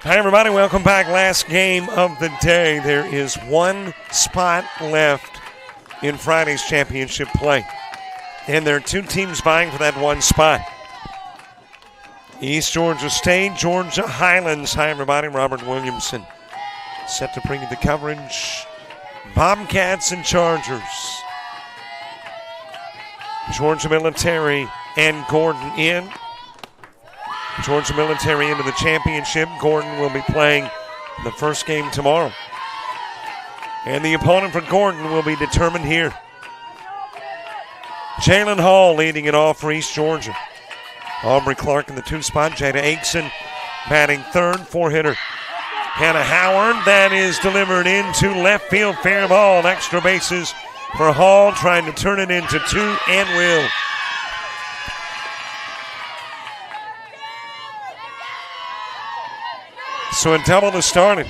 Hi, everybody. Welcome back. Last game of the day. There is one spot left in Friday's championship play. And there are two teams vying for that one spot. East Georgia State, Georgia Highlands. Hi, everybody. Robert Williamson set to bring you the coverage. Bobcats and Chargers. Georgia Military and Gordon in. Georgia Military into the championship. Gordon will be playing the first game tomorrow. And the opponent for Gordon will be determined here. Jalen Hall leading it off for East Georgia. Aubrey Clark in the 2 spot. Jada Aikson batting third, 4-hitter. Hannah Howard, that is delivered into left field, fair ball. Extra bases for Hall, trying to turn it into 2, and will. So a double to start it.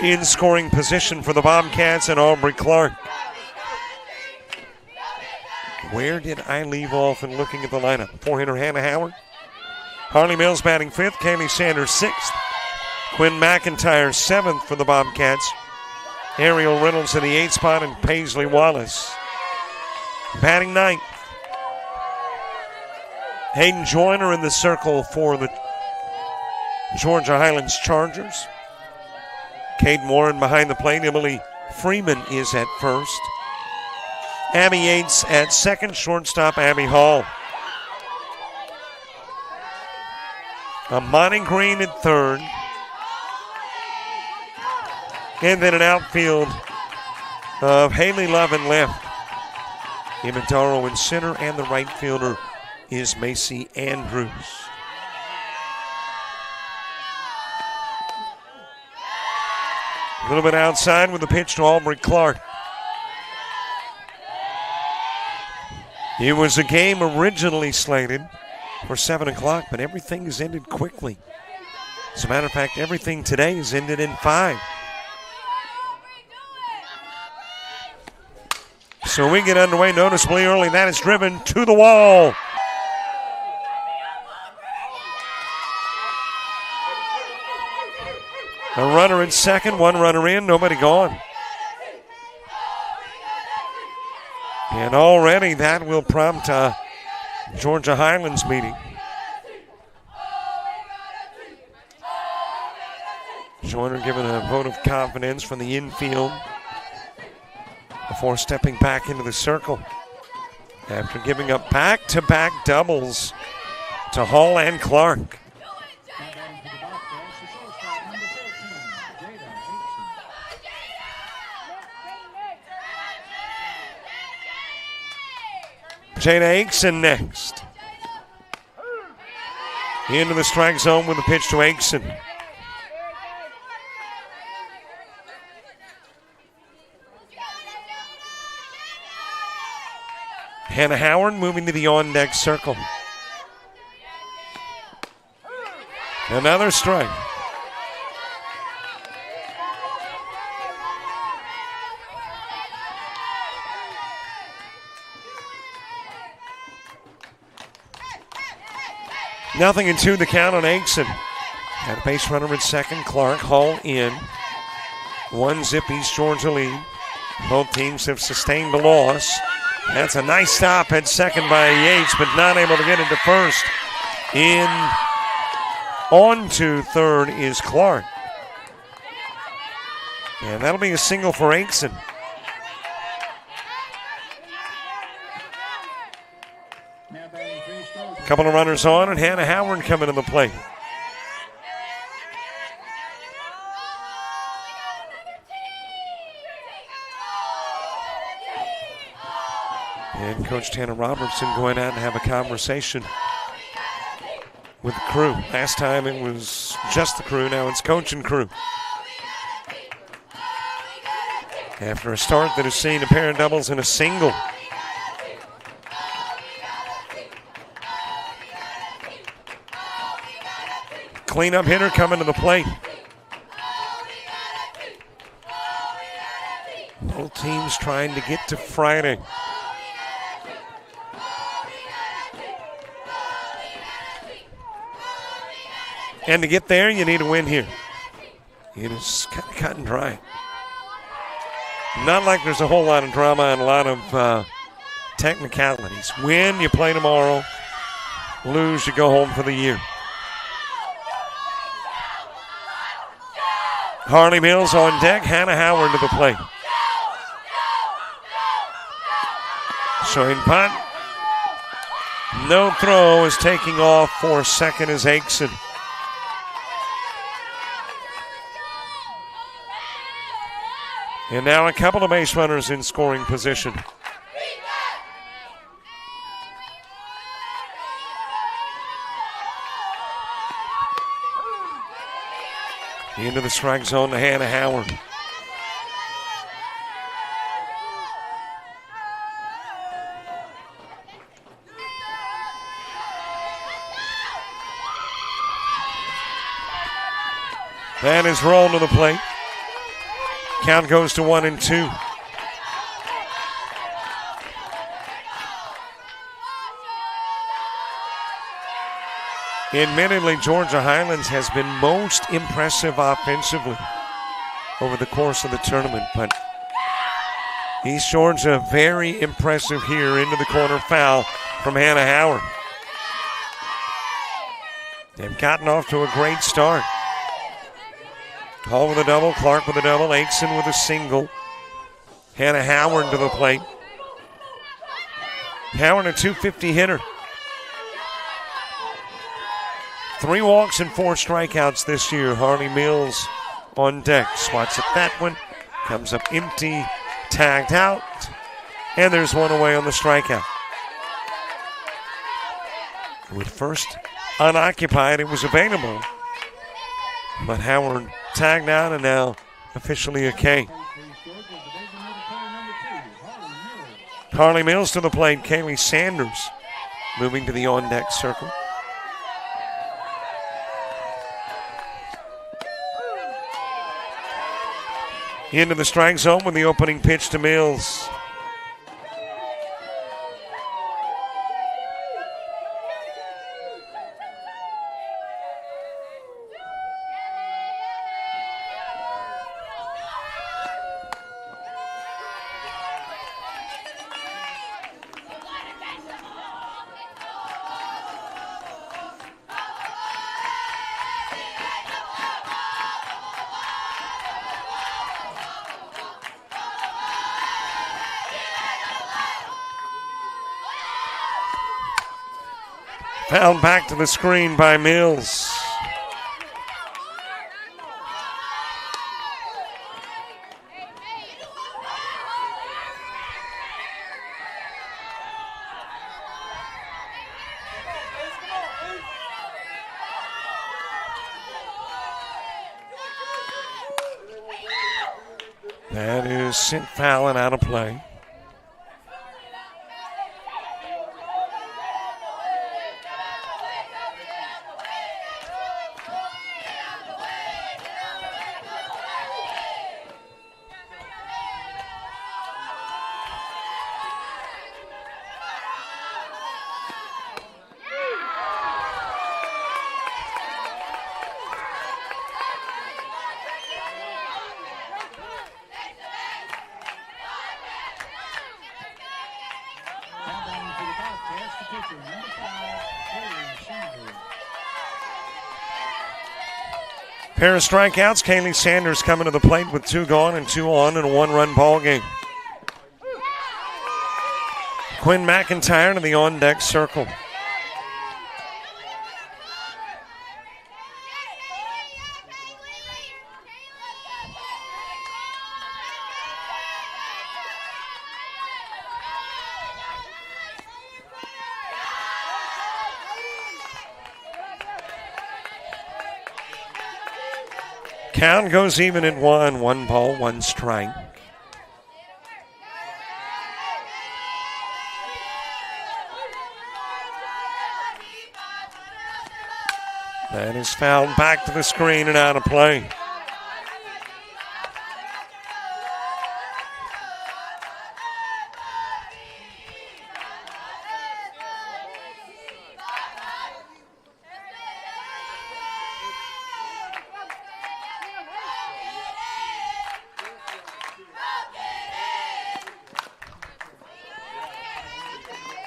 In scoring position for the Bobcats and Aubrey Clark. Where did I leave off in looking at the lineup? 4-hitter Hannah Howard. Harley Mills batting 5th. Kaylee Sanders 6th. Quinn McIntyre 7th for the Bobcats. Ariel Reynolds in the 8th spot and Paisley Wallace batting 9th. Hayden Joyner in the circle for the Georgia Highlands Chargers. Cade Warren behind the plate. Emily Freeman is at first. Abby Yates at second. Shortstop Abby Hall. Amani Green at third. And then an outfield of Haley Love in left. Imadaro in center, and the right fielder is Macy Andrews. A little bit outside with the pitch to Aubrey Clark. It was a game originally slated for 7 o'clock, but everything has ended quickly. As a matter of fact, everything today has ended in 5. So we get underway noticeably early. That is driven to the wall. A runner at second, 1 runner in, nobody gone. And already that will prompt a Georgia Highlands meeting. Joyner given a vote of confidence from the infield before stepping back into the circle after giving up back-to-back doubles to Hall and Clark. Jada Aikson next. Into the strike zone with the pitch to Aikson. Hannah Howard moving to the on-deck circle. Another strike. Nothing in 2 the count on Aikson. Had a base runner at second. Clark, Hall in. 1-zip East Georgia lead. Both teams have sustained a loss. That's a nice stop at second by Yates, but not able to get into first. In on to third is Clark. And that'll be a single for Aikson. Couple of runners on, and Hannah Howard coming to the plate. And Coach Tanner Robertson going out and have a conversation with the crew. Last time it was just the crew, now it's coach and crew. After a start that has seen a pair of doubles and a single. Cleanup hitter coming to the plate. Both teams trying to get to Friday. And to get there, you need a win here. It is kind of cut and dry. Not like there's a whole lot of drama and a lot of technicalities. Win, you play tomorrow. Lose, you go home for the year. Harley Mills on deck. Hannah Howard to the plate. Showing punt. No throw is taking off for second is Aikson. And now a couple of base runners in scoring position. Into the strike zone to Hannah Howard. That is rolled to the plate. Count goes to 1-2. Admittedly, Georgia Highlands has been most impressive offensively over the course of the tournament, but East Georgia very impressive here. Into the corner, foul from Hannah Howard. They've gotten off to a great start. Hall with a double, Clark with a double, Aikson with a single. Hannah Howard to the plate. Howard, a .250 hitter. 3 walks and 4 strikeouts this year. Harley Mills on deck. Swats at that one. Comes up empty. Tagged out. And there's one away on the strikeout. With first unoccupied, it was available. But Howard tagged out and now officially a K. Harley Mills to the plate. Kaylee Sanders moving to the on-deck circle. Into the strike zone with the opening pitch to Mills. Fouled back to the screen by Mills. That is sent foul and out of play. Pair of strikeouts. Kaylee Sanders coming to the plate with 2 gone and 2 on in a 1-run ball game. Quinn McIntyre to the on-deck circle. Count goes even at 1. 1 ball, 1 strike. That is fouled back to the screen and out of play.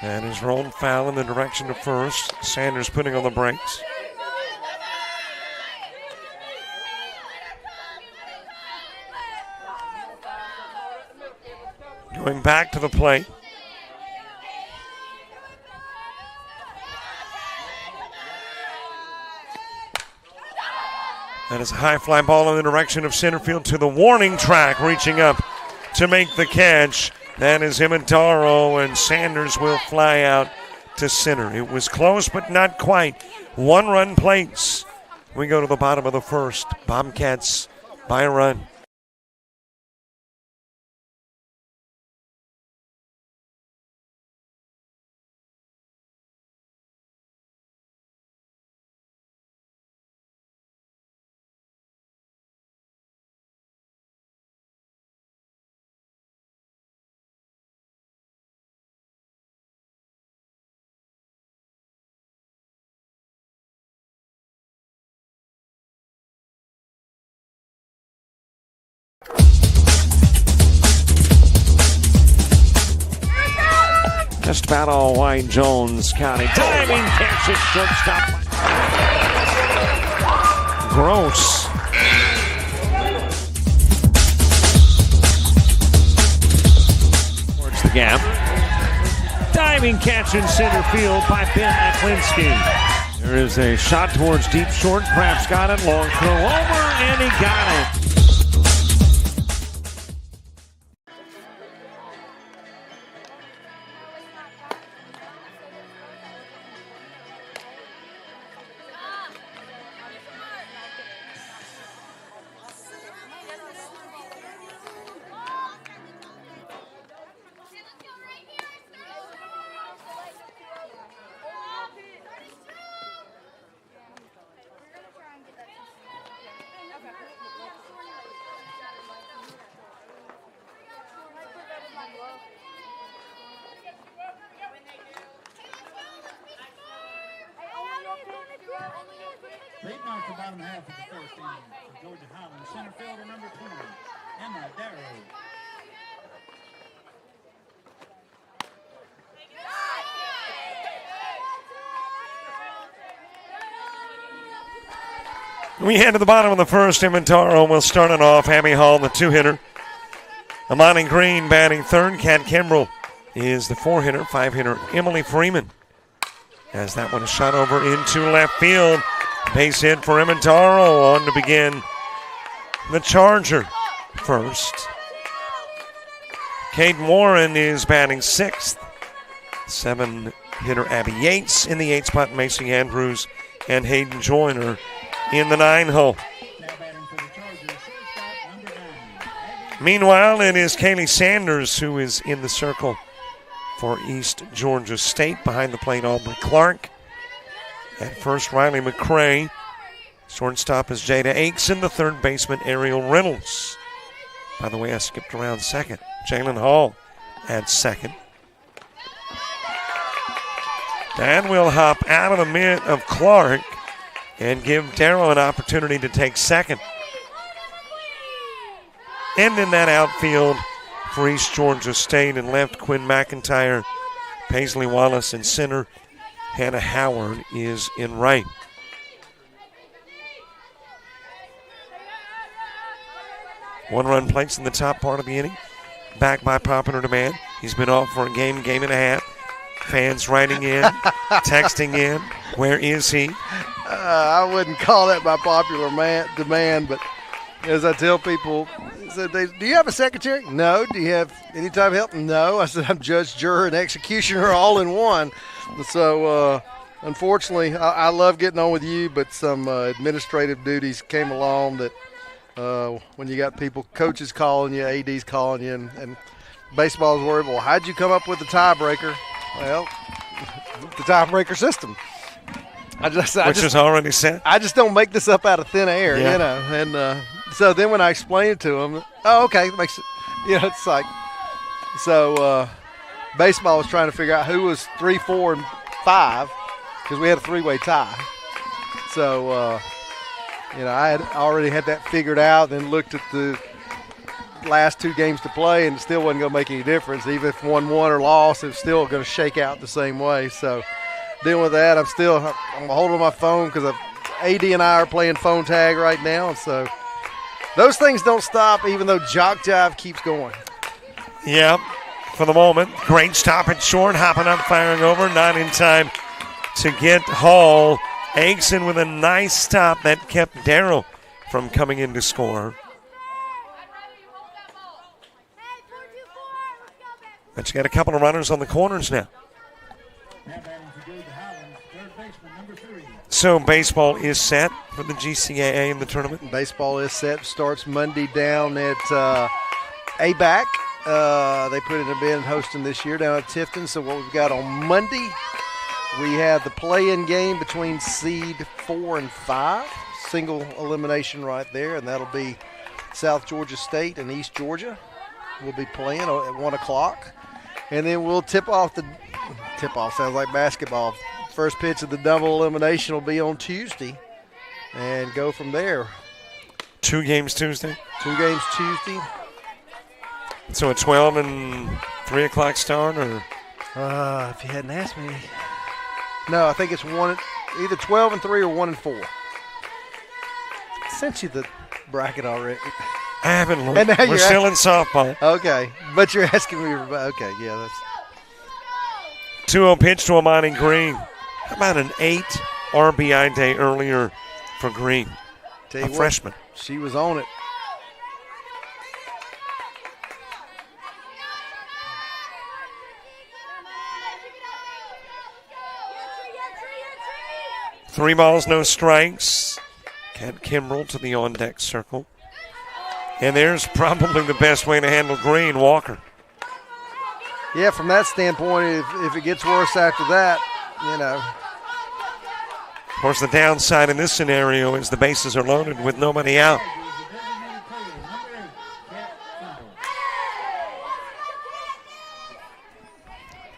That is rolled foul in the direction of first. Sanders putting on the brakes. Going back to the plate. That is a high fly ball in the direction of center field to the warning track, reaching up to make the catch. That is Imitaro, and Sanders will fly out to center. It was close, but not quite. 1-run plates. We go to the bottom of the first. Bobcats by a run. Just about all White Jones County. Diving catch at shortstop. Gross. Towards the gap. Diving catch in center field by Ben Aklinski. There is a shot towards deep short. Perhaps got it. Long throw over, and he got it. Leading off the bottom half of the first inning for Georgia Highlands, center fielder number 20, Emma Darrow. We head to the bottom of the first. Imitaro will start it off. Abby Hall, the two-hitter. Amani Green batting third. Kat Kimbrell is the four-hitter. Five-hitter Emily Freeman. As that one is shot over into left field. Base hit for Imitaro. On to begin the Charger first. Kate Warren is batting sixth. Seven-hitter Abby Yates in the eighth spot. Macy Andrews and Hayden Joyner in the 9-hole. Meanwhile, it is Kaylee Sanders who is in the circle for East Georgia State. Behind the plate, Aubrey Clark. At first, Riley McCray. Shortstop is Jada Akeson. The third baseman, Ariel Reynolds. By the way, I skipped around second. Jalen Hall at second. Dan will hop out of the mitt of Clark and give Darrow an opportunity to take second. And in that outfield for East Georgia State, and left Quinn McIntyre, Paisley Wallace in center. Hannah Howard is in right. One-run plates in the top part of the inning. Back by popular demand. He's been off for a game and a half. Fans writing in, texting in. Where is he? I wouldn't call that by popular demand, but as I tell people, do you have a secretary? No. Do you have any type of help? No. I said I'm judge, juror, and executioner all in one. So, unfortunately, I love getting on with you, but some administrative duties came along that when you got people, coaches calling you, ADs calling you, and baseball's worried, well, how'd you come up with the tiebreaker? Well, the tiebreaker system. Which is already set. I just don't make this up out of thin air, yeah. you know. And so then when I explain it to them, oh, okay, it makes it, it's like, so baseball was trying to figure out who was 3, 4, and 5 because we had a three-way tie. So, I had already had that figured out, then looked at the last 2 games to play, and it still wasn't going to make any difference. Even if one won or lost, it was still going to shake out the same way. So dealing with that, I'm holding my phone because AD and I are playing phone tag right now. So those things don't stop, even though JockJive keeps going. Yeah, for the moment. Great stop at short, hopping up, firing over, not in time to get Hall. Egson with a nice stop that kept Darrow from coming in to score. But you got a couple of runners on the corners now. So baseball is set for the GCAA in the tournament. Baseball is set. Starts Monday down at ABAC. They put it in Bend hosting this year down at Tifton. So what we've got on Monday, we have the play-in game between seed 4 and 5. Single elimination right there, and that'll be South Georgia State and East Georgia. We'll be playing at 1 o'clock. And then we'll tip-off sounds like basketball. First pitch of the double elimination will be on Tuesday and go from there. 2 games Tuesday? 2 games Tuesday. So a 12 and 3 o'clock start, or? If you hadn't asked me. No, I think it's either 12 and 3 or 1 and 4. I sent you the bracket already. I haven't looked. We're still in softball. Okay, but you're asking me. Okay, yeah, that's. 2-0 pitch to Amani Green. How about an 8 RBI day earlier for Green? A freshman. She was on it. Three balls, no strikes. Cat Kimbrell to the on-deck circle. And there's probably the best way to handle Green, Walker. Yeah, from that standpoint, if it gets worse after that, Of course, the downside in this scenario is the bases are loaded with nobody out.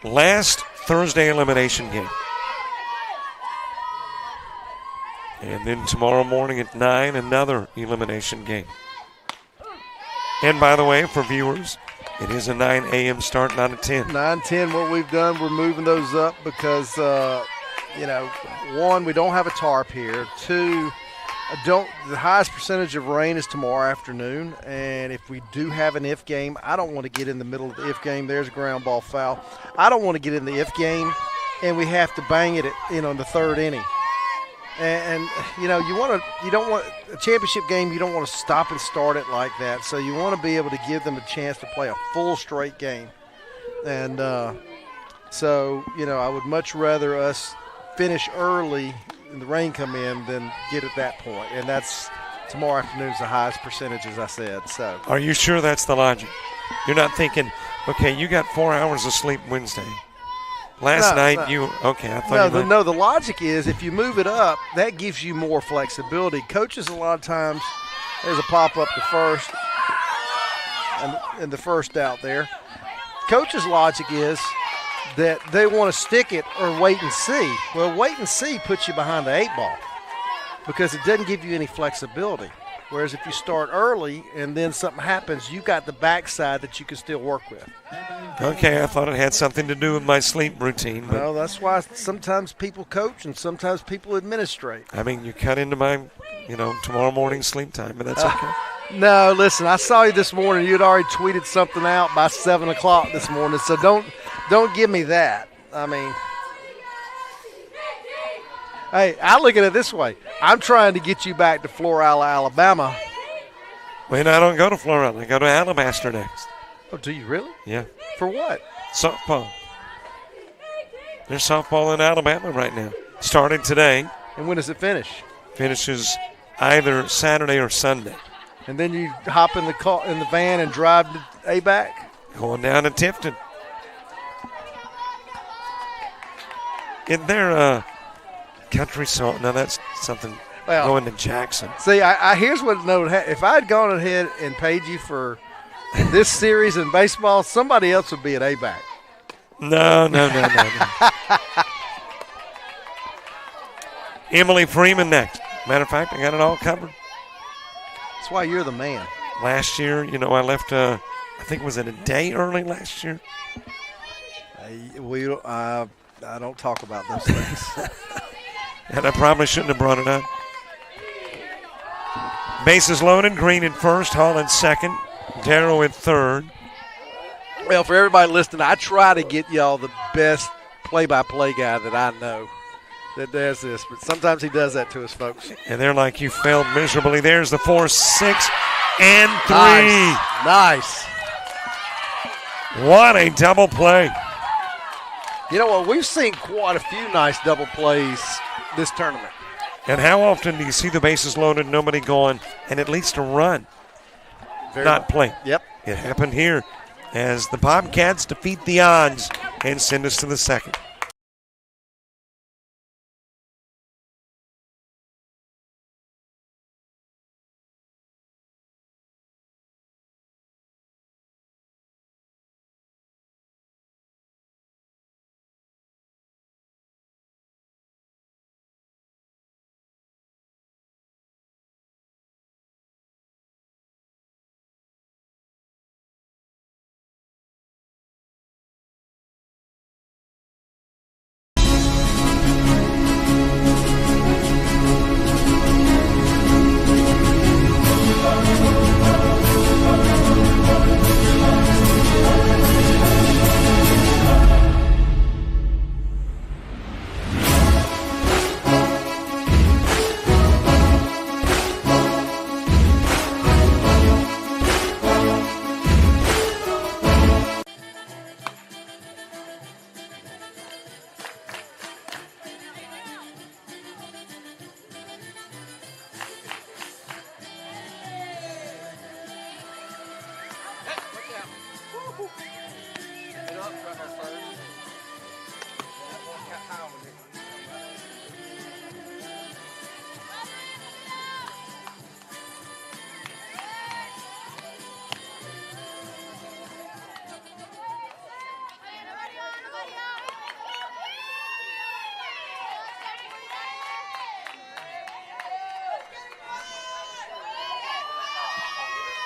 Last Thursday elimination game. And then tomorrow morning at 9, another elimination game. And by the way, for viewers, it is a 9 a.m. start, not a 10. 9-10, what we've done, we're moving those up because, 1, we don't have a tarp here. 2, the highest percentage of rain is tomorrow afternoon. And if we do have an if game, I don't want to get in the middle of the if game. There's a ground ball foul. I don't want to get in the if game, and we have to bang it in the 3rd inning. And you don't want a championship game. You don't want to stop and start it like that. So you want to be able to give them a chance to play a full straight game. And so I would much rather us finish early and the rain come in than get at that point. And that's tomorrow afternoon's the highest percentage, as I said. So are you sure that's the You're not thinking, okay, you got 4 hours of sleep Wednesday. Last night, I thought the logic is if you move it up, that gives you more flexibility. Coaches, a lot of times, there's a pop-up to first and the first out there. Coaches' logic is that they want to stick it or wait and see. Well, wait and see puts you behind the 8 ball because it doesn't give you any flexibility. Whereas if you start early and then something happens, you got the backside that you can still work with. Okay, I thought it had something to do with my sleep routine. Well, that's why sometimes people coach and sometimes people administrate. I mean, you cut into my, tomorrow morning sleep time, but that's okay. No, listen, I saw you this morning. You'd already tweeted something out by 7 o'clock this morning, so don't give me that. I mean, hey, I look at it this way. I'm trying to get you back to Florala, Alabama. Well, I don't go to Florala. I go to Alabaster next. Oh, do you really? Yeah. For what? Softball. There's softball in Alabama right now. Started today. And when does it finish? Finishes either Saturday or Sunday. And then you hop in the van and drive to ABAC? Going down to Tifton. Isn't there a country song? No, that's something going to Jackson. See, here's what if I had gone ahead and paid you for this series in baseball, somebody else would be at ABAC. No. Emily Freeman next. Matter of fact, I got it all covered. That's why you're the man. Last year, I left, I think, was it a day early last year? I don't talk about those things. And I probably shouldn't have brought it up. Bases loaded, Green at first, Hall at second, Darrow at third. Well, for everybody listening, I try to get y'all the best play-by-play guy that I know that does this, but sometimes he does that to us, folks. And they're like, you failed miserably. There's the 4, 6, and 3. Nice. What a double play. You know what? We've seen quite a few nice double plays this tournament. And how often do you see the bases loaded, nobody gone, and at least a run not playing? Yep. It happened here as the Bobcats defeat the odds and send us to the second.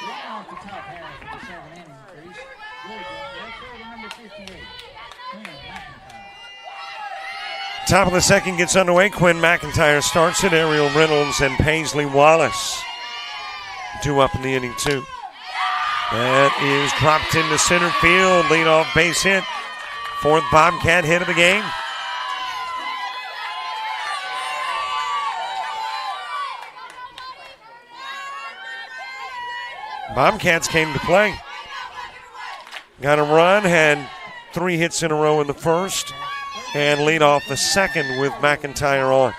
Right off the top half of the 7th inning, Reese. Georgia, left fielder number 58, Quinn McIntyre. Top of the second gets underway. Quinn McIntyre starts it. Ariel Reynolds and Paisley Wallace due up in the inning, too. That is dropped into center field. Leadoff base hit. 4th Bobcat hit of the game. Bobcats came to play. Got a run, had 3 hits in a row in the first, and lead off the second with McIntyre on.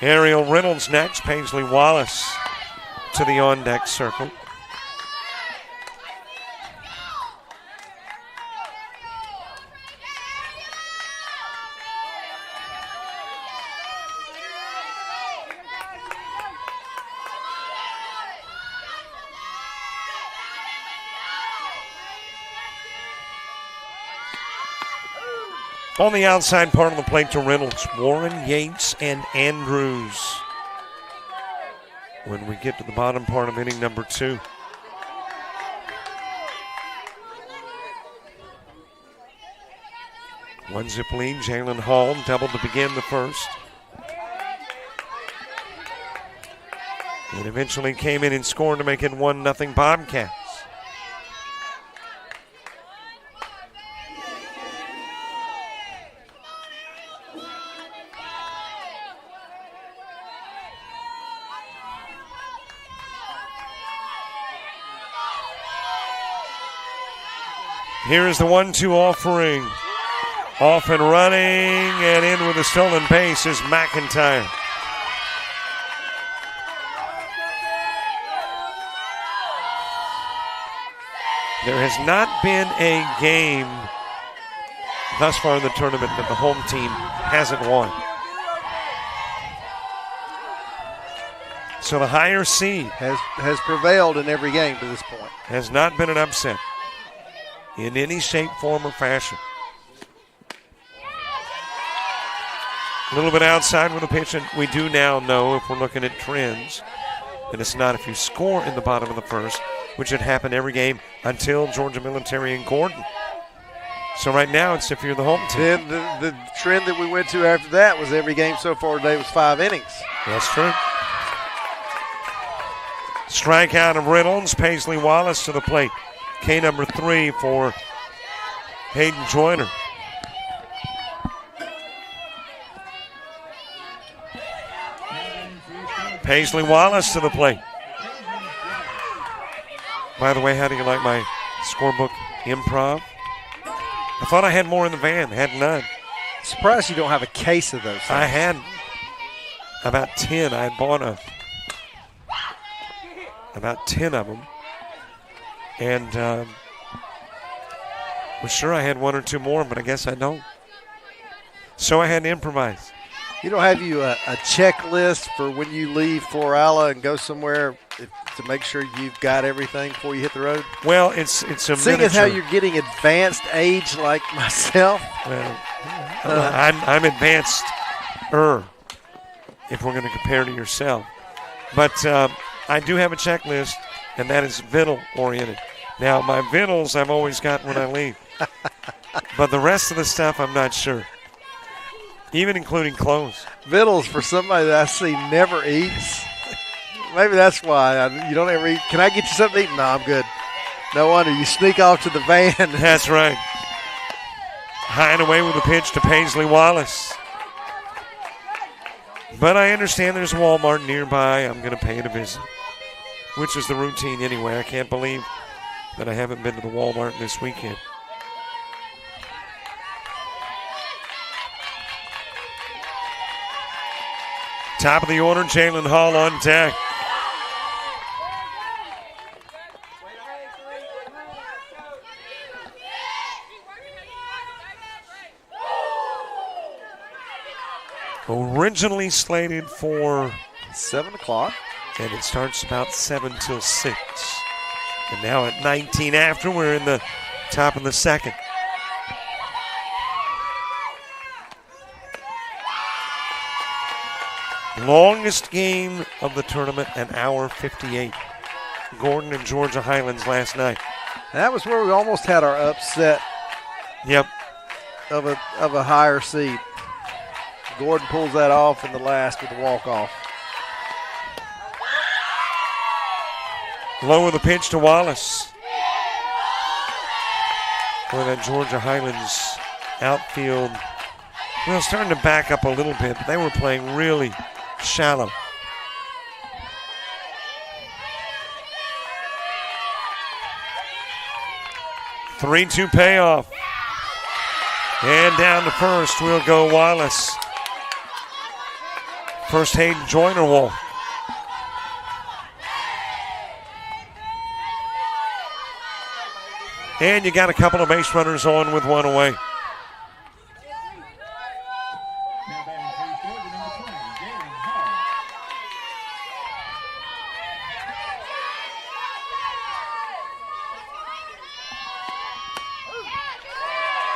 Ariel Reynolds next, Paisley Wallace to the on-deck circle. On the outside part of the plate to Reynolds, Warren, Yates, and Andrews. When we get to the bottom part of inning number 2. One zip lead, Jalen Hall doubled to begin the first. And eventually came in and scored to make it 1-0 Bobcats. Here is the 1-2 offering. Off and running, and in with a stolen base is McIntyre. There has not been a game thus far in the tournament that the home team hasn't won. So the higher seed has prevailed in every game to this point. Has not been an upset in any shape, form, or fashion. A little bit outside with a pitch, and we do now know, if we're looking at trends, that it's not if you score in the bottom of the first, which had happened every game until Georgia Military and Gordon. So right now it's if you're the home team. Then the trend that we went to after that was every game so far today was 5 innings. That's true. Strikeout of Reynolds. Paisley Wallace to the plate. K number 3 for Hayden Joyner. Paisley Wallace to the plate. By the way, how do you like my scorebook improv? I thought I had more in the van. Had none. Surprised you don't have a case of those things. I had about 10. I had bought about 10 of them. And was sure I had 1 or 2 more, but I guess I don't. So I had to improvise. You don't have you a checklist for when you leave Florala and go somewhere to make sure you've got everything before you hit the road? Well, it's a Seeing miniature. as how you're getting advanced age like myself. Well, I'm advanced if we're going to compare to yourself. But I do have a checklist, and that is Vittle-oriented. Now, my Vittles I've always got when I leave. But the rest of the stuff I'm not sure. Even including clothes. Vittles, for somebody that I see never eats. Maybe that's why you don't ever eat. Can I get you something to eat? No, I'm good. No wonder you sneak off to the van. That's right. High and away with a pitch to Paisley Wallace. But I understand there's a Walmart nearby. I'm going to pay it a visit, which is the routine anyway. I can't believe that I haven't been to the Walmart this weekend. Top of the order, Jalen Hall on deck. Originally slated for 7 o'clock. And it starts about 7 till 6. And now at 19 after, we're in the top of the second. Longest game of the tournament, an hour 58. Gordon and Georgia Highlands last night. That was where we almost had our upset. Yep. Of a higher seed. Gordon pulls that off in the last with the walk-off. Low of the pitch to Wallace. Boy, that Georgia Highlands outfield, well, starting to back up a little bit, but they were playing really shallow. Three-two payoff. And down to first will go Wallace. First Hayden Joyner walk. And you got a couple of base runners on with one away. Now batting first, Georgia number 20, Jalen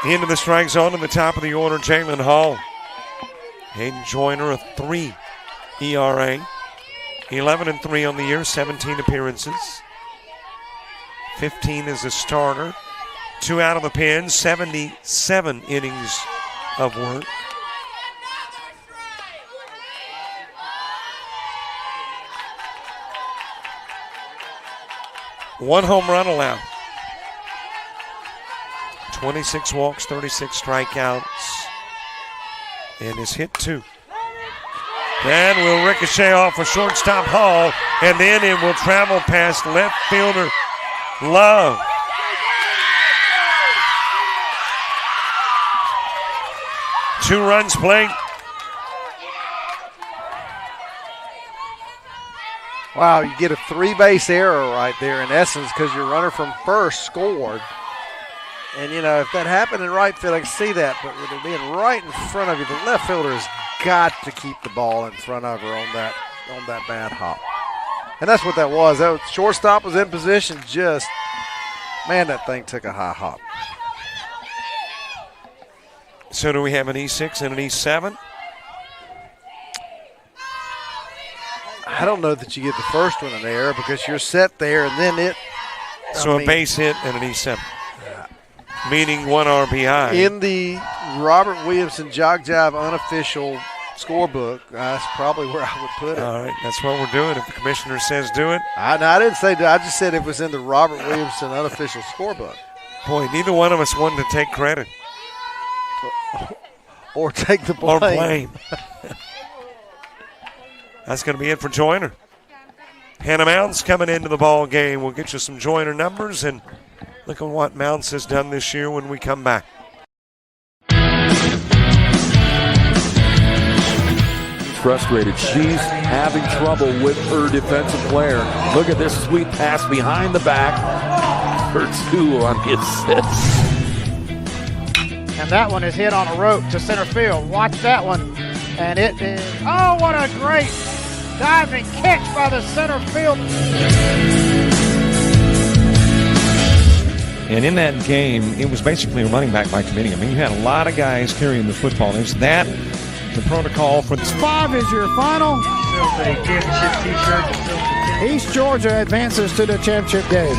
Hall. Into the strike zone in the top of the order, Jalen Hall. Hayden Joyner, a 3 ERA. 11-3 on the year, 17 appearances. 15 as a starter. 2 out of the pen, 77 innings of work. One home run allowed. 26 walks, 36 strikeouts, and is hit 2. And will ricochet off a shortstop Hall, and then it will travel past left fielder Love. Two runs played. Wow, you get a 3-base error right there in essence because your runner from first scored. And, you know, if that happened in right field, I can see that. But with it being right in front of you, the left fielder has got to keep the ball in front of her on that bad hop. And that's what that was. That shortstop was in position just, man, that thing took a high hop. So do we have an E6 and an E7? I don't know that you get the first one an error because you're set there and then it. So a base hit and an E7. Meaning 1 RBI. In the Robert Williamson JockJive unofficial scorebook, that's probably where I would put it. All right, that's what we're doing. If the commissioner says do it. I didn't say that. I just said it was in the Robert Williamson unofficial scorebook. Boy, neither one of us wanted to take credit. Or take the blame. Or blame. That's going to be it for Joyner. Hannah Mounts coming into the ball game. We'll get you some Joyner numbers and look at what Mounts has done this year when we come back. Frustrated. She's having trouble with her defensive player. Look at this sweet pass behind the back for 2 on the assist. And that one is hit on a rope to center field. Watch that one. And it is, oh, what a great diving catch by the center field. And in that game, it was basically a running back by committee. I mean, you had a lot of guys carrying the football. There's that, the protocol for this. 5 is your final. East Georgia advances to the championship game.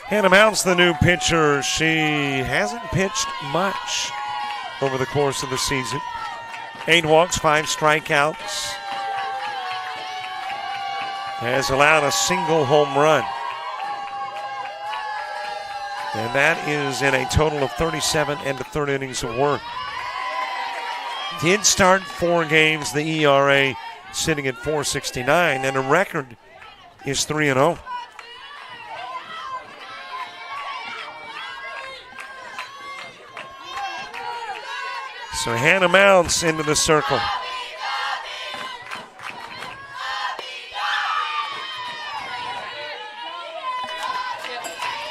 Hannah Mounts, the new pitcher. She hasn't pitched much over the course of the season. 8 walks, 5 strikeouts. Has allowed a single home run. And that is in a total of 37 and 1/3 innings of work. Did start 4 games, the ERA sitting at 4.69, and the record is 3-0. So Hannah Mounts into the circle.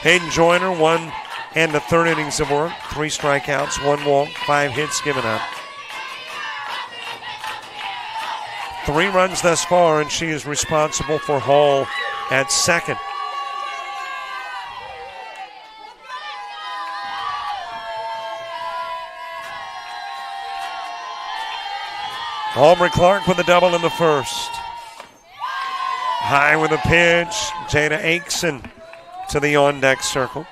Hayden Joyner, 1 and 1/3 innings of work, 3 strikeouts, 1 walk, 5 hits given up. 3 runs thus far, and she is responsible for Hall at second. Aubrey Clark with a double in the first. High with a pitch. Jada Aikson to the on-deck circle.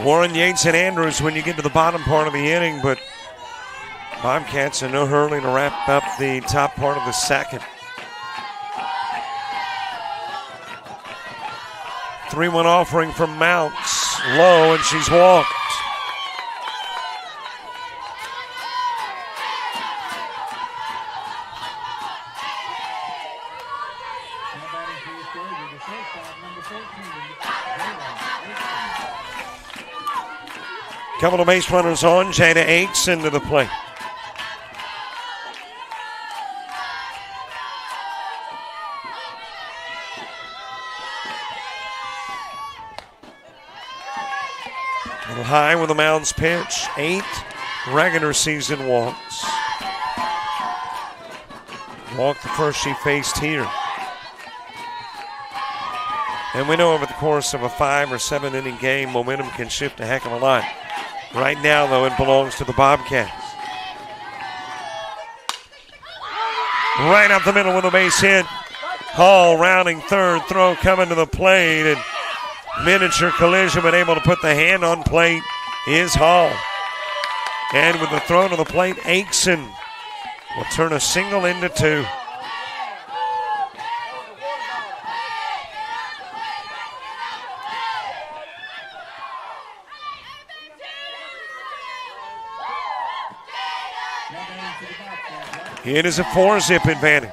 Warren, Yates, and Andrews when you get to the bottom part of the inning, but Bobcats in no hurry to wrap up the top part of the second. 3-1 offering from Mounts. Low, and she's walked. Couple of base runners on. Jada Aikes into the plate. A little high with a Mounds pitch. 8 regular season walks. Walk the first she faced here. And we know over the course of a 5 or 7 inning game, momentum can shift a heck of a lot. Right now, though, it belongs to the Bobcats. Right up the middle with a base hit. Hall rounding third, throw coming to the plate, and miniature collision, but able to put the hand on plate is Hall. And with the throw to the plate, Aikson will turn a single into 2. It is a 4-zip advantage.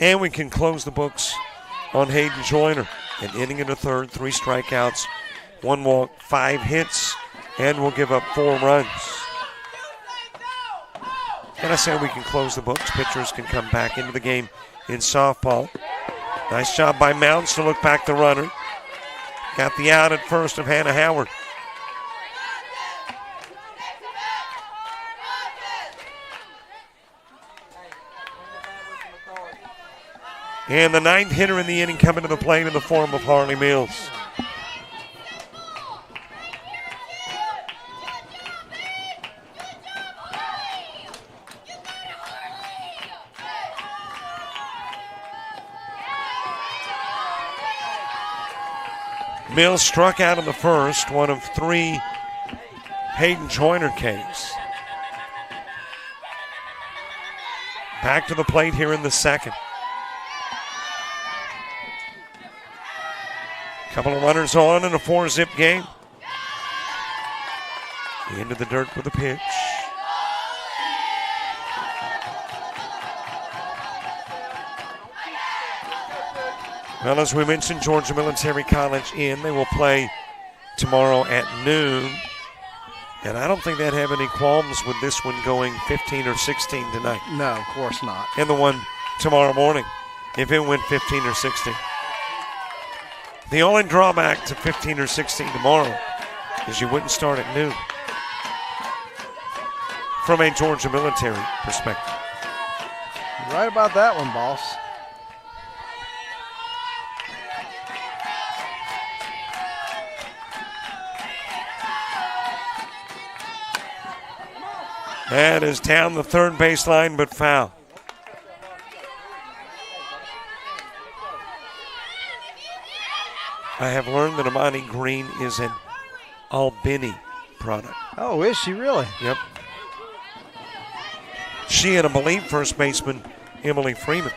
And we can close the books on Hayden Joyner. An inning and a third, 3 strikeouts, 1 walk, 5 hits, and we'll give up 4 runs. And I said we can close the books. Pitchers can come back into the game in softball. Nice job by Mounts to look back the runner. Got the out at first of Hannah Howard. And the 9th hitter in the inning coming to the plate in the form of Harley Mills. Mills struck out in the first, one of 3 Hayden Joyner Ks. Back to the plate here in the second. Couple of runners on in a 4-zip game. Into the dirt with a pitch. Well, as we mentioned, Georgia Military College in. They will play tomorrow at noon. And I don't think they'd have any qualms with this one going 15 or 16 tonight. No, of course not. And the one tomorrow morning, if it went 15 or 16. The only drawback to 15 or 16 tomorrow is you wouldn't start at noon from a Georgia military perspective. You're right about that one, boss. That is down the third baseline, but foul. I have learned that Amani Green is an Albany product. Oh, is she really? Yep. She and I believe first baseman Emily Freeman.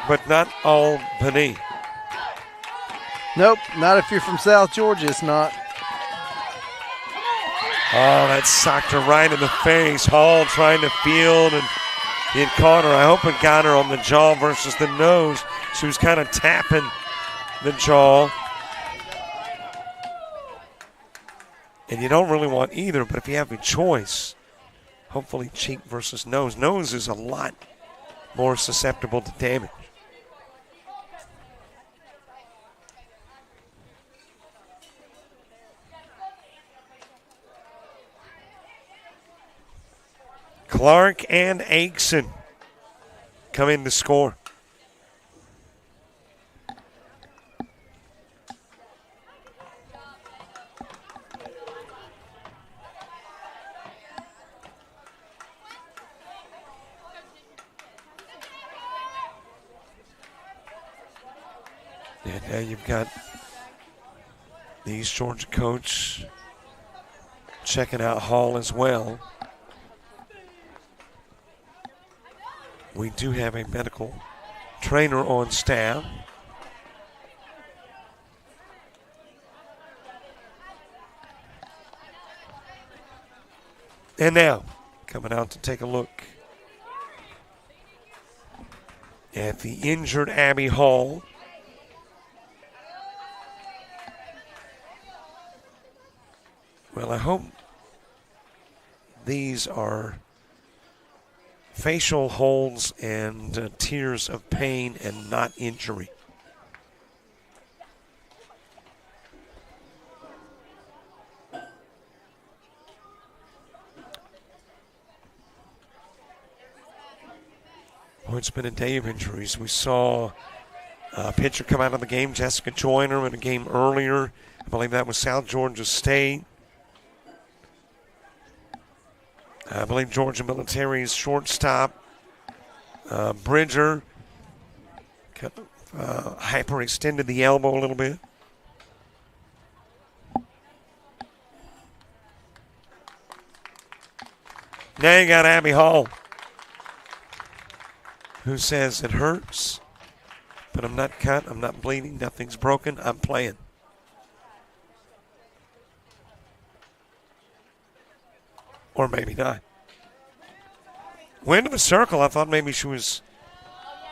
But not Albany. Nope, not if you're from South Georgia, it's not. Oh, that socked her right in the face. Hall trying to field, and he had caught her. I hope it got her on the jaw versus the nose. She was kind of tapping the jaw. And you don't really want either, but if you have a choice, hopefully cheek versus nose. Nose is a lot more susceptible to damage. Clark and Aikson come in to score. And now you've got the East Georgia coach checking out Hall as well. We do have a medical trainer on staff. And now, coming out to take a look at the injured Abby Hall. Well, I hope these are facial holds and tears of pain and not injury. Well, it's been a day of injuries. We saw a pitcher come out of the game, Jessica Joyner, in a game earlier. I believe that was South Georgia State. I believe Georgia Military's shortstop Bridger hyperextended the elbow a little bit. Now you got Abby Hall, who says it hurts, but I'm not cut, I'm not bleeding, nothing's broken, I'm playing. Or maybe not. Went to the circle. I thought maybe she was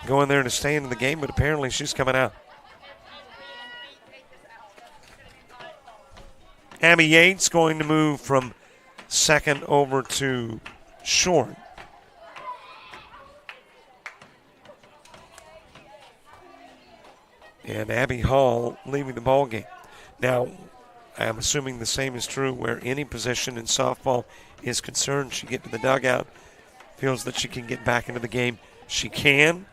going there to stay into the game, but apparently she's coming out. Abby Yates going to move from second over to short. And Abby Hall leaving the ball game. Now, I'm assuming the same is true where any position in softball is concerned. She get to the dugout, feels that she can get back into the game. She can.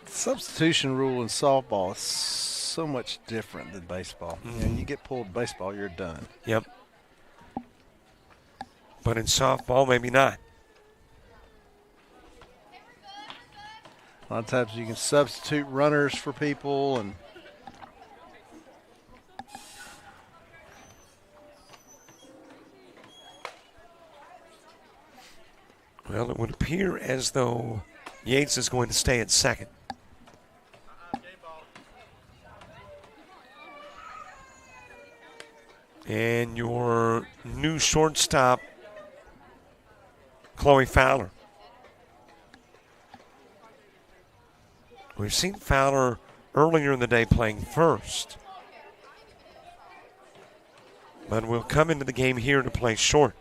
Substitution rule in softball is so much different than baseball. Mm-hmm. You know, you get pulled baseball, you're done. Yep. But in softball, maybe not. A lot of times you can substitute runners for people, and well, it would appear as though Yates is going to stay at second. And your new shortstop, Chloe Fowler. We've seen Fowler earlier in the day playing first, but will come into the game here to play short.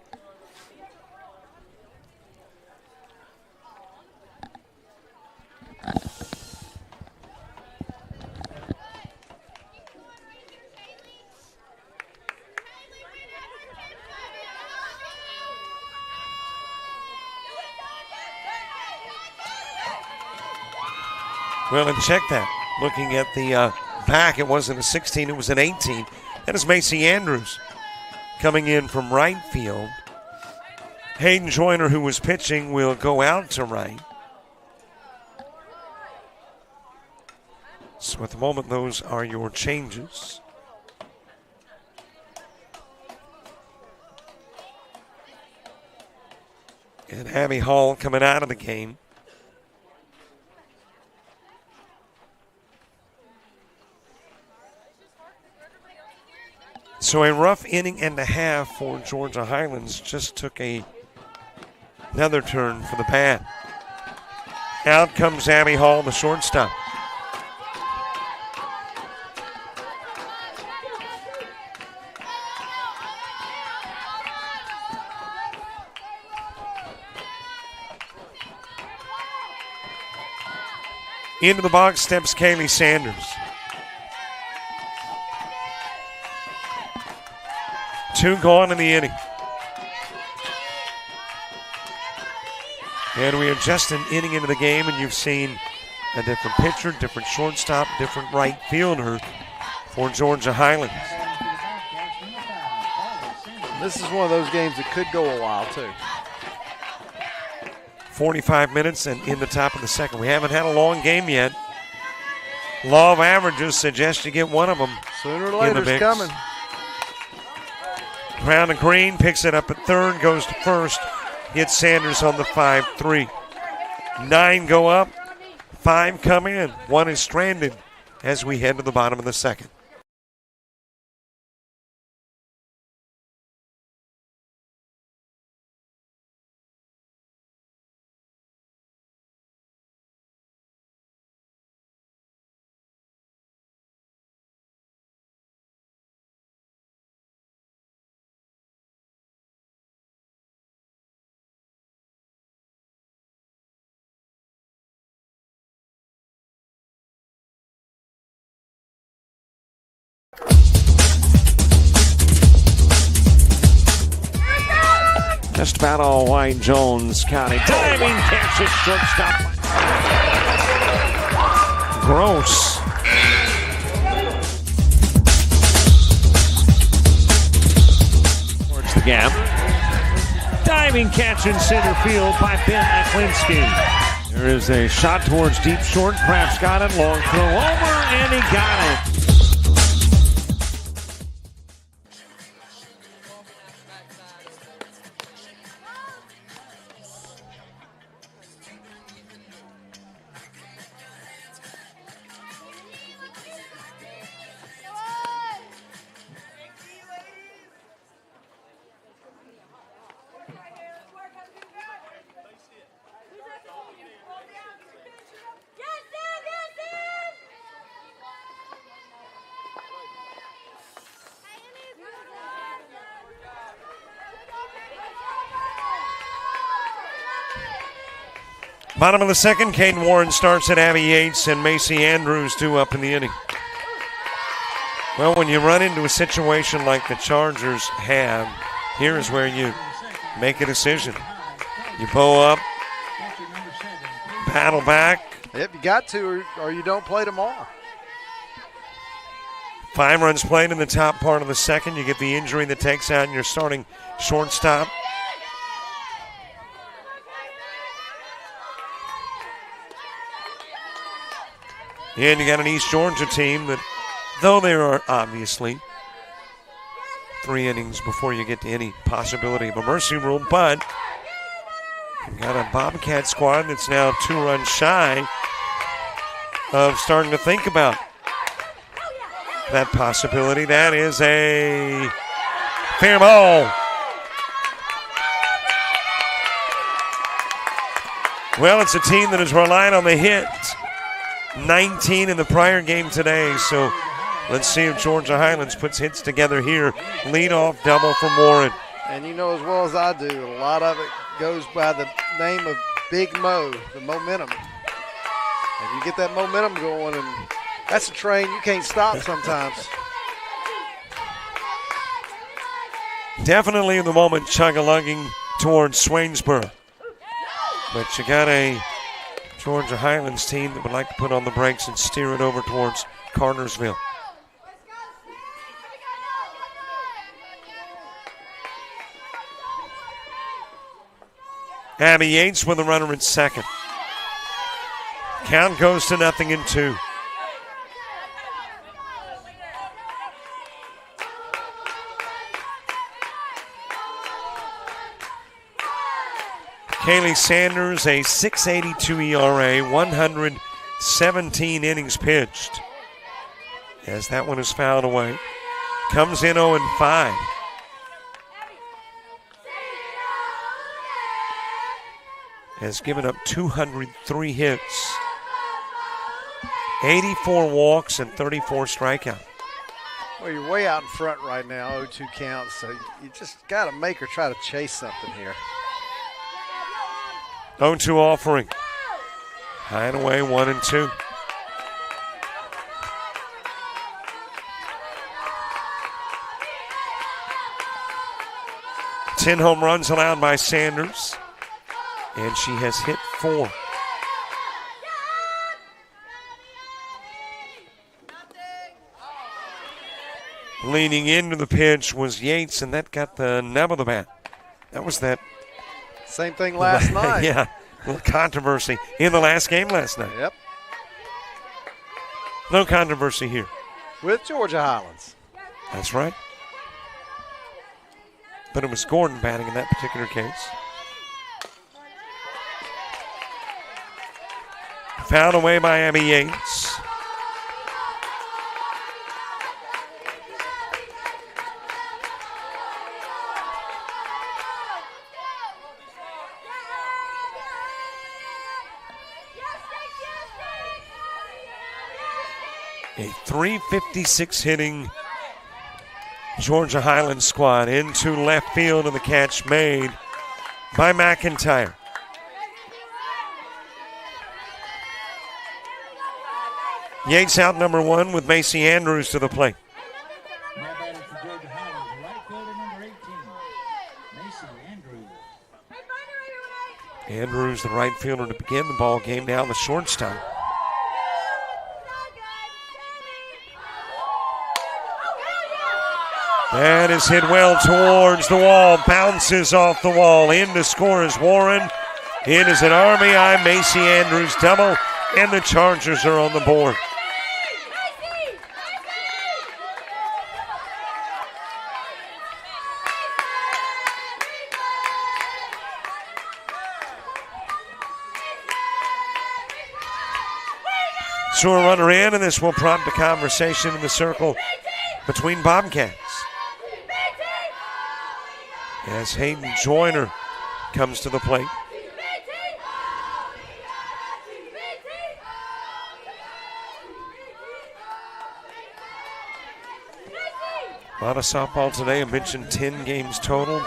Well, and check that. Looking at the back, it wasn't a 16, it was an 18. That is Macy Andrews coming in from right field. Hayden Joyner, who was pitching, will go out to right. So at the moment, those are your changes. And Abby Hall coming out of the game. So a rough inning and a half for Georgia Highlands. Just took another turn for the bad. Out comes Abby Hall, the shortstop. Into the box steps Kaylee Sanders. Two gone in the inning. And we are just an inning into the game, and you've seen a different pitcher, different shortstop, different right fielder for Georgia Highlands. this is one of those games that could go a while, too. 45 minutes and in the top of the second. We haven't had a long game yet. Law of averages suggests you get one of them. Sooner or later it's coming. Brown and Green picks it up at third, goes to first, hits Sanders on the 5-3. 9 go up, 5 come in. 1 is stranded as we head to the bottom of the second. Just about all White Jones County. Diving catches shortstop. Gross. Towards the gap. Diving catch in center field by Ben Aklinski. There is a shot towards deep short. Kraft's got it. Long throw over, and he got it. Bottom of the second, Caden Warren starts at Abby Yates and Macy Andrews 2 up in the inning. Well, when you run into a situation like the Chargers have, here is where you make a decision. You bow up, battle back. Yep, you got to, or you don't play tomorrow. 5 runs played in the top part of the second. You get the injury that takes out your starting shortstop. And you got an East Georgia team that, though there are obviously 3 innings before you get to any possibility of a mercy rule, but you've got a Bobcat squad that's now 2 runs shy of starting to think about that possibility. That is a fair ball. Well, it's a team that has relied on the hit. 19 in the prior game today, so let's see if Georgia Highlands puts hits together here. Leadoff double from Warren. And you know as well as I do, a lot of it goes by the name of Big Mo, the momentum. And you get that momentum going, and that's a train you can't stop sometimes. Definitely in the moment chug-a-lugging towards Swainsboro. But you got a Georgia Highlands team that would like to put on the brakes and steer it over towards Cartersville. Abby Yates with a runner at second. Count goes to 0-2. Kaylee Sanders, a 6.82 ERA, 117 innings pitched. As that one is fouled away. Comes in 0-5. Has given up 203 hits, 84 walks, and 34 strikeouts. Well, you're way out in front right now, 0-2 counts, so you just got to make her try to chase something here. 0-2 offering. High and away, 1-2. Ten home runs allowed by Sanders, and she has hit 4. Leaning into the pitch was Yates, and that got the nub of the bat. That was that. Same thing last night. Yeah, a little controversy in the last game last night. Yep. No controversy here. With Georgia Highlands. That's right. But it was Gordon batting in that particular case. Fouled away by Abby Yates. A .356 hitting Georgia Highlands squad into left field, and the catch made by McIntyre. Yates out number 1 with Macy Andrews to the plate. Now batting for Georgia Highlands, right fielder number 18, Macy Andrews. Andrews, the right fielder, to begin the ball game. Now the shortstop. That is hit well towards the wall. Bounces off the wall. In to score is Warren. In is an RBI, Macy Andrews double, and the Chargers are on the board. So a runner in, and this will prompt a conversation in the circle between Bobcats. As Hayden Joyner comes to the plate. A lot of softball today. I mentioned 10 games total,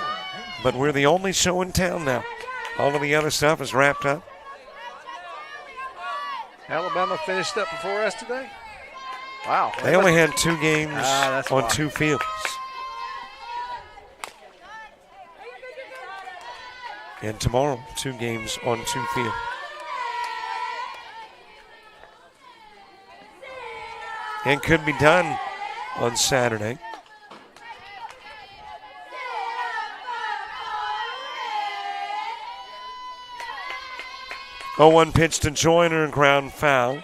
but we're the only show in town now. All of the other stuff is wrapped up. Alabama finished up before us today? Wow. They only had 2 games on why. 2 fields. And tomorrow, 2 games on 2 fields. And could be done on Saturday. Oh, 1 pitch to Joyner and ground foul.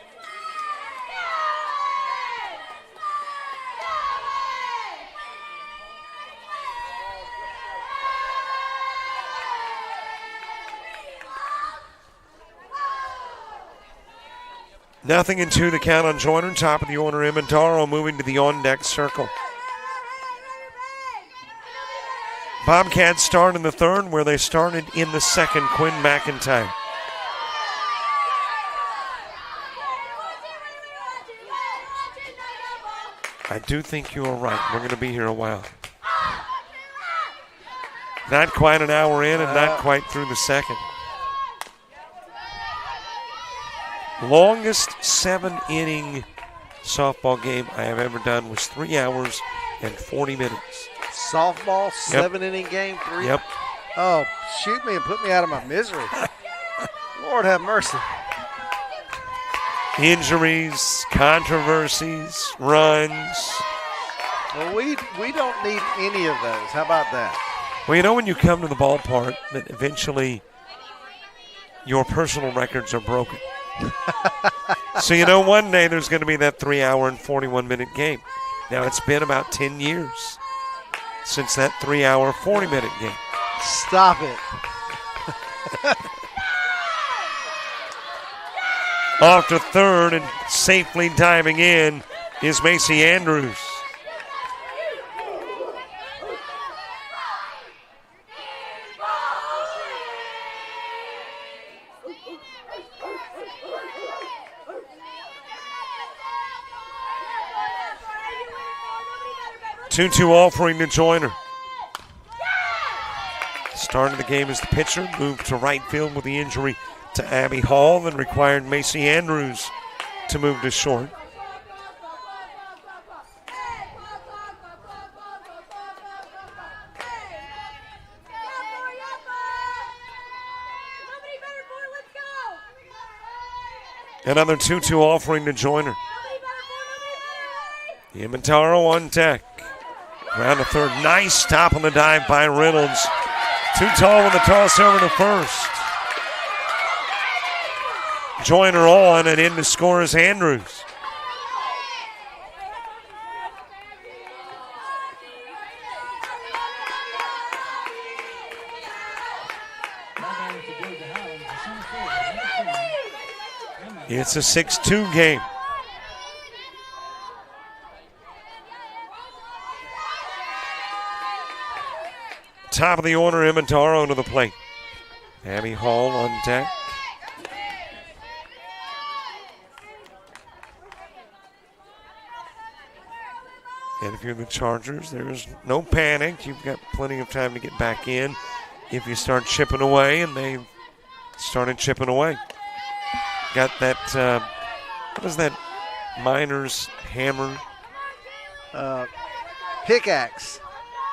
Nothing in 2 the count on Joyner. Top of the order, Imantaro moving to the on-deck circle. Bobcats start in the 3rd where they started in the 2nd. Quinn McIntyre. I do think you are right. We're going to be here a while. Not quite an hour in and not quite through the 2nd. Longest 7-inning softball game I have ever done was 3 hours and 40 minutes. Softball, 7-inning game, 3? Yep. Oh, shoot me and put me out of my misery. Lord have mercy. Injuries, controversies, runs. Well, we don't need any of those. How about that? Well, you know when you come to the ballpark that eventually your personal records are broken. So you know one day there's going to be that 3 hour and 41-minute game. Now it's been about 10 years since that 3 hour, 40-minute game. Stop it. Off to 3rd and safely diving in is Macy Andrews. Two-two offering to Joyner. Start of the game as the pitcher moved to right field with the injury to Abby Hall and required Macy Andrews to move to short. Another 2-2 offering to Joyner. Imantaro on deck. Round to 3rd. Nice stop on the dive by Reynolds. Too tall with the toss over to 1st. Joyner on and in to score is Andrews. It's a 6-2 game. Top of the order, Imantaro to the plate. Abby Hall on deck. And if you're the Chargers, there's no panic. You've got plenty of time to get back in if you start chipping away, and they started chipping away. Got that, what is that miner's hammer? Pickaxe.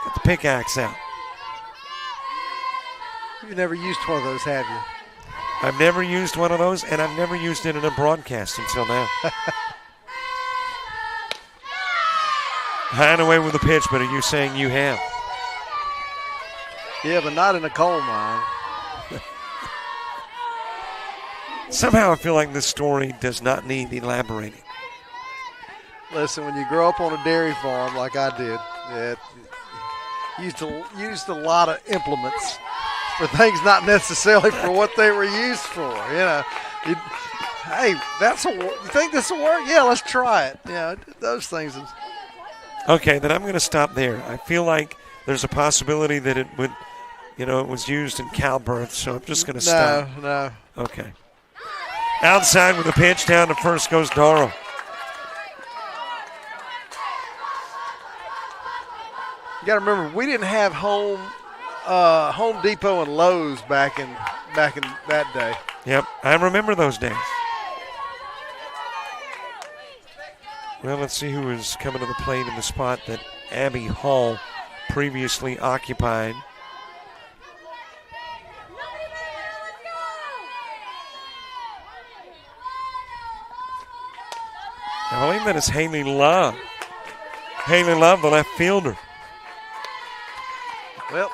Got the pickaxe out. You've never used one of those, have you? I've never used one of those, and I've never used it in a broadcast until now. High and away with the pitch, but are you saying you have? Yeah, but not in a coal mine. Somehow I feel like this story does not need elaborating. Listen, when you grow up on a dairy farm like I did, used a lot of implements for things not necessarily for what they were used for. You know, hey, you think this will work? Yeah, let's try it. Yeah, those things. Okay, then I'm going to stop there. I feel like there's a possibility that it would, it was used in cow birth, so I'm just going to stop. No. Okay. Outside with the pitch down to first goes Darrow. You got to remember, we didn't have Home Depot and Lowe's back in that day. Yep, I remember those days. Well, let's see who is coming to the plate in the spot that Abby Hall previously occupied. I believe that is Haley Love. Haley Love, the left fielder. Well,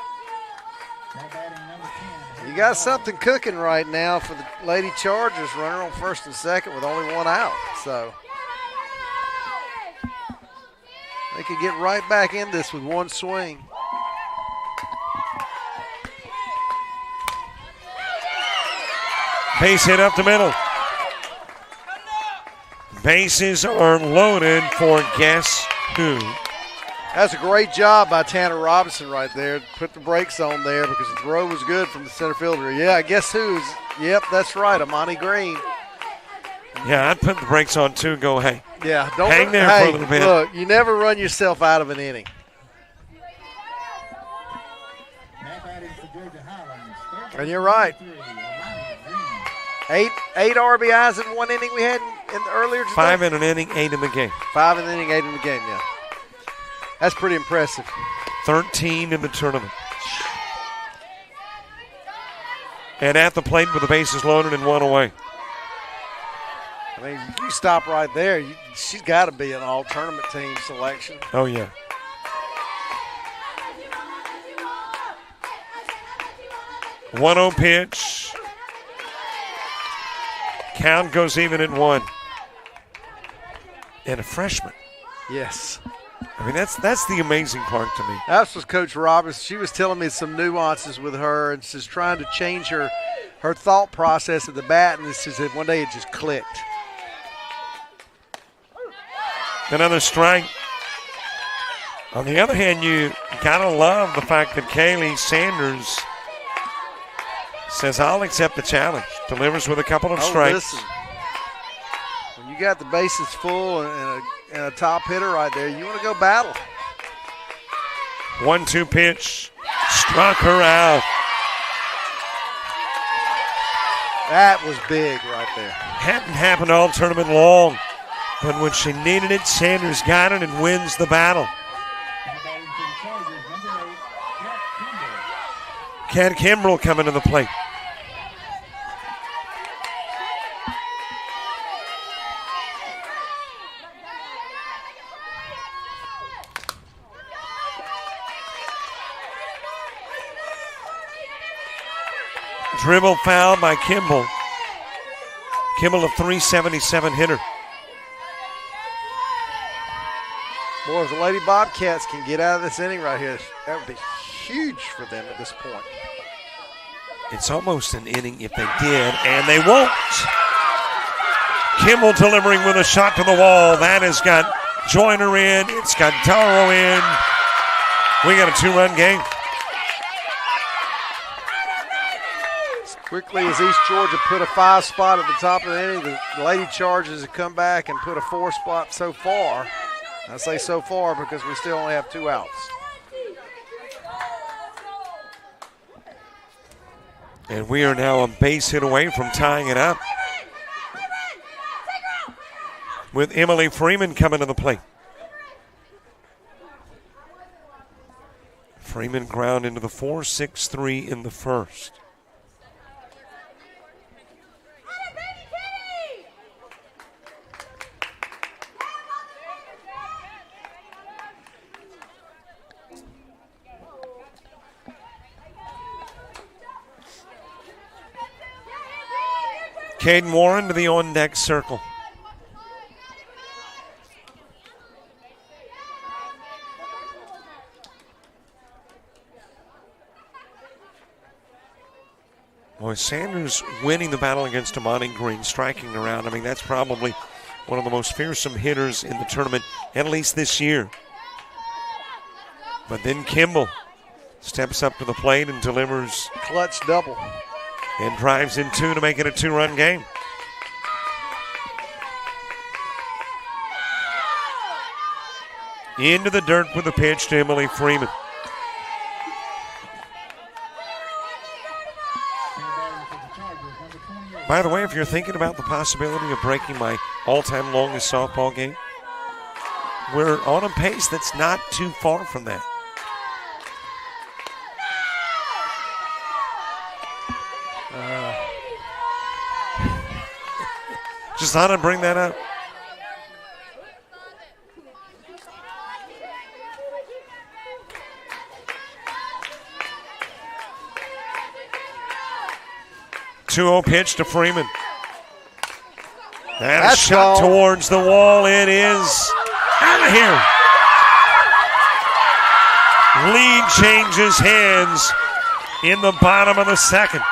you got something cooking right now for the Lady Chargers, runner on first and second with only one out. So they could get right back in this with one swing. Base hit up the middle. Bases are loaded for guess who. That's a great job by Tanner Robinson right there. Put the brakes on there because the throw was good from the center fielder. Yeah, guess who's? Yep, that's right, Amani Green. Yeah, I'd put the brakes on too. Go, hey. Yeah, don't hang there for a little bit. Look, you never run yourself out of an inning. And you're right. Eight RBIs in one inning we had in the earlier today. 5 in an inning, 8 in the game. 5 in the inning, 8 in the game, yeah. That's pretty impressive. 13 in the tournament. And at the plate with the bases loaded and one away. I mean, you stop right there. She's got to be an all-tournament team selection. Oh, yeah. One-0 pitch. Count goes even at 1. And a freshman. Yes. I mean, that's the amazing part to me. That was Coach Robbins. She was telling me some nuances with her and she's trying to change her thought process at the bat, and she said one day it just clicked. Another strike. On the other hand, you gotta love the fact that Kaylee Sanders says, I'll accept the challenge. Delivers with a couple of strikes. Listen. When you got the bases full and a top hitter right there, you want to go battle. 1-2 pitch. Struck her out. That was big right there. Hadn't happened all tournament long. But when she needed it, Sanders got it and wins the battle. Kat Kimbrell coming to the plate. Dribble foul by Kimball. Kimball, a .377 hitter. Boy, if the Lady Bobcats can get out of this inning right here, that would be huge for them at this point. It's almost an inning if they did, and they won't. Kimball delivering with a shot to the wall. That has got Joyner in. It's got Darrow in. We got a 2-run game. As quickly as East Georgia put a 5 spot at the top of the inning, the Lady Chargers have come back and put a 4 spot so far. I say so far because we still only have 2 outs. And we are now a base hit away from tying it up. With Emily Freeman coming to the plate. Freeman ground into the 4-6-3 in the first. Caden Warren to the on-deck circle. Boy, Sanders winning the battle against Amani Green, striking around. I mean, that's probably one of the most fearsome hitters in the tournament, at least this year. But then Kimball steps up to the plate and delivers. Clutch double. And drives in two to make it a two-run game. Into the dirt with the pitch to Emily Freeman. By the way, if you're thinking about the possibility of breaking my all-time longest softball game, we're on a pace that's not too far from that. Just thought I'd bring that up. Two-0 pitch to Freeman. And a shot towards the wall. It is out of here. Lead changes hands in the bottom of the second.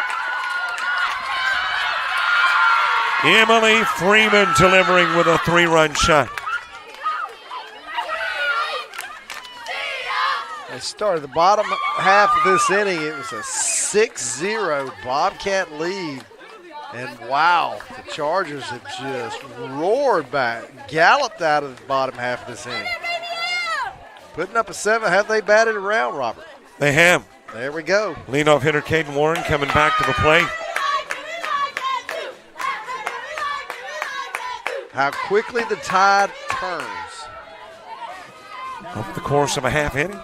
Emily Freeman delivering with a three-run shot. They started the bottom half of this inning. It was a 6-0 Bobcat lead. And wow, the Chargers have just roared back, galloped out of the bottom half of this inning. Putting up a 7. Have they batted around, Robert? They have. There we go. Leadoff hitter Caden Warren coming back to the plate. How quickly the tide turns. Over the course of a half inning.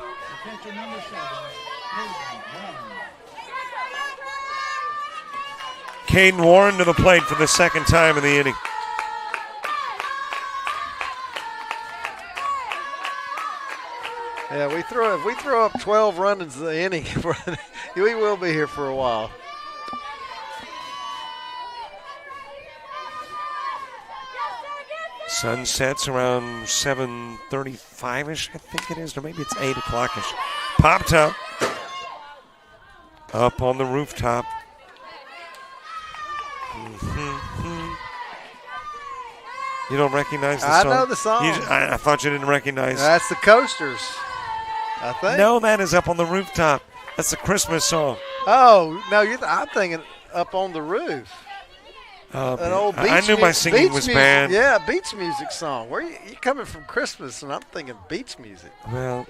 Caden Warren to the plate for the second time in the inning. Yeah, if we throw up 12 runs in the inning, we will be here for a while. Sun sets around 7:35-ish, I think it is, or maybe it's 8 o'clock-ish. Popped up on the rooftop. You don't recognize the song? I know the song. I thought you didn't recognize. That's the Coasters, I think. No, that is Up on the Rooftop. That's a Christmas song. Oh, no, I'm thinking Up on the Roof. An old beach I knew my singing was music. bad. Yeah, beach music song. Where you coming from Christmas, and I'm thinking beach music. Well,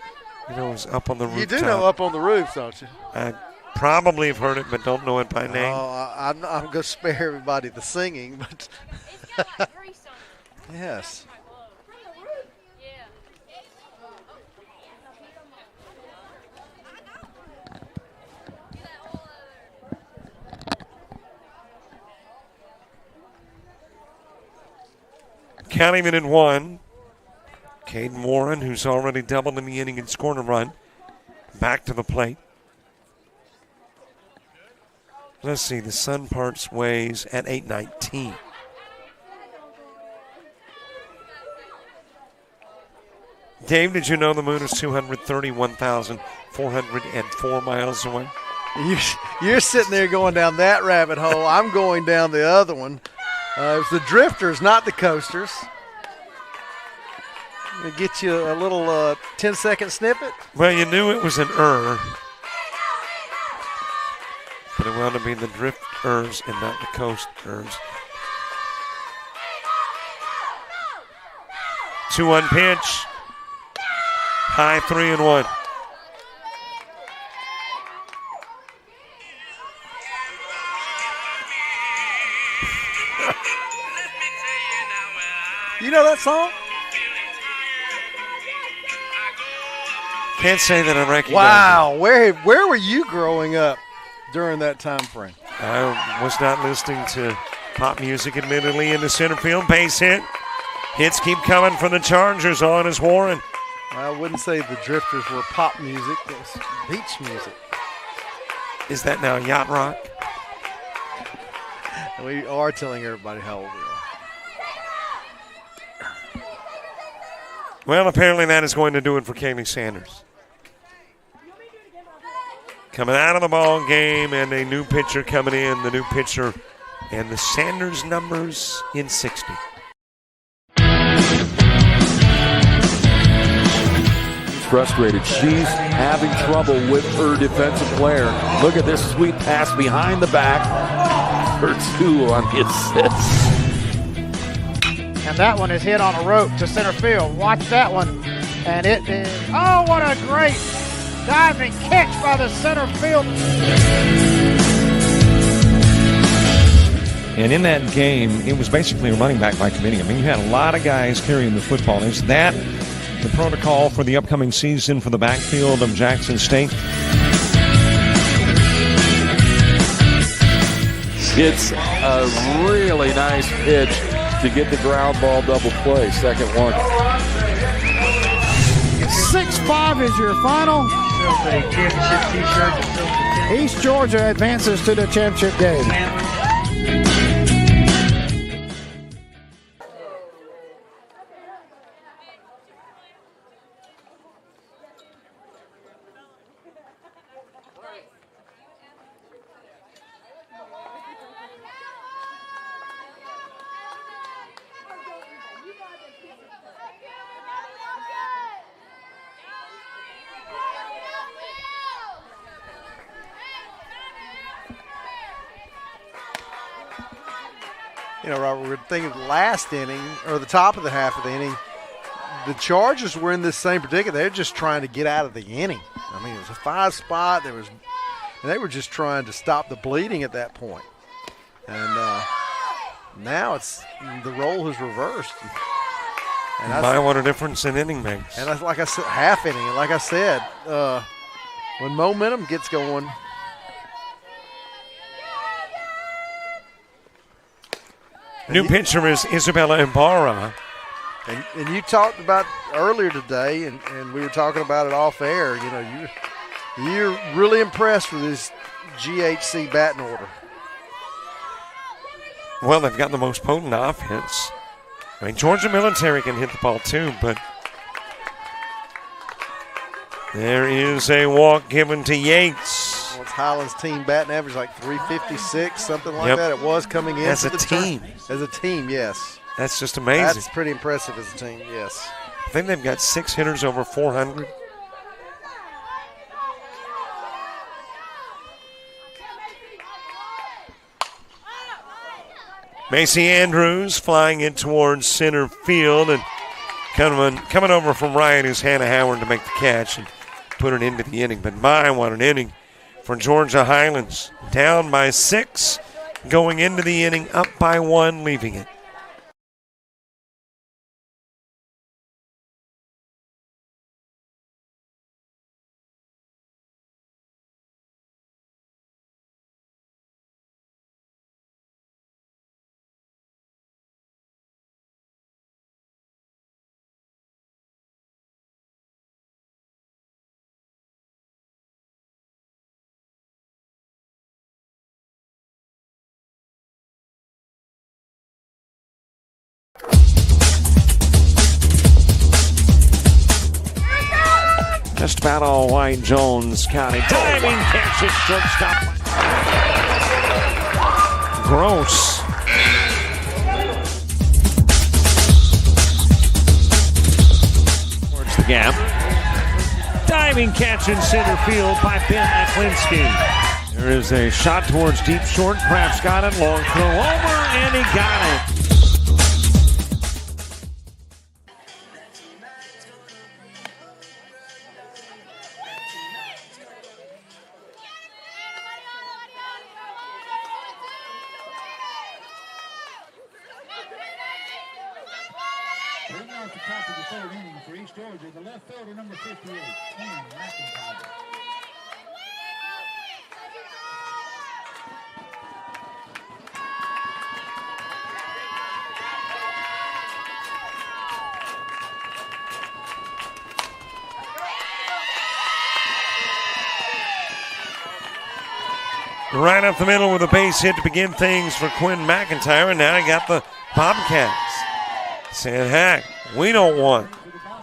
it was Up on the Rooftop. You do know Up on the Roof, don't you? I probably have heard it, but don't know it by name. Oh, I'm going to spare everybody the singing, but yes. Counting it at 1. Caden Warren, who's already doubled in the inning and scored a run, back to the plate. Let's see, the sun parts ways at 8:19. Dave, did you know the moon is 231,404 miles away? You're sitting there going down that rabbit hole. I'm going down the other one. It was the Drifters, not the Coasters. Let me get you a little 10-second snippet. Well, you knew it was an but it wound up being the Drifters and not the Coasters. 2-1 pitch. High 3-1. You know that song? Can't say that I recognize Wow, where were you growing up during that time frame? I was not listening to pop music, admittedly, in the center field. Base hit. Hits keep coming from the Chargers on as Warren. I wouldn't say the Drifters were pop music. It was beach music. Is that now yacht rock? We are telling everybody how old we are. Well, apparently that is going to do it for Kaylee Sanders. Coming out of the ball game, and a new pitcher coming in. The new pitcher, and the Sanders numbers in 60. Frustrated. She's having trouble with her defensive player. Look at this sweet pass behind the back for 2 on the assist. And that one is hit on a rope to center field. Watch that one. And it is, oh, what a great diving catch by the center field. And in that game, it was basically a running back by committee. I mean, you had a lot of guys carrying the football. Is that the protocol for the upcoming season for the backfield of Jackson State? It's a really nice pitch to get the ground ball double play. Second one. 6-5 is your final. East Georgia advances to the championship game. You know, Robert, we're thinking last inning, or the top of the half of the inning, the Chargers were in this same predicament. They're just trying to get out of the inning. I mean, it was a 5 spot. And they were just trying to stop the bleeding at that point. And now the role has reversed. And what a difference in inning makes. And like I said, half inning. And like I said, when momentum gets going, new pitcher is Isabella Ibarra. And you talked about earlier today, and we were talking about it off air. You know, you're really impressed with this GHC batting order. Well, they've got the most potent offense. I mean, Georgia Military can hit the ball too, but there is a walk given to Yates. Well, it's Highlands' team batting average like 356, something like that. It was coming in as a team. As a team, yes. That's just amazing. That's pretty impressive as a team, yes. I think they've got 6 hitters over 400. Macy Andrews flying in towards center field, and coming over from right is Hannah Howard to make the catch and put it into the inning. But my, what an inning for Georgia Highlands. Down by 6, going into the inning, up by 1, leaving it. Just about all white, Jones County. Diving catch at shortstop. Gross. Towards the gap. Diving catch in center field by Ben Aklinski. There is a shot towards deep short. Crafts got it. Long throw over, and he got it. Bringing off the top of the third inning for East Georgia, the left fielder, number 58, Ian McIntyre. right up the middle with a base hit to begin things for Quinn McIntyre, and now he got the Bobcats saying, heck, we don't want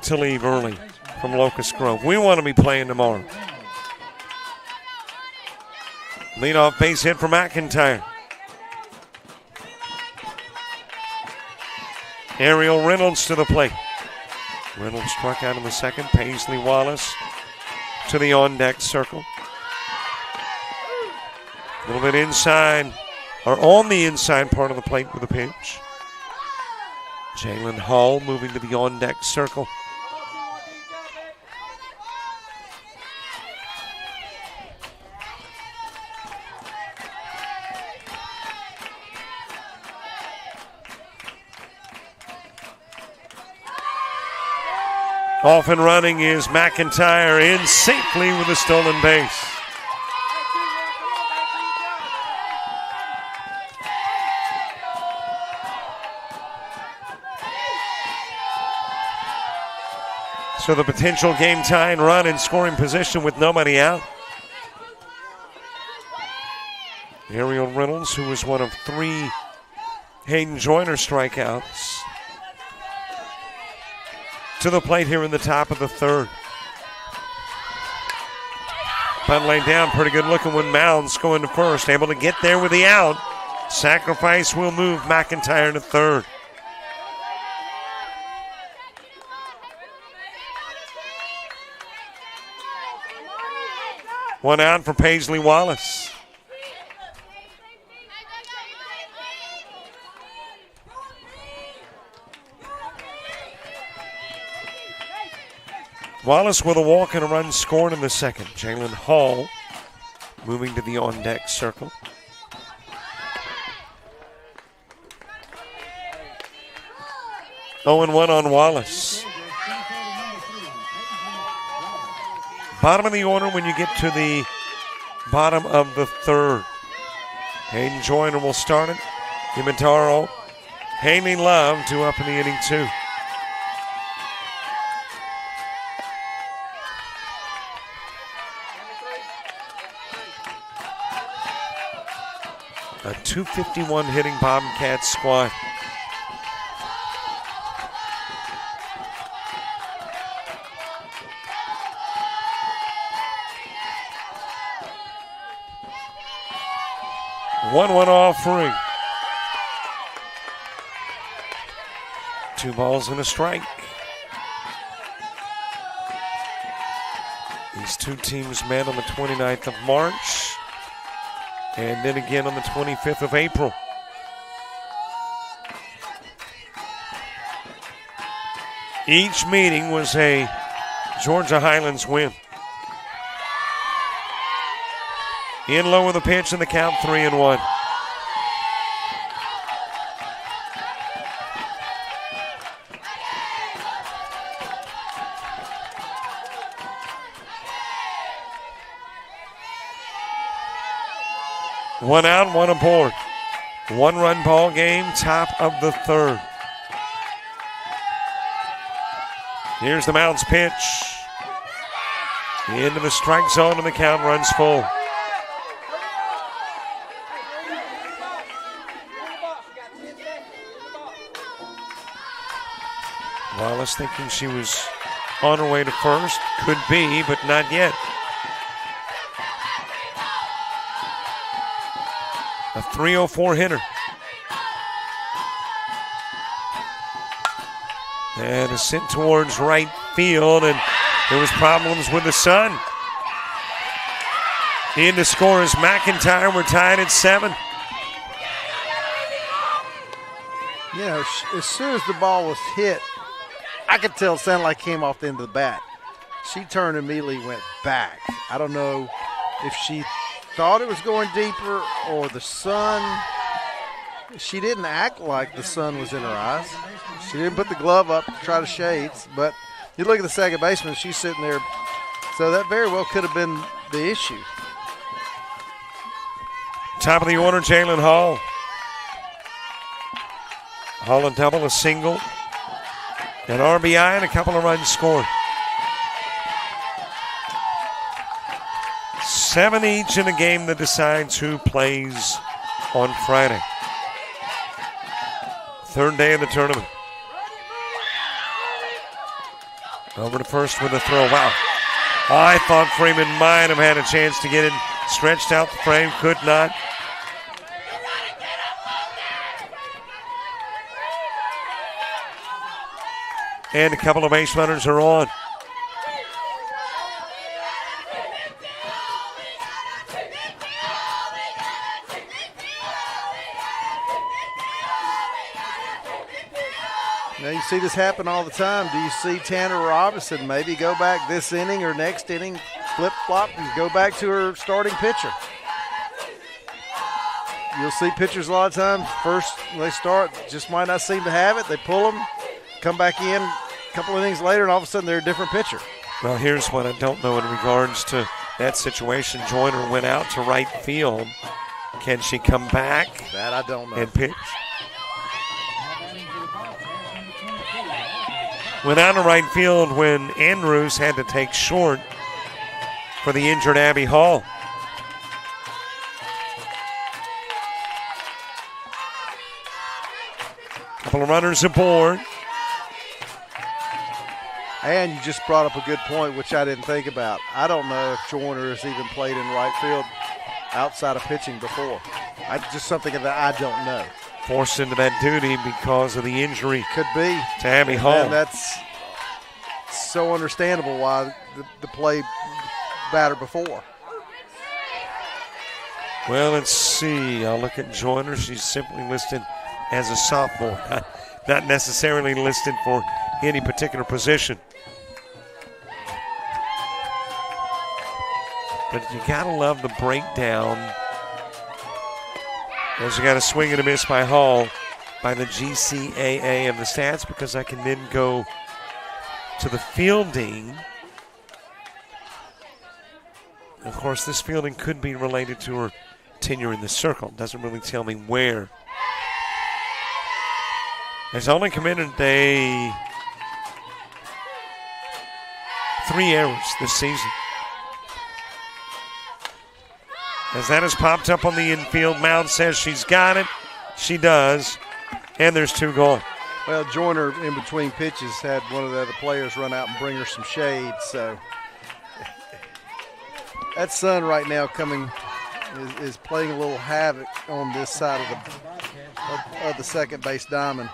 to leave early from Locust Grove. We want to be playing tomorrow. Leadoff base hit for McIntyre. Ariel Reynolds to the plate. Reynolds struck out in the second. Paisley Wallace to the on-deck circle. A little bit inside, or on the inside part of the plate with a pitch. Jalen Hall moving to the on-deck circle. Off and running is McIntyre, in safely with a stolen base. So the potential game-tying run in scoring position with nobody out. Ariel Reynolds, who was one of 3 Hayden Joyner strikeouts, to the plate here in the top of the third. Bunt laid down, pretty good looking when Mounds going to first, able to get there with the out. Sacrifice will move McIntyre to third. One out for Paisley Wallace. Wallace with a walk and a run scored in the second. Jalen Hall moving to the on-deck circle. Oh, and 1 on Wallace. Bottom of the order when you get to the bottom of the third. Hayden Joyner will start it. Imitaro, Haley Love to up in the inning 2. A .251 hitting Bobcats squad. One offering. 2 balls and a strike. These 2 teams met on the 29th of March. And then again on the 25th of April. Each meeting was a Georgia Highlands win. In low with a pitch and the count 3-1. One out, 1 aboard. 1-run ball game, top of the third. Here's the Mounds pitch. Into the strike zone and the count runs full. Wallace thinking she was on her way to first. Could be, but not yet. A .304 hitter. And is sent towards right field, and there was problems with the sun. In to score is McIntyre. We're tied at 7. You know, as soon as the ball was hit, I could tell it sounded like it came off the end of the bat. She turned and immediately went back. I don't know if she thought it was going deeper or the sun. She didn't act like the sun was in her eyes. She didn't put the glove up to try to shades, but you look at the second baseman, she's sitting there. So that very well could have been the issue. Top of the order, Jalen Hall. Hall a double, a single, an RBI, and a couple of runs scored. 7 each in a game that decides who plays on Friday. Third day of the tournament. Over to first with a throw. Wow. I thought Freeman might have had a chance to get it. Stretched out the frame, could not. And a couple of base runners are on. Now you see this happen all the time. Do you see Tanner Robinson maybe go back this inning or next inning, flip-flop, and go back to her starting pitcher? You'll see pitchers a lot of times, first when they start, just might not seem to have it. They pull them, come back in a couple of innings later, and all of a sudden they're a different pitcher. Well, here's what I don't know in regards to that situation. Joyner went out to right field. Can she come back? That I don't know. And pitch? Went out to right field when Andrews had to take short for the injured Abby Hall. Couple of runners aboard. And you just brought up a good point, which I didn't think about. I don't know if Joyner has even played in right field outside of pitching before. Just something that I don't know. Forced into that duty because of the injury. Could be. To Abby Hall. And that's so understandable why the play batter before. Well, let's see. I'll look at Joyner. She's simply listed as a sophomore, not necessarily listed for any particular position. But you gotta love the breakdown. As you got a swing and a miss by Hall by the GCAA of the stats, because I can then go to the fielding. Of course, this fielding could be related to her tenure in the circle. Doesn't really tell me where. Has only committed 3 errors this season. As that has popped up on the infield, Mound says she's got it. She does. And there's 2 gone. Well, Joyner, in between pitches, had one of the other players run out and bring her some shade. So that sun right now coming is playing a little havoc on this side of the second base diamond.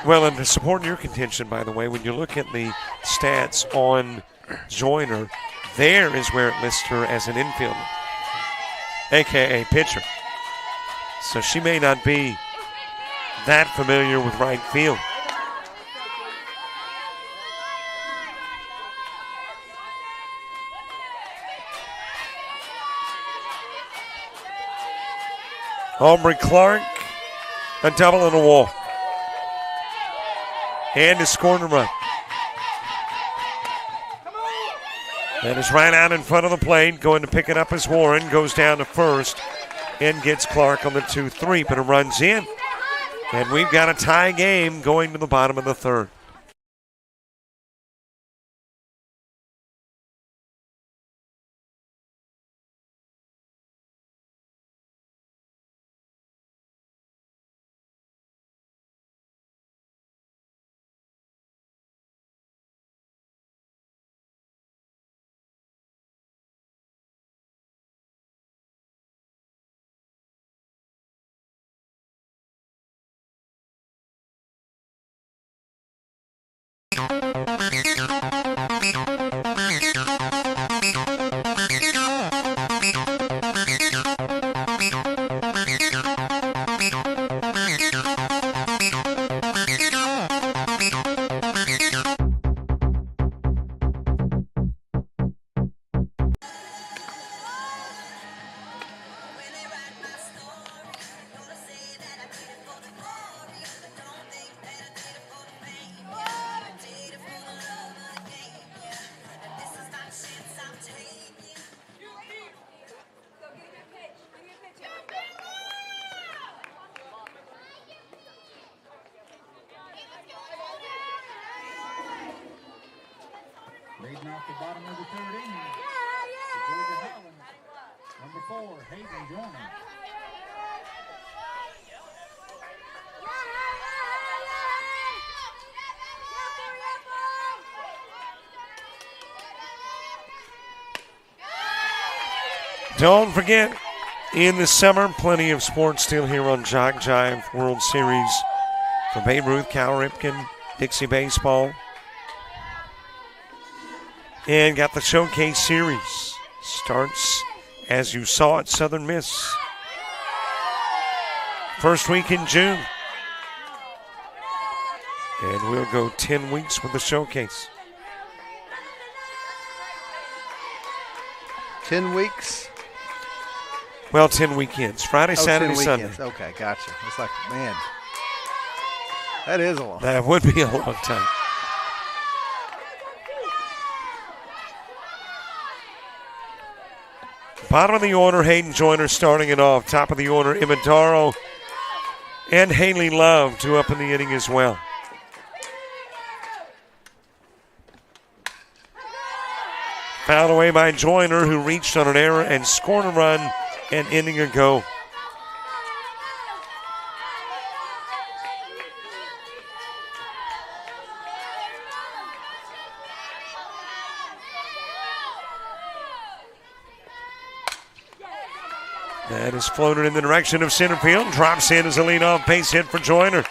Well, and to support your contention, by the way, when you look at the stats on Joyner, there is where it lists her as an infielder, a.k.a. pitcher. So she may not be that familiar with right field. Aubrey Clark, a double and a walk. And is scoring a run. That is right out in front of the plate. Going to pick it up as Warren goes down to first and gets Clark on the 2-3, but it runs in. And we've got a tie game going to the bottom of the third. Leading off the bottom of the third inning. The Georgia Highlands. number 4, Hayden Joyner. Don't forget, in the summer, plenty of sports still here on JockJive World Series for Babe Ruth, Cal Ripken, Dixie Baseball. And got the Showcase Series. Starts as you saw at Southern Miss. First week in June. And we'll go 10 weeks with the Showcase. 10 weeks? Well, 10 weekends. Friday, Saturday, 10 Sunday. weekends. Okay, gotcha. It's like, man, that is a lot. That would be a long time. Bottom of the order, Hayden Joyner starting it off. Top of the order, Imadaro and Haley Love, 2 up in the inning as well. Fouled away by Joyner, who reached on an error and scored a run an inning ago. That is floated in the direction of center field. Drops in as a leadoff base hit for Joyner.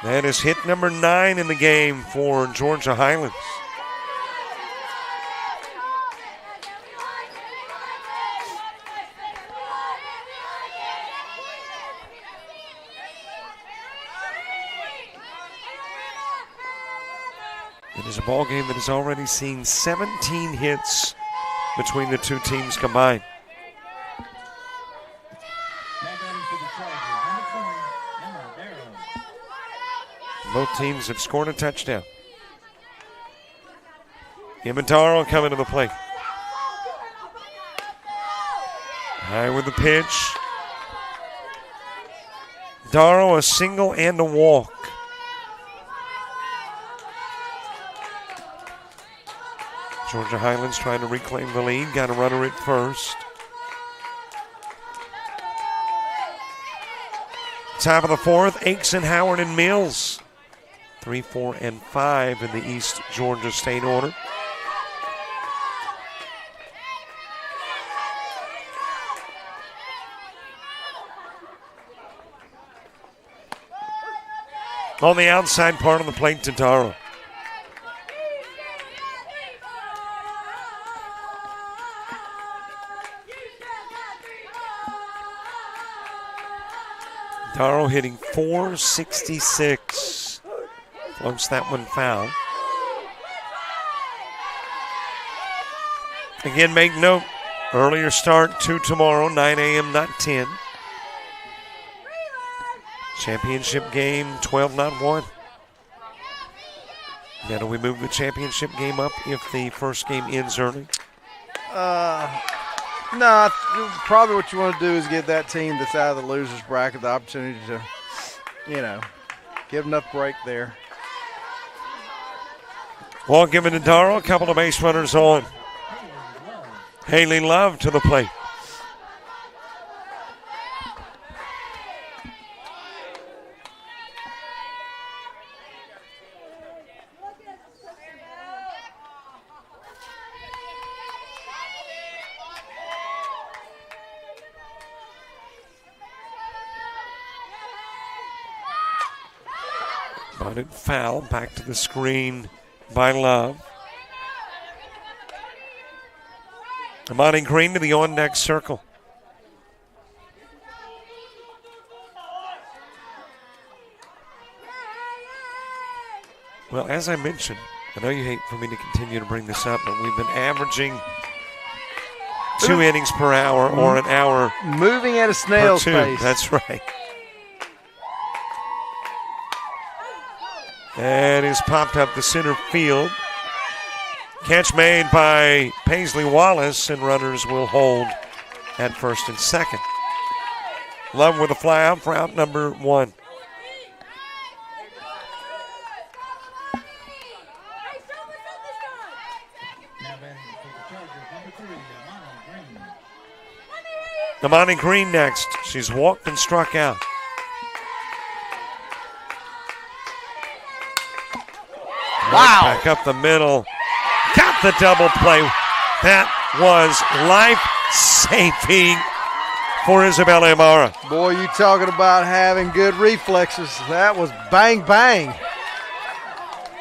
That is hit number 9 in the game for Georgia Highlands. It is a ball game that has already seen 17 hits between the two teams combined. Now batting for the Chargers, number 20, Emma Darrow. Both teams have scored a touchdown. Imadaro coming to the plate. High with the pitch. Darrow a single and a walk. Georgia Highlands trying to reclaim the lead. Got a runner at first. Top of the 4th, Akeson, Howard, and Mills. 3, 4, and 5 in the East Georgia State order. On the outside part of the plate, Tadaro. Darrow hitting .466. Floats that one foul. Again, make note, earlier start 2 tomorrow, 9 a.m., not 10. Championship game, 12, not 1. Now, do we move the championship game up if the first game ends early? No, probably what you want to do is give that team that's out of the loser's bracket the opportunity to, give enough break there. Walk given to Darrow, a couple of base runners on. Haley Love to the plate. Bunted foul, back to the screen by Love. Amani Green to the on-deck circle. Well, as I mentioned, I know you hate for me to continue to bring this up, but we've been averaging 2 innings per hour or an hour moving at a snail's per 2. pace. That's right. That is popped up the center field. Catch made by Paisley Wallace, and runners will hold at first and second. Love with a fly out for out number 1. Now batting Amani Green next. She's walked and struck out. Wow. Back up the middle. Got the double play. That was life-saving for Isabella Ibarra. Boy, you talking about having good reflexes. That was bang, bang.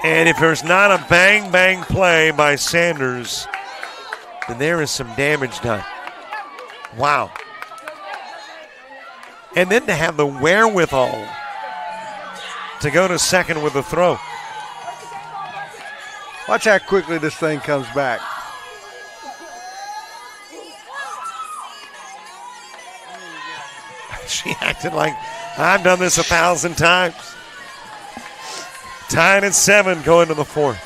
And if there's not a bang-bang play by Sanders, then there is some damage done. Wow. And then to have the wherewithal to go to second with the throw. Watch how quickly this thing comes back. She acted like, I've done this 1,000 times. Tied at 7 going to the 4th.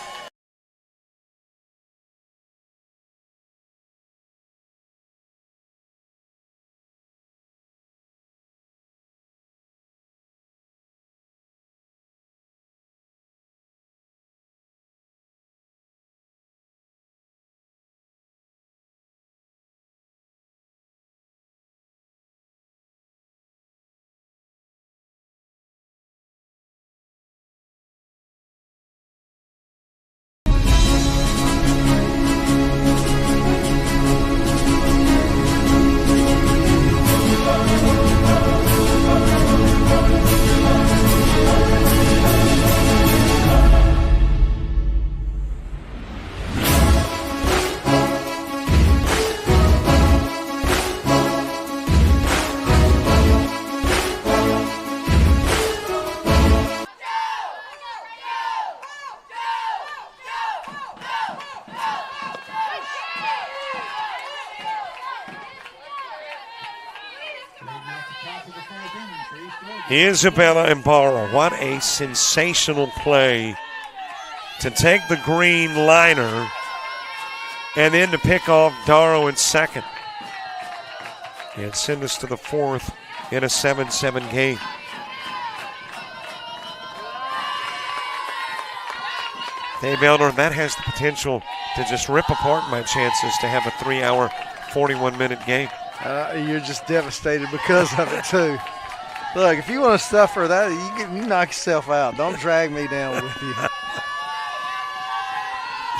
Isabella Ibarra, what a sensational play to take the green liner and then to pick off Darrow in second and send us to the 4th in a 7-7 game. Dave Elder, that has the potential to just rip apart my chances to have a 3-hour, 41-minute game. You're just devastated because of it, too. Look, if you want to suffer that, you knock yourself out. Don't drag me down with you.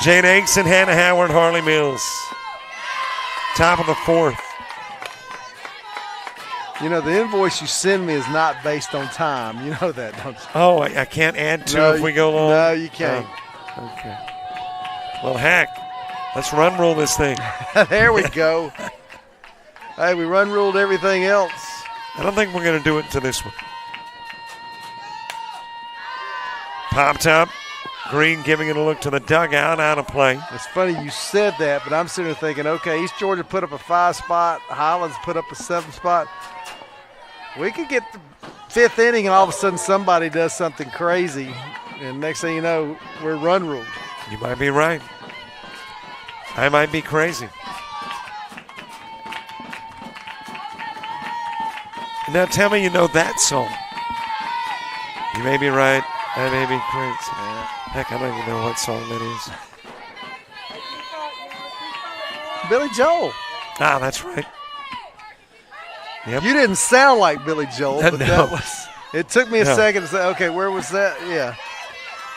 Jane Aikson, Hannah Howard, Harley Mills. Top of the 4th. You know, the invoice you send me is not based on time. You know that, don't you? Oh, I can't add 2 if we go long? No, you can't. Oh, okay. Well, heck, let's run rule this thing. There we go. Hey, we run ruled everything else. I don't think we're going to do it to this one. Popped up. Green giving it a look to the dugout, out of play. It's funny you said that, but I'm sitting there thinking, okay, East Georgia put up a 5 spot. Highlands put up a 7 spot. We could get the 5th inning and all of a sudden somebody does something crazy. And next thing you know, we're run ruled. You might be right. I might be crazy. Now tell me you know that song. You may be right. I may be crazy. Heck, I don't even know what song that is. Billy Joel. Ah, that's right. Yep. You didn't sound like Billy Joel, but No. that was. It took me a second to say, okay, where was that? Yeah.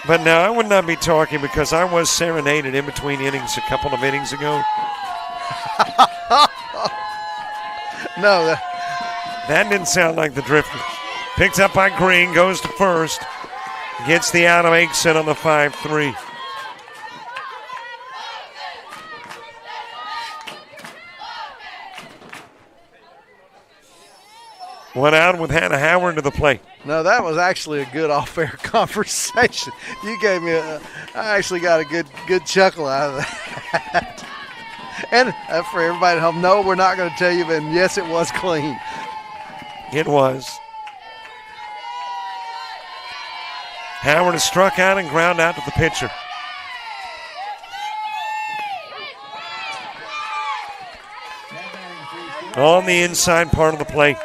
But no, I would not be talking because I was serenaded in between innings a couple of innings ago. No. That didn't sound like the Drifters. Picked up by Green, goes to first. Gets the out of Aikson on the 5-3. One out with Hannah Howard to the plate. No, that was actually a good off-air conversation. You gave me I actually got a good chuckle out of that. And for everybody at home, no, we're not going to tell you, but yes, it was clean. It was. Howard is struck out and ground out to the pitcher. On the inside part of the plate.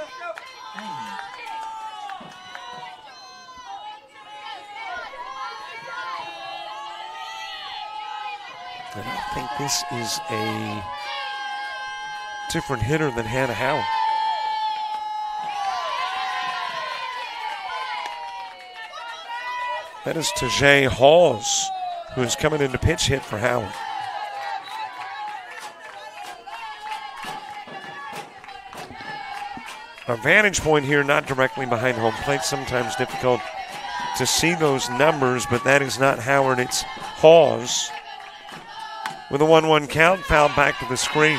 And I think This is a different hitter than Hannah Howard. That is Tajay Hawes, who is coming into pitch hit for Howard. Our vantage point here, not directly behind home plate, sometimes difficult to see those numbers, but that is not Howard, it's Hawes. With a 1-1 count, fouled back to the screen.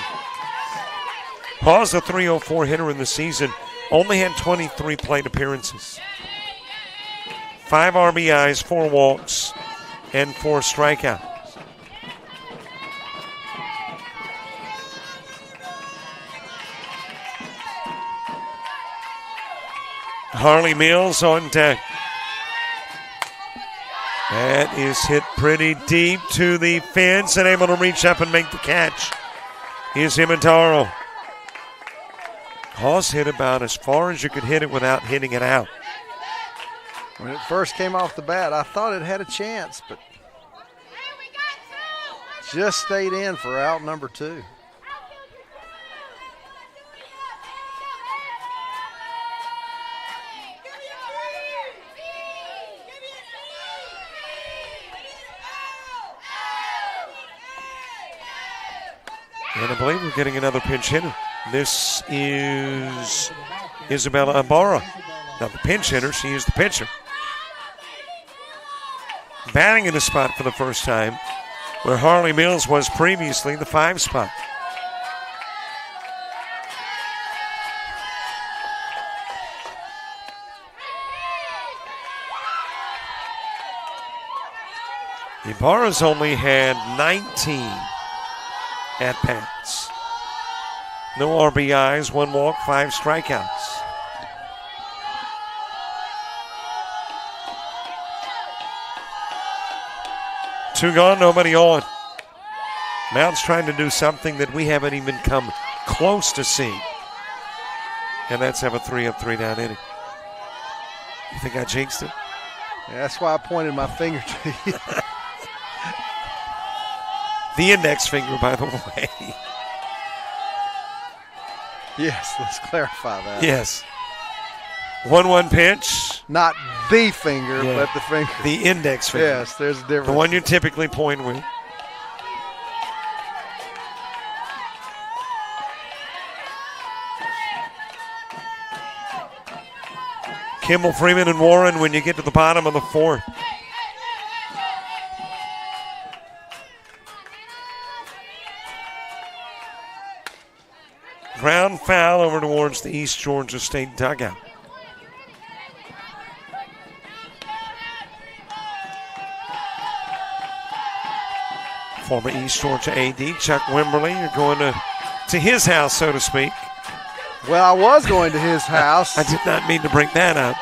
Hawes, a .304 hitter in the season, only had 23 plate appearances. 5 RBIs, 4 walks, and 4 strikeouts. Harley Mills on deck. That is hit pretty deep to the fence and able to reach up and make the catch. Here's Imadaro. Hawes hit about as far as you could hit it without hitting it out. When it first came off the bat, I thought it had a chance, but just stayed in for out number 2. And I believe we're getting another pinch hitter. This is Isabella Ibarra. Not the pinch hitter, she is the pitcher. Batting in the spot for the first time, where Harley Mills was previously the 5 spot. Ibarra's only had 19 at-bats. No RBIs, 1 walk, 5 strikeouts. Two gone, nobody on. Mount's trying to do something that we haven't even come close to seeing. And that's have a 3-up, 3-down inning. You think I jinxed it? Yeah, that's why I pointed my finger to you. The index finger, by the way. Yes, let's clarify that. Yes. 1-1 pitch. Not the finger, Yeah. but the finger. The index finger. Yes, there's a difference. The one you typically point with. Kimball, Freeman, and Warren when you get to the bottom of the 4th. Ground foul over towards the East Georgia State dugout. Former East Georgia AD Chuck Wimberly, you're going to his house, so to speak. Well, I was going to his house. I did not mean to bring that up.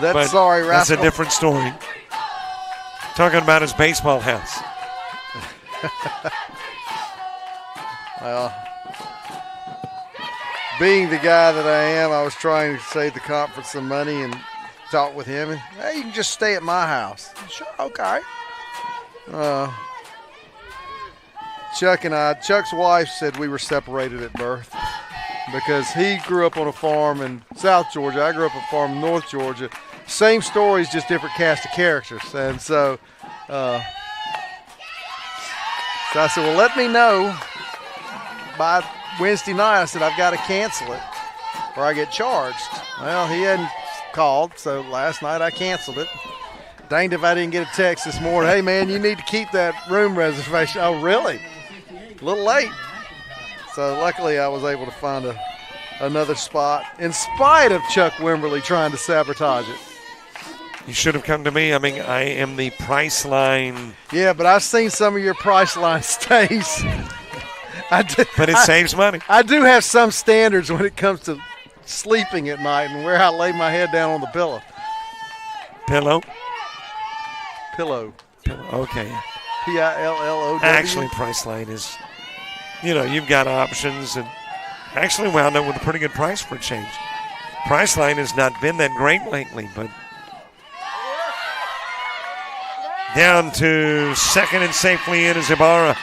But sorry, that's rascal. a different story. Talking about his baseball house. Well, being the guy that I am, I was trying to save the conference some money and talk with him. And, hey, you can just stay at my house. Sure, okay. Chuck's wife said we were separated at birth because he grew up on a farm in South Georgia. I grew up on a farm in North Georgia. Same stories, just different cast of characters. And so I said, well, let me know by Wednesday night. I said, I've got to cancel it or I get charged. Well, he hadn't called, so last night I canceled it. Danged if I didn't get a text this morning. Hey, man, you need to keep that room reservation. Oh, really? A little late. So luckily I was able to find another spot in spite of Chuck Wimberly trying to sabotage it. You should have come to me. I mean, I am the Priceline. Yeah, but I've seen some of your Priceline stays. But it saves money. I do have some standards when it comes to sleeping at night and where I lay my head down on the pillow. Pillow? Pillow. Okay. Pillow. Actually, Priceline is, you've got options and actually wound up with a pretty good price for a change. Priceline has not been that great lately, but down to second and safely in is Ibarra.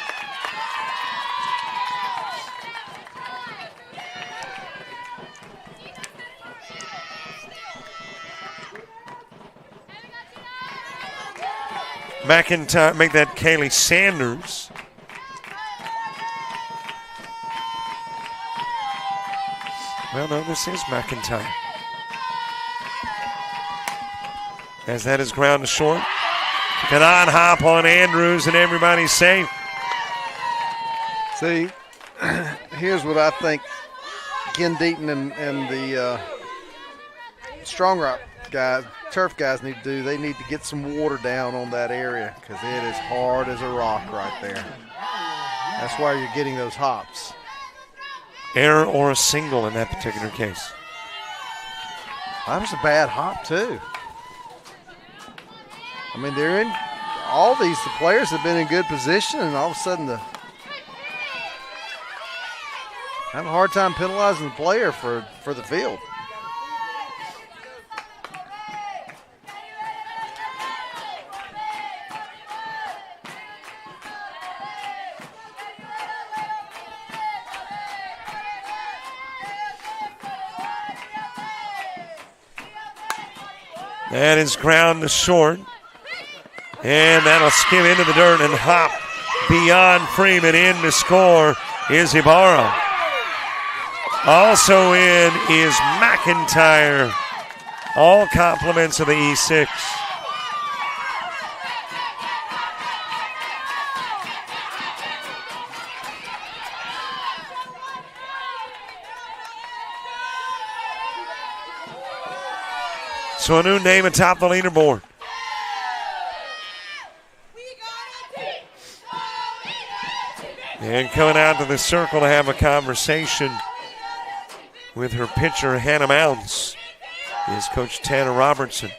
McIntyre, make that Kaylee Sanders. Well, no, this is McIntyre. As that is ground to short. Cannot hop on Andrews, and everybody's safe. See, here's what I think Ken Deaton and the Strong Rock guys, turf guys need to do. They need to get some water down on that area because it is hard as a rock right there. That's why you're getting those hops. Error or a single in that particular case. That was a bad hop, too. I mean, they're in all these. The players have been in good position, and all of a sudden, have a hard time penalizing the player for the field. That is ground to short. And that'll skim into the dirt and hop beyond Freeman. In to score is Ibarra. Also in is McIntyre. All compliments of the E6. So a new name atop the leaderboard. And coming out to the circle to have a conversation with her pitcher, Hannah Mounds, is Coach Tanner Robertson.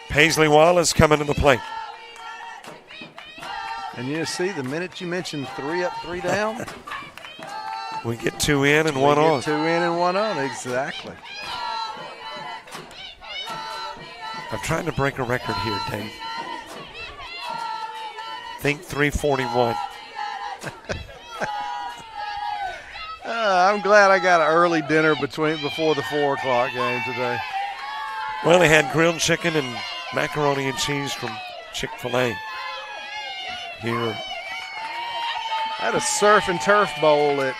Paisley Wallace coming to the plate. And you see, the minute you mention 3 up, 3 down, we get 2 in and 1 on. 2 in and 1 on, exactly. I'm trying to break a record here, Dave. Think 341. I'm glad I got an early dinner before the 4 o'clock game today. Well, they had grilled chicken and macaroni and cheese from Chick-fil-A here. I had a surf and turf bowl at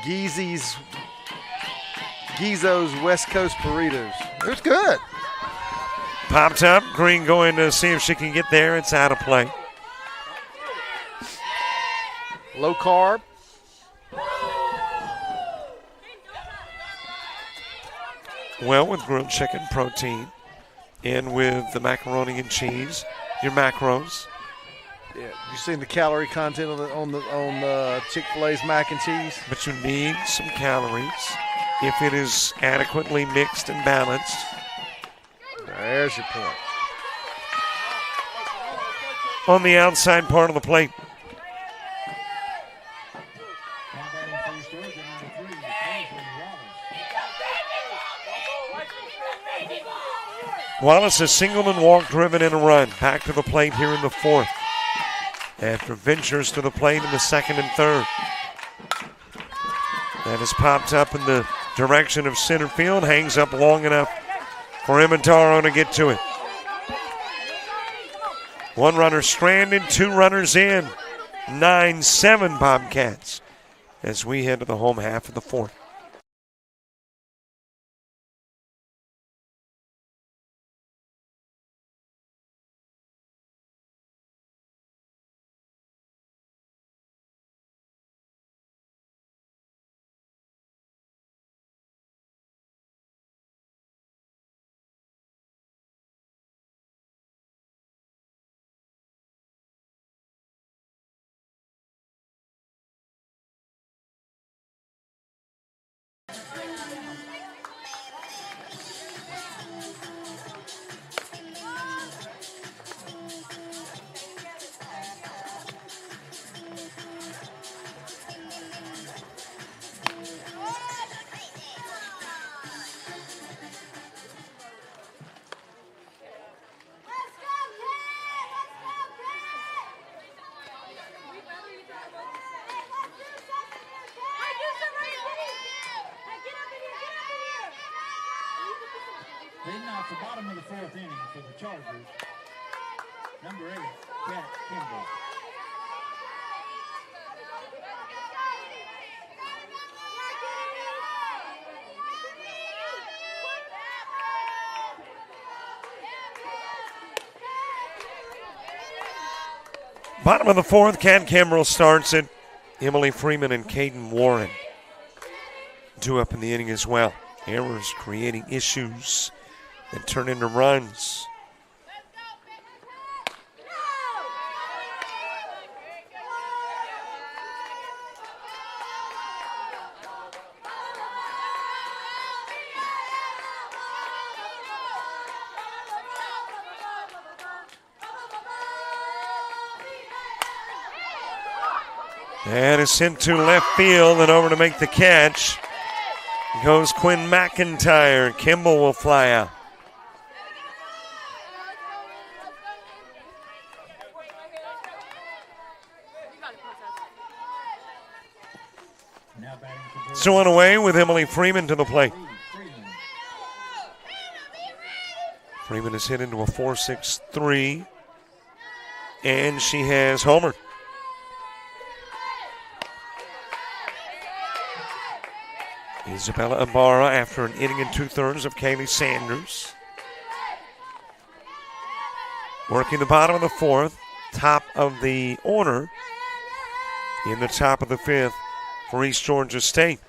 Gizzo's West Coast Burritos. It was good. Popped up. Green going to see if she can get there. It's out of play. Low carb. Well, with grilled chicken, protein, and with the macaroni and cheese, your macros. Yeah, you seen the calorie content on Chick-fil-A's mac and cheese? But you need some calories if it is adequately mixed and balanced. There's your point. On the outside part of the plate. Wallace has singled and walked, driven in a run. Back to the plate here in the 4th. After ventures to the plate in the 2nd and 3rd. That is popped up in the direction of center field. Hangs up long enough for Imataro to get to it. 1 runner stranded, 2 runners in. 9-7 Bobcats as we head to the home half of the 4th. inning for the Chargers, number 8, Kat Kimball. Bottom of the fourth, Kat Kimball starts it. Emily Freeman and Caden Warren 2 up in the inning as well. Errors creating issues that turn into runs. And is sent to left field and over to make the catch. Goes Quinn McIntyre. Kimball will fly out. So on away with Emily Freeman to the plate. Freeman is hit into a 4.63, and she has homered. Isabella Ibarra after an inning and 2/3 of Kaylee Sanders. Working the bottom of the fourth, top of the order in the top of the fifth for East Georgia State.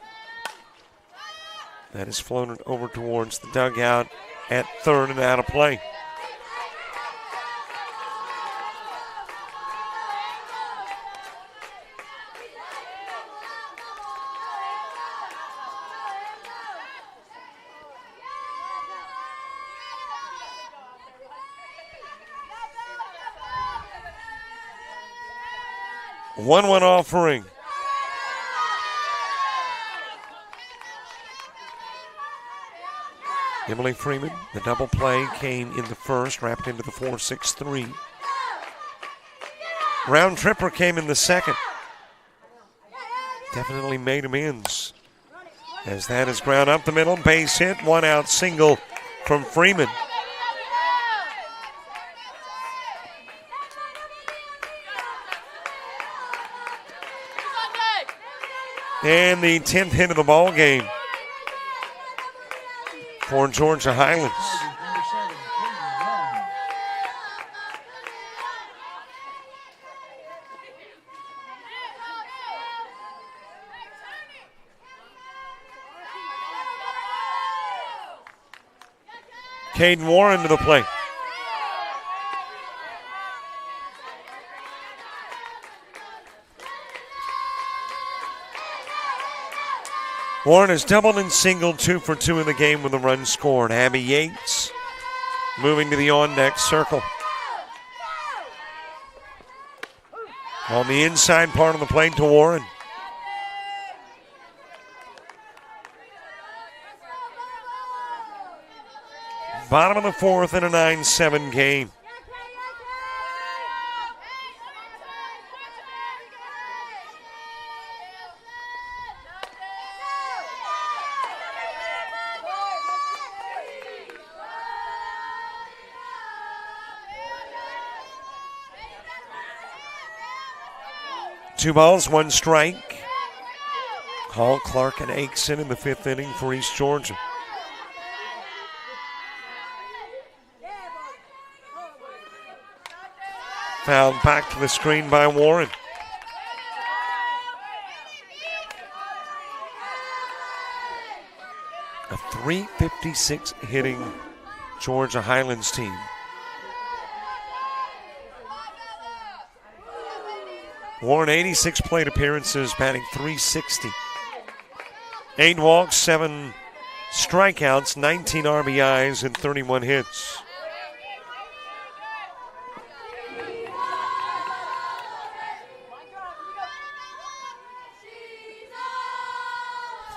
That is floated over towards the dugout at third and out of play. One offering. Emily Freeman, the double play came in the first, wrapped into the 4.63. Round tripper came in the second. Definitely made amends. As that is ground up the middle, base hit, 1 out single from Freeman. And the 10th hit of the ball game for Georgia Highlands. Caden Warren to the plate. Warren has doubled and singled 2 for 2 in the game with a run scored. Abby Yates moving to the on-deck circle. On the inside part of the plate to Warren. Bottom of the fourth in a 9-7 game. Two balls, 1 strike. Hall, Clark, and Aikson in the 5th inning for East Georgia. Fouled back to the screen by Warren. A .356 hitting Georgia Highlands team. Warren, 86 plate appearances, batting .360. 8 walks, 7 strikeouts, 19 RBIs, and 31 hits.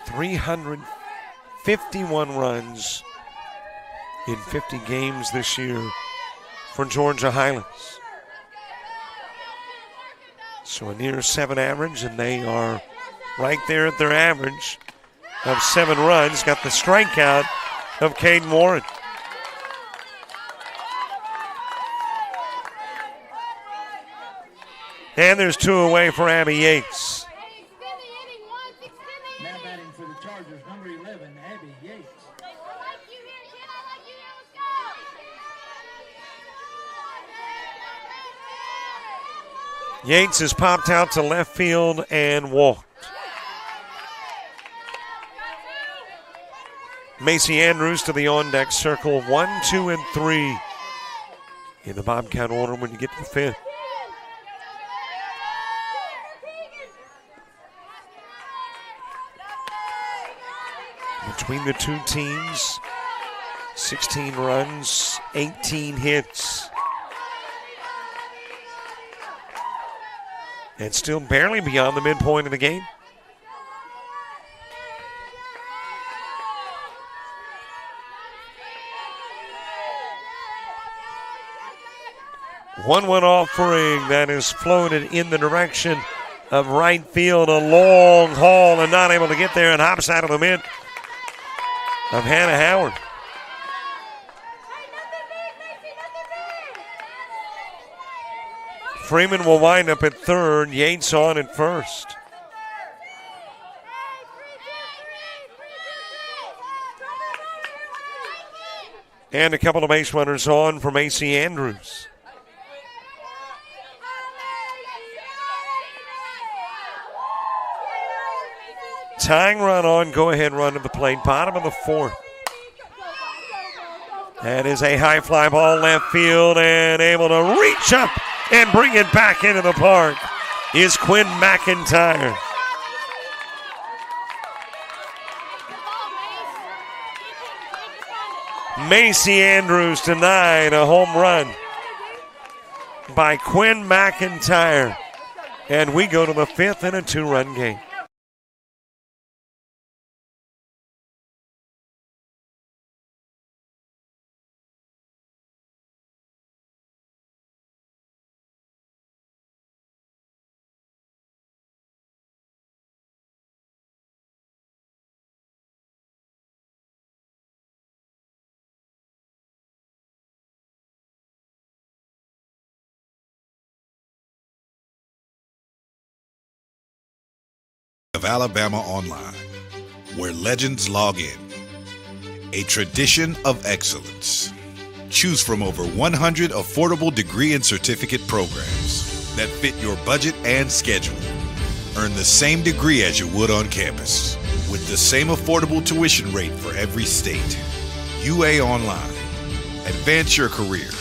.351 runs in 50 games this year for Georgia Highlands. So a near 7 average, and they are right there at their average of 7 runs. Got the strikeout of Caden Warren. And there's 2 away for Abby Yates. Now batting for the Chargers, number 11, Abby Yates. Yates has popped out to left field and walked. Macy Andrews to the on-deck circle. 1, 2, and 3 in the Bobcat order when you get to the 5th. Between the two teams, 16 runs, 18 hits. And still barely beyond the midpoint of the game. One offering that is floated in the direction of right field. A long haul and not able to get there and hops out of the mid of Hannah Howard. Freeman will wind up at third. Yates on at first. And a couple of base runners on for Macy Andrews. Tying run on, go-ahead run to the plate, bottom of the 4th. That is a high fly ball left field and able to reach up and bring it back into the park is Quinn McIntyre. Macy Andrews denied a home run by Quinn McIntyre. And we go to the 5th in a 2-run game. Of Alabama Online, where legends log in. A tradition of excellence. Choose from over 100 affordable degree and certificate programs that fit your budget and schedule. Earn the same degree as you would on campus, with the same affordable tuition rate for every state. UA Online. Advance your career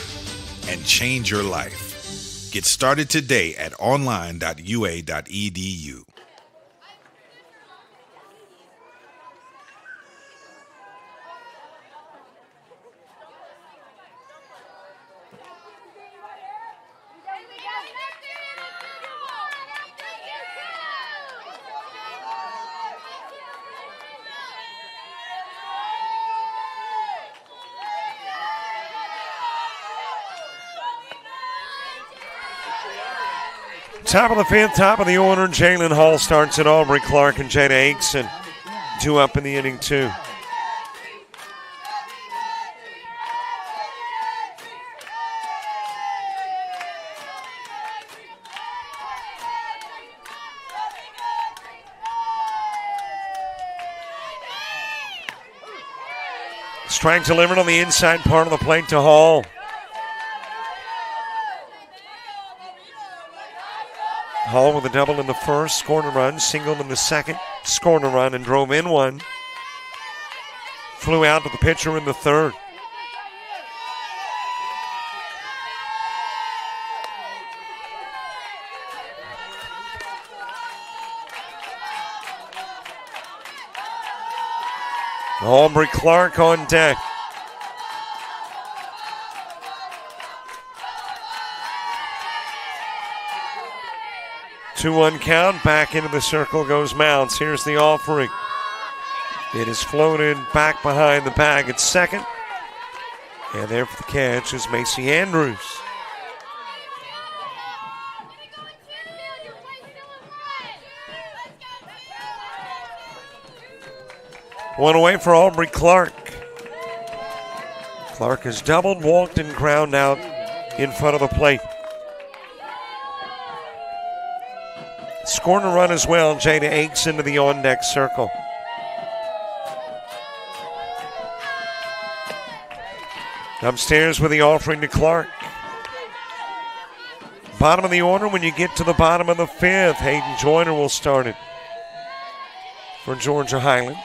and change your life. Get started today at online.ua.edu. Top of the 5th, top of the order. Jalen Hall starts at Aubrey Clark and Jada Aikson. 2 up in the inning, 2. Strike delivered on the inside part of the plate to Hall. Hall with a double in the first, scored a run, singled in the second, scored a run, and drove in one. Flew out to the pitcher in the third. Aubrey Clark on deck. Two-one count, back into the circle goes Mounts. Here's the offering. It is floated back behind the bag at second. And there for the catch is Macy Andrews. One away for Aubrey Clark. Clark has doubled, walked, and ground out in front of the plate. Scoring a run as well. Jada Akes into the on-deck circle. Upstairs with the offering to Clark. Bottom of the order when you get to the bottom of the fifth. Hayden Joyner will start it for Georgia Highlands.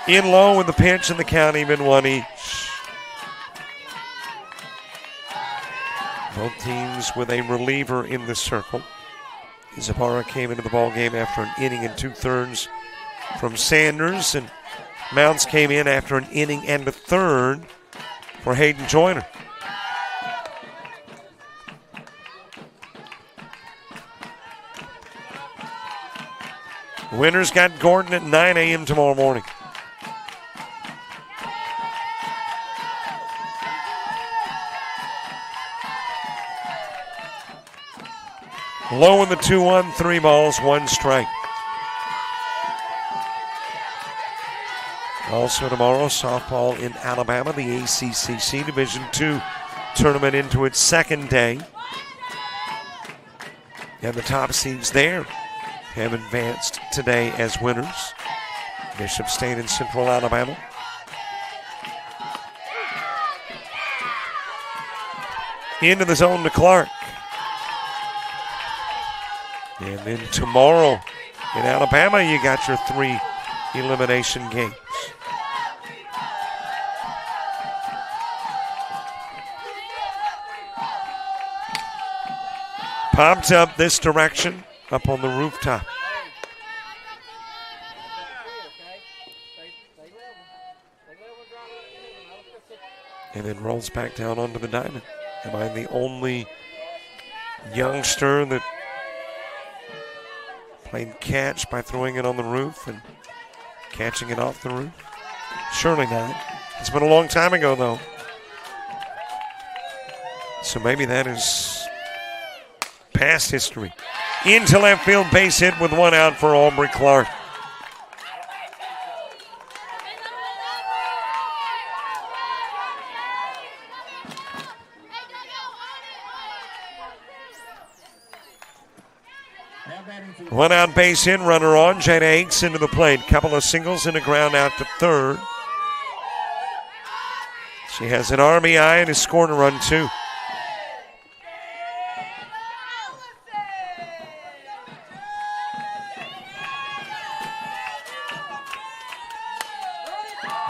In low with the pitch and the count even one each. Both teams with a reliever in the circle. Isabara came into the ball game after an inning and 2/3 from Sanders, and Mounds came in after an inning and a third for Hayden Joyner. Winners got Gordon at 9 a.m. tomorrow morning. Low in the 2-1, 3 balls, 1 strike. Also tomorrow, softball in Alabama, the ACCC Division II tournament into its second day. And the top seeds there have advanced today as winners. Bishop State and Central Alabama. Into the zone to Clark. And then tomorrow in Alabama, you got your 3 elimination games. Popped up this direction, up on the rooftop. And then rolls back down onto the diamond. Am I the only youngster that played catch by throwing it on the roof and catching it off the roof? Surely not. It's been a long time ago, though. So maybe that is past history. Into left field, base hit with 1 out for Aubrey Clark. One out base hit, runner on. Jada Akes into the plate. Couple of singles and a ground out to third. She has an RBI and is scored a run too.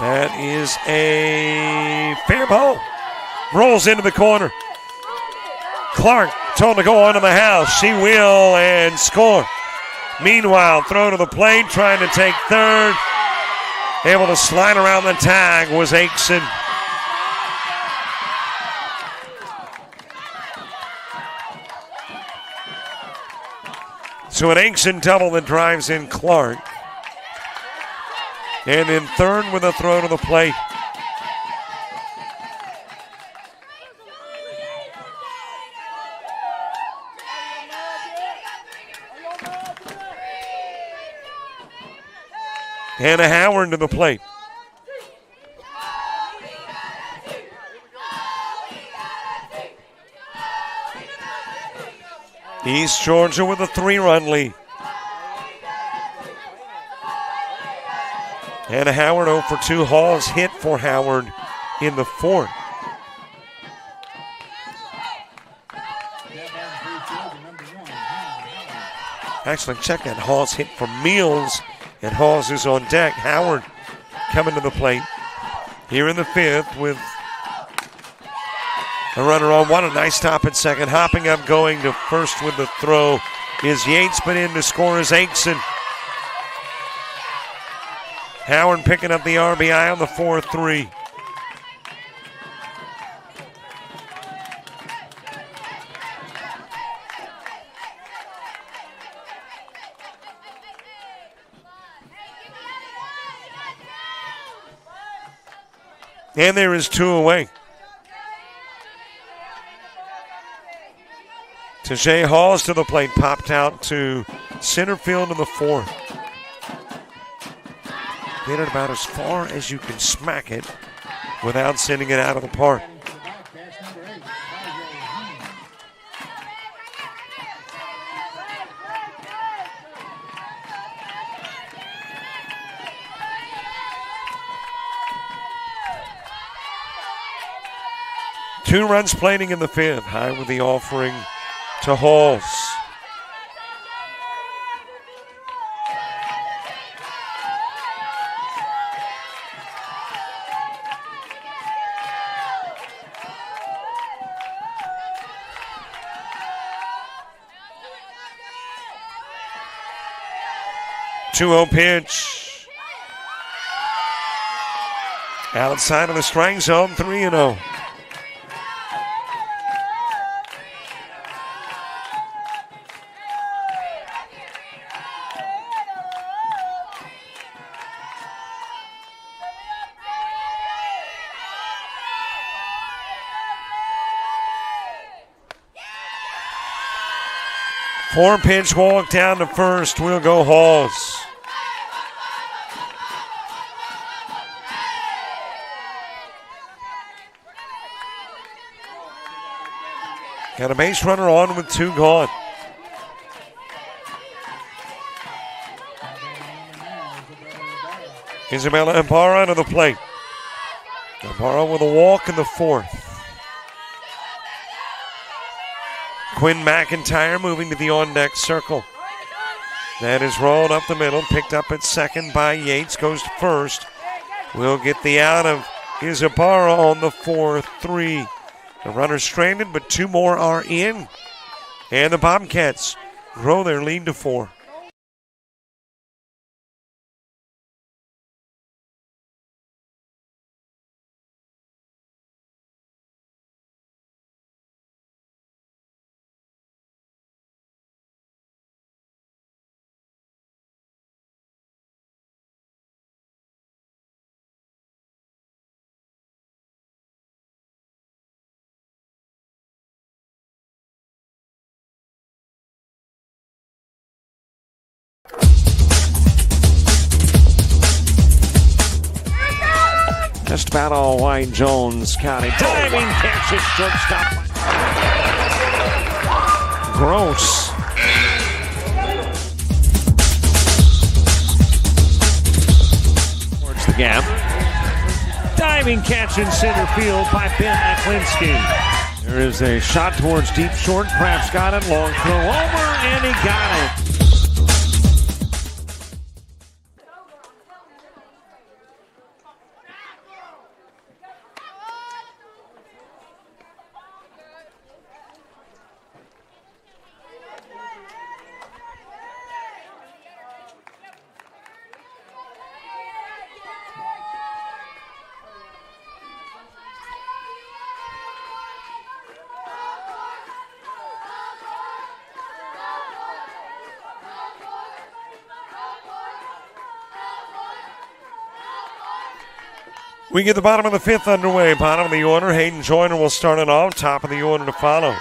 That is a fair ball. Rolls into the corner. Clark told to go onto the house. She will and score. Meanwhile, throw to the plate, trying to take third. Able to slide around the tag was Akeson. So an Akeson double that drives in Clark. And in third with a throw to the plate. Hannah Howard to the plate. East Georgia with a 3-run lead. Hannah Howard 0 for 2. Halls hit for Howard in the 4th. Actually, check that. Halls hit for Mills. And Halls is on deck. Howard coming to the plate here in the 5th with a runner on. What a nice stop at second. Hopping up, going to first with the throw is Yates, but in to score is Akeson. Howard picking up the RBI on the 4-3. And there is 2 away. Tajay Hall's to the plate, popped out to center field in the fourth. Hit it about as far as you can smack it without sending it out of the park. Two runs plating in the fifth. High with the offering to Halls. Two-0 pitch. Outside of the strike zone, 3-0. Four pitch walk down to first. We'll go Halls. Got a base runner on with two gone. Isabella Ibarra to the plate. Ibarra with a walk in the fourth. Quinn McIntyre moving to the on-deck circle. That is rolled up the middle, picked up at second by Yates, goes to first. We'll get the out of Ibarra on the 4-3. The runner stranded, but two more are in. And the Bobcats grow their lead to 4. Just about all White Jones County. Diving catch at shortstop. Gross. Towards the gap. Diving catch in center field by Ben Aklinski. There is a shot towards deep short. Kraft's got it. Long throw over, and he got it. We get the bottom of the fifth underway. Bottom of the order. Hayden Joyner will start it off. Top of the order to follow.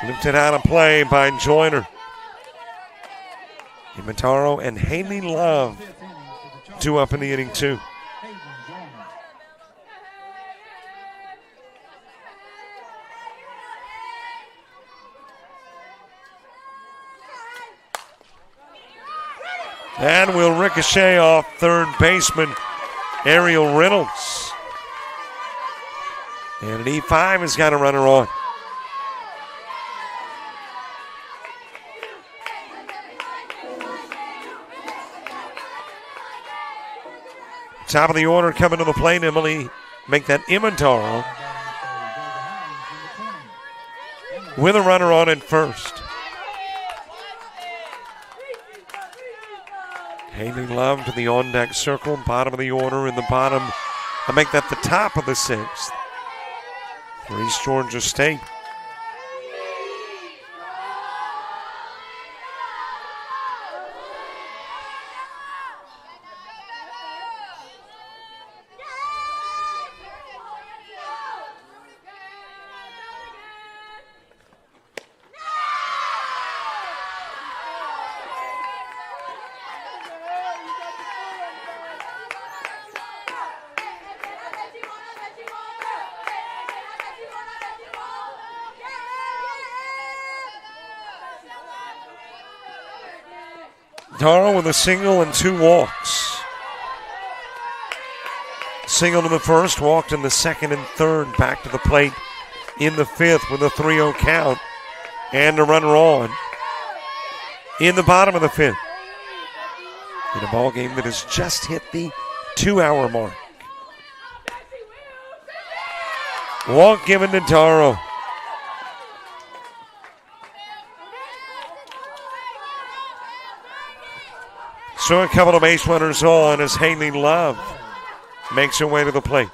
Lifted out of play by Joyner. Imataro and Haley Love. 2 up in the inning, 2. And will ricochet off third baseman Ariel Reynolds. And an E5 has got a runner on. Top of the order coming to the plate. Emily make that Imataro with a runner on at first. Haley Love to the on-deck circle, bottom of the order in the bottom. I make that the top of the 6th for East Georgia State. Darrow with a single and 2 walks. Singled in the first, walked in the second and third. Back to the plate in the 5th with a 3-0 count and a runner on in the bottom of the 5th. In a ball game that has just hit the 2-hour mark. Walk given to Darrow. So a couple of base runners on as Haley Love makes her way to the plate.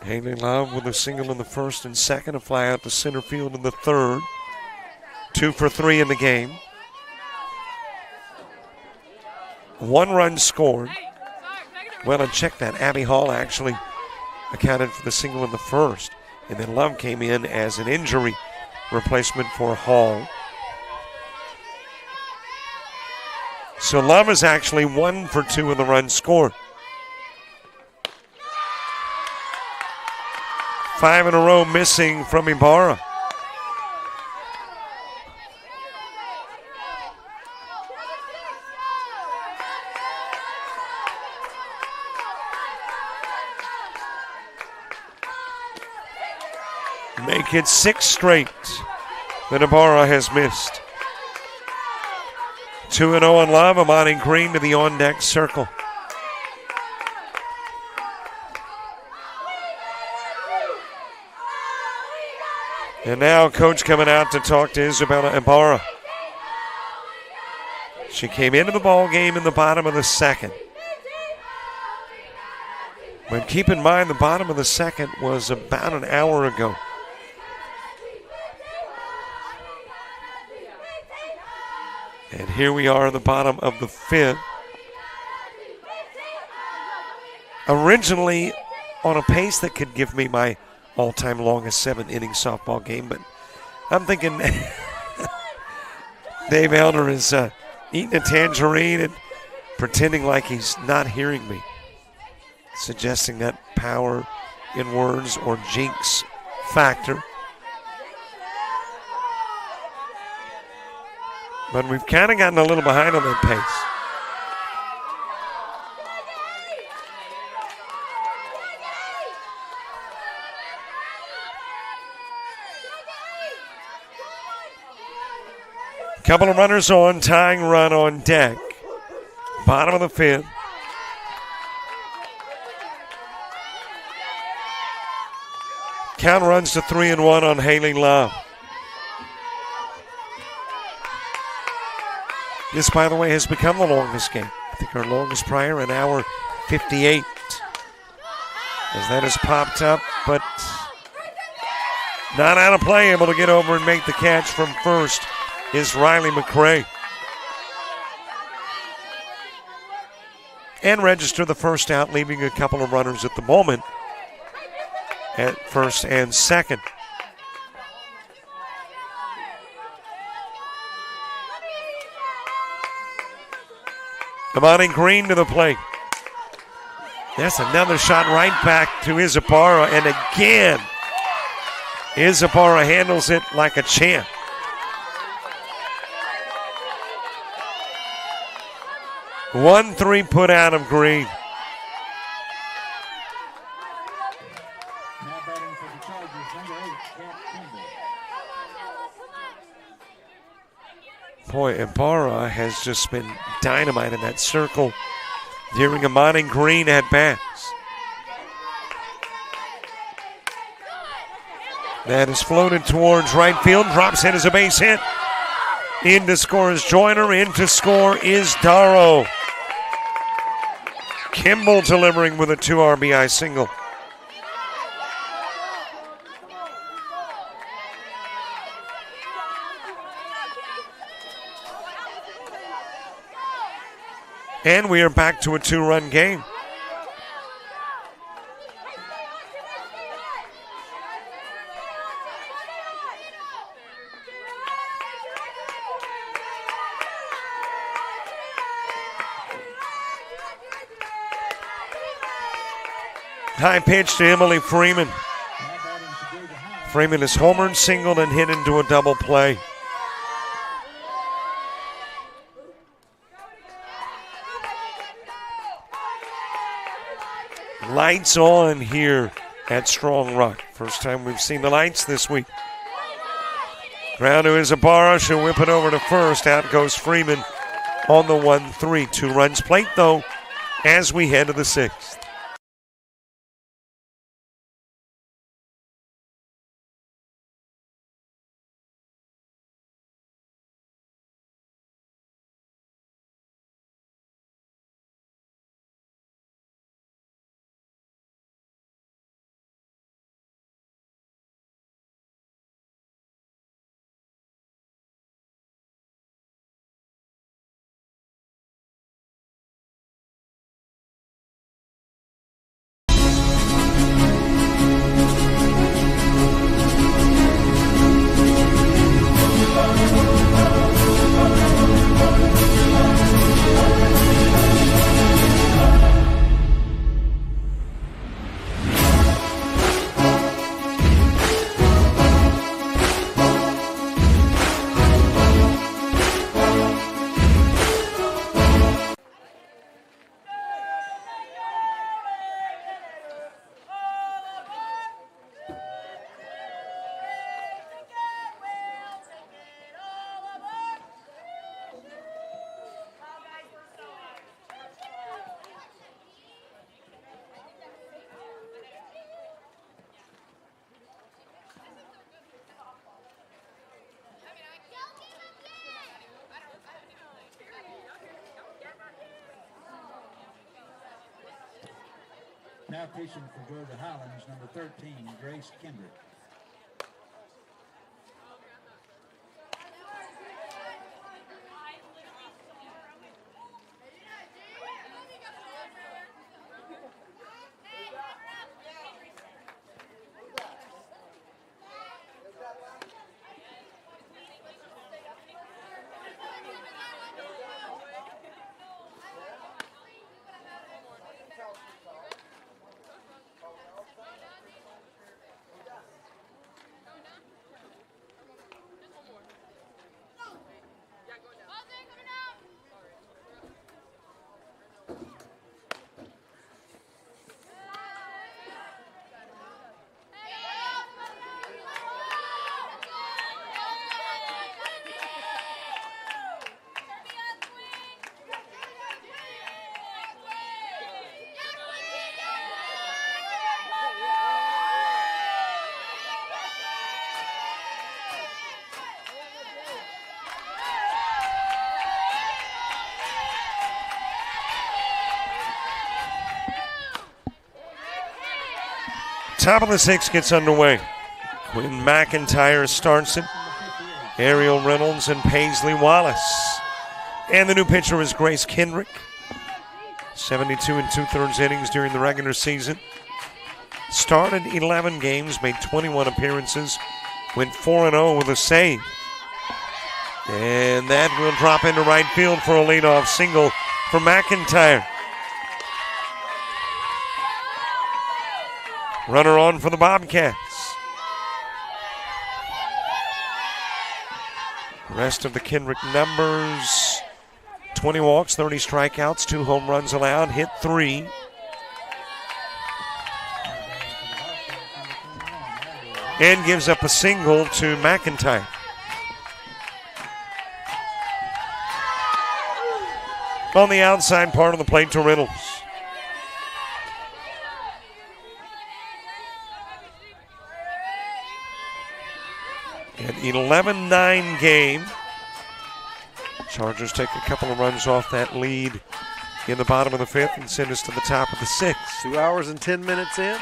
Haley Love with a single in the first and second, a fly out to center field in the third. 2 for 3 in the game. 1 run scored. Well, and check that. Abby Hall actually accounted for the single in the first. And then Love came in as an injury replacement for Hall. So Love is actually 1 for 2 in the run scored. 5 in a row missing from Ibarra. Make it 6 straight that Ibarra has missed. 2-0 on Love. Amani Green to the on-deck circle. And now coach coming out to talk to Isabella Ibarra. She came into the ball game in the bottom of the second. But keep in mind, the bottom of the second was about an hour ago. And here we are in the bottom of the 5th. Originally on a pace that could give me my all-time longest 7-inning softball game, but I'm thinking Dave Elder is eating a tangerine and pretending like he's not hearing me, suggesting that power in words or jinx factor. But we've kind of gotten a little behind on that pace. Couple of runners on, tying run on deck. Bottom of the 5th. Count runs to 3-1 on Haley Love. This, by the way, has become the longest game. I think our longest prior, an hour 58. As that has popped up, but not out of play, able to get over and make the catch from first is Riley McCray. And register the first out, leaving a couple of runners at the moment at first and second. Amani Green to the plate. That's another shot right back to Ibarra, and again, Ibarra handles it like a champ. 1-3 put out of Green. Now batting for the Chargers, number 8, Kat Kimball. Boy, Ibarra has just been dynamite in that circle during Amani Green at bats. That is floated towards right field. Drops in as a base hit. In to score is Joyner. In to score is Darrow. Kimball delivering with a 2 RBI single. And we are back to a 2-run game. High pitch to Emily Freeman. Now batting for Georgia Highlands. Freeman is homered, singled, and hit into a double play. Lights on here at Strong Rock. First time we've seen the lights this week. Ground to Ibarra. She'll whip it over to first. Out goes Freeman on the 1-3. 2 runs plate, though, as we head to the 6th. Now pitching for Georgia Highlands, number 13, Grace Kendrick. Top of the 6th gets underway. Quinn McIntyre starts it. Ariel Reynolds and Paisley Wallace. And the new pitcher is Grace Kendrick. 72 2/3 innings during the regular season. Started 11 games, made 21 appearances. Went 4-0 with a save. And that will drop into right field for a leadoff single for McIntyre. Runner on for the Bobcats. Rest of the Kendrick numbers: 20 walks, 30 strikeouts, 2 home runs allowed, hit 3. And gives up a single to McIntyre. On the outside part of the plate to Reynolds. An 11-9 game. Chargers take a couple of runs off that lead in the bottom of the 5th and send us to the top of the 6th. 2 hours and 10 minutes in.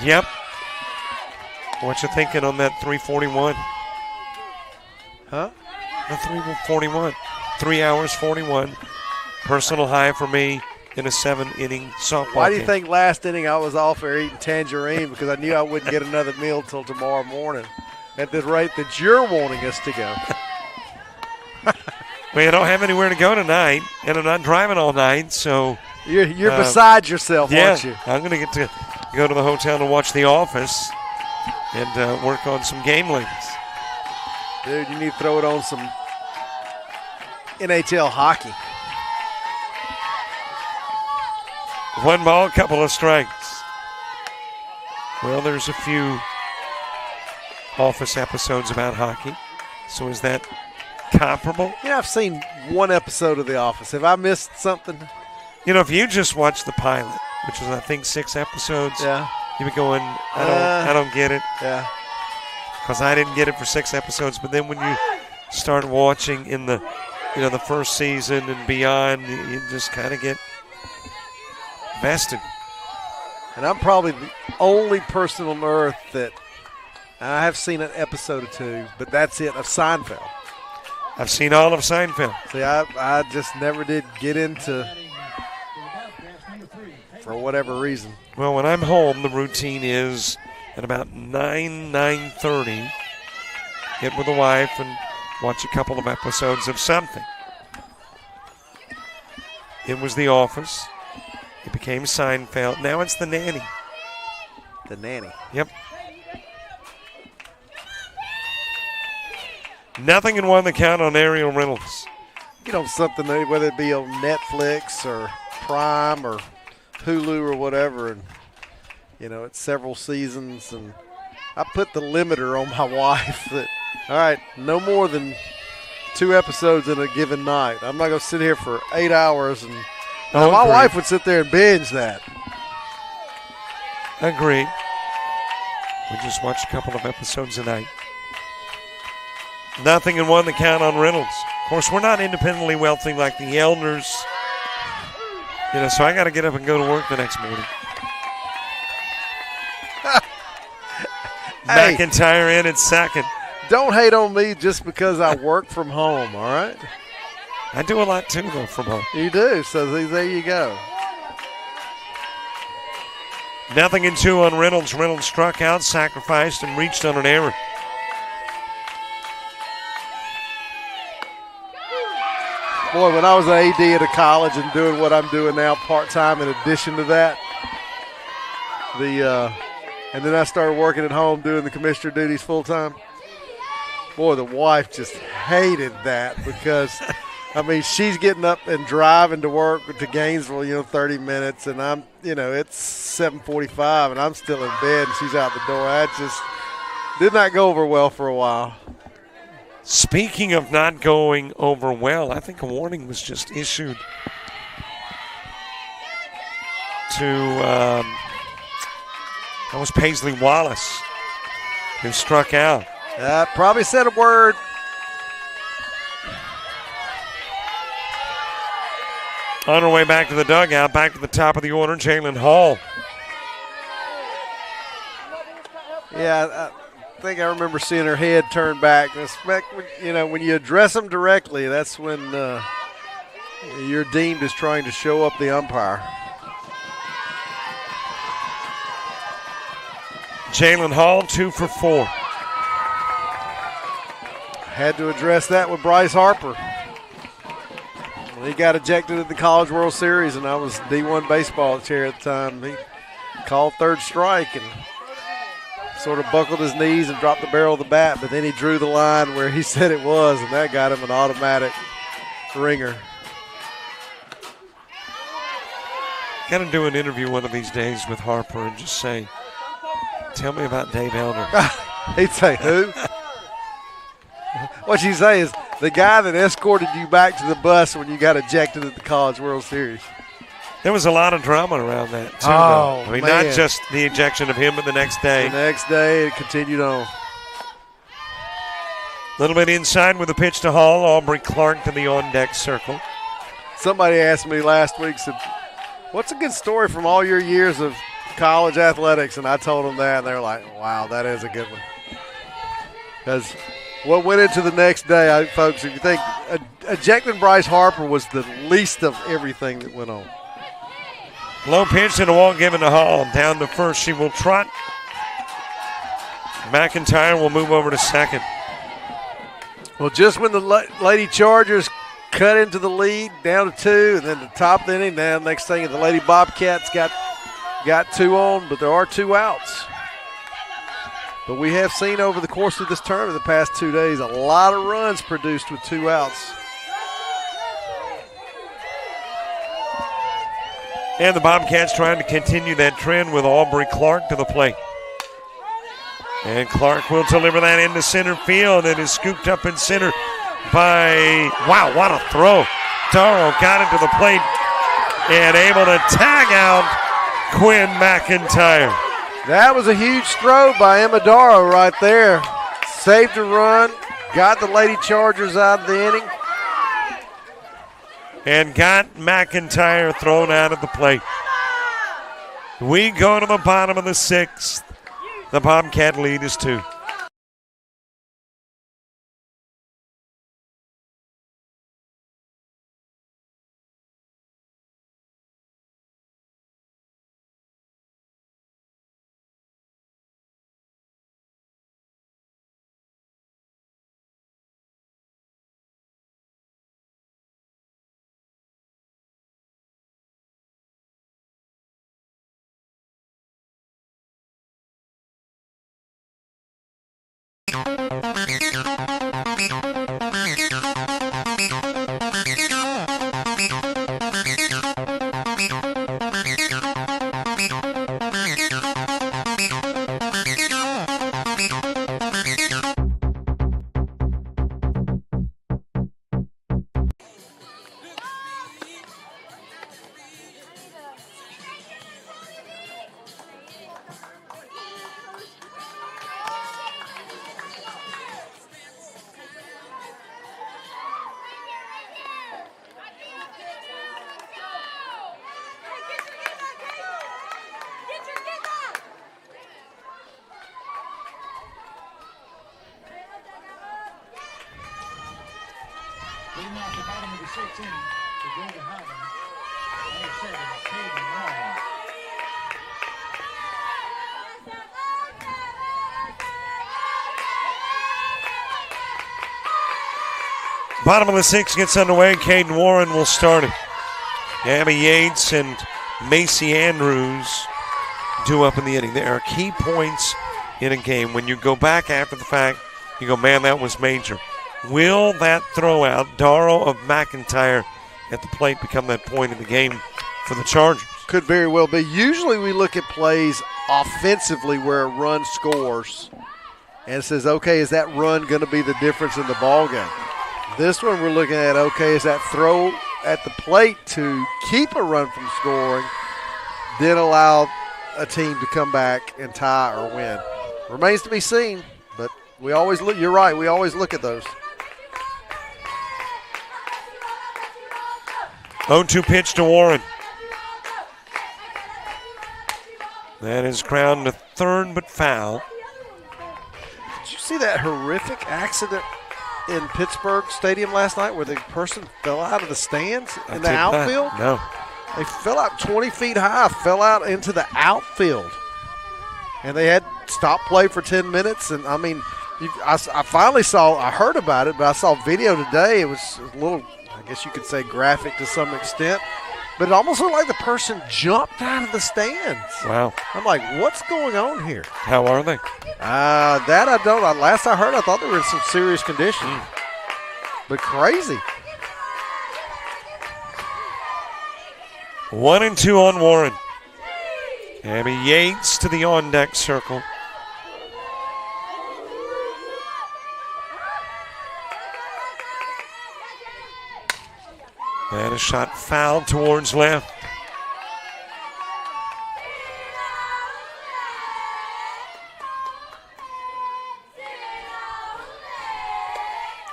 Yep. What you thinking on that 3:41? Huh? The 3:41. 3 hours 41. Personal high for me in a 7-inning softball Why do you game. think last inning I was off there eating tangerine? Because I knew I wouldn't get another meal till tomorrow morning at the rate that you're wanting us to go. Well, you don't have anywhere to go tonight, and I'm not driving all night, so. You're beside yourself, aren't you? I'm going to get to go to the hotel to watch The Office and work on some game links. Dude, you need to throw it on some NHL hockey. 1 ball, couple of strikes. Well, there's a few Office episodes about hockey. So is that comparable? Yeah, I've seen one episode of The Office. Have I missed something? You know, if you just watch the pilot, which is I think 6 episodes, you'd be going, I don't get it. Yeah. Because I didn't get it for 6 episodes. But then when you start watching in the first season and beyond, you just kind of get vested. And I'm probably the only person on earth that I have seen an episode or 2, but that's it, of Seinfeld. I've seen all of Seinfeld. See, I just never did get into, for whatever reason. Well, when I'm home, the routine is at about 9:30, get with the wife and watch a couple of episodes of something. It was The Office. It became Seinfeld. Now it's The Nanny. The Nanny. Yep. Nothing in 1 the count on Ariel Reynolds. You know, something, whether it be on Netflix or Prime or Hulu or whatever, and, it's several seasons, and I put the limiter on my wife that, all right, no more than 2 episodes in a given night. I'm not going to sit here for 8 hours, and my wife would sit there and binge that. Agreed. We just watched a couple of episodes a night. Nothing in 1 the count on Reynolds. Of course, we're not independently wealthy like the Elders. So I got to get up and go to work the next morning. Hey, McIntyre in at second. Don't hate on me just because I work from home, all right? I do a lot, too, though, from home. You do, so there you go. Nothing in 2 on Reynolds. Reynolds struck out, sacrificed, and reached on an error. Boy, when I was an AD at a college and doing what I'm doing now part-time in addition to that, and then I started working at home doing the commissioner duties full-time, boy, the wife just hated that because, she's getting up and driving to work to Gainesville, 30 minutes, and I'm, it's 7:45, and I'm still in bed, and she's out the door. I just did not go over well for a while. Speaking of not going over well, I think a warning was just issued to, that was Paisley Wallace, who struck out. Probably said a word. On her way back to the dugout, back to the top of the order, Jalen Hall. Yeah, I think I remember seeing her head turn back. When you address them directly, that's when you're deemed as trying to show up the umpire. Jalen Hall, 2 for 4. Had to address that with Bryce Harper. He got ejected at the College World Series, and I was D1 baseball chair at the time. He called third strike and sort of buckled his knees and dropped the barrel of the bat, but then he drew the line where he said it was, and that got him an automatic ringer. Got to do an interview one of these days with Harper and just say, tell me about Dave Elder. He'd say, who? What you say is the guy that escorted you back to the bus when you got ejected at the College World Series. There was a lot of drama around that, too. Oh, I mean, man. not just the ejection of him, but the next day. The next day, it continued on. A little bit inside with a pitch to Hall. Aubrey Clark to the on-deck circle. Somebody asked me last week, said, what's a good story from all your years of college athletics? And I told them that, and they're like, wow, that is a good one. Because what went into the next day, folks, if you think ejecting Bryce Harper was the least of everything that went on. Low pitch and a walk given to Hall. Down to first, she will trot. McIntyre will move over to second. Well, just when the Lady Chargers cut into the lead, down to 2, and then the top of the inning. Now, next thing, the Lady Bobcats got 2 on, but there are 2 outs. But we have seen over the course of this tournament the past 2 days a lot of runs produced with 2 outs. And the Bobcats trying to continue that trend with Aubrey Clark to the plate. And Clark will deliver that into center field. It is scooped up in center by, wow, what a throw. Darrow got it to the plate and able to tag out Quinn McIntyre. That was a huge throw by Emma Darrow right there. Saved a run, got the Lady Chargers out of the inning. And got McIntyre thrown out of the plate. We go to the bottom of the 6th. The Bobcat lead is 2. Leading off the bottom of the 6th inning for Georgia Highlands, number 7, Caden Warren. Bottom of the 6th gets underway. Caden Warren will start it. Abby Yates and Macy Andrews due up in the inning. There are key points in a game. When you go back after the fact, you go, man, that was major. Will that throw out, Darrow of McIntyre at the plate, become that point in the game for the Chargers? Could very well be. Usually we look at plays offensively where a run scores and it says, okay, is that run going to be the difference in the ball game? This one we're looking at, okay, is that throw at the plate to keep a run from scoring, then allow a team to come back and tie or win. Remains to be seen, but we always look, you're right, we always look at those. 0-2 pitch to Warren. That is ground to third but foul. Did you see that horrific accident in Pittsburgh Stadium last night where the person fell out of the stands in the outfield? No. They fell out 20 feet high, fell out into the outfield. And they had stopped play for 10 minutes. And, I mean, I finally saw, I heard about it, but I saw video today. It was a little, I guess you could say, graphic to some extent. But it almost looked like the person jumped out of the stands. Wow. I'm like, what's going on here? How are they? That I don't. Last I heard, I thought they were in some serious condition. But crazy. 1-2 on Warren. Abby Yates to the on-deck circle. And a shot fouled towards left.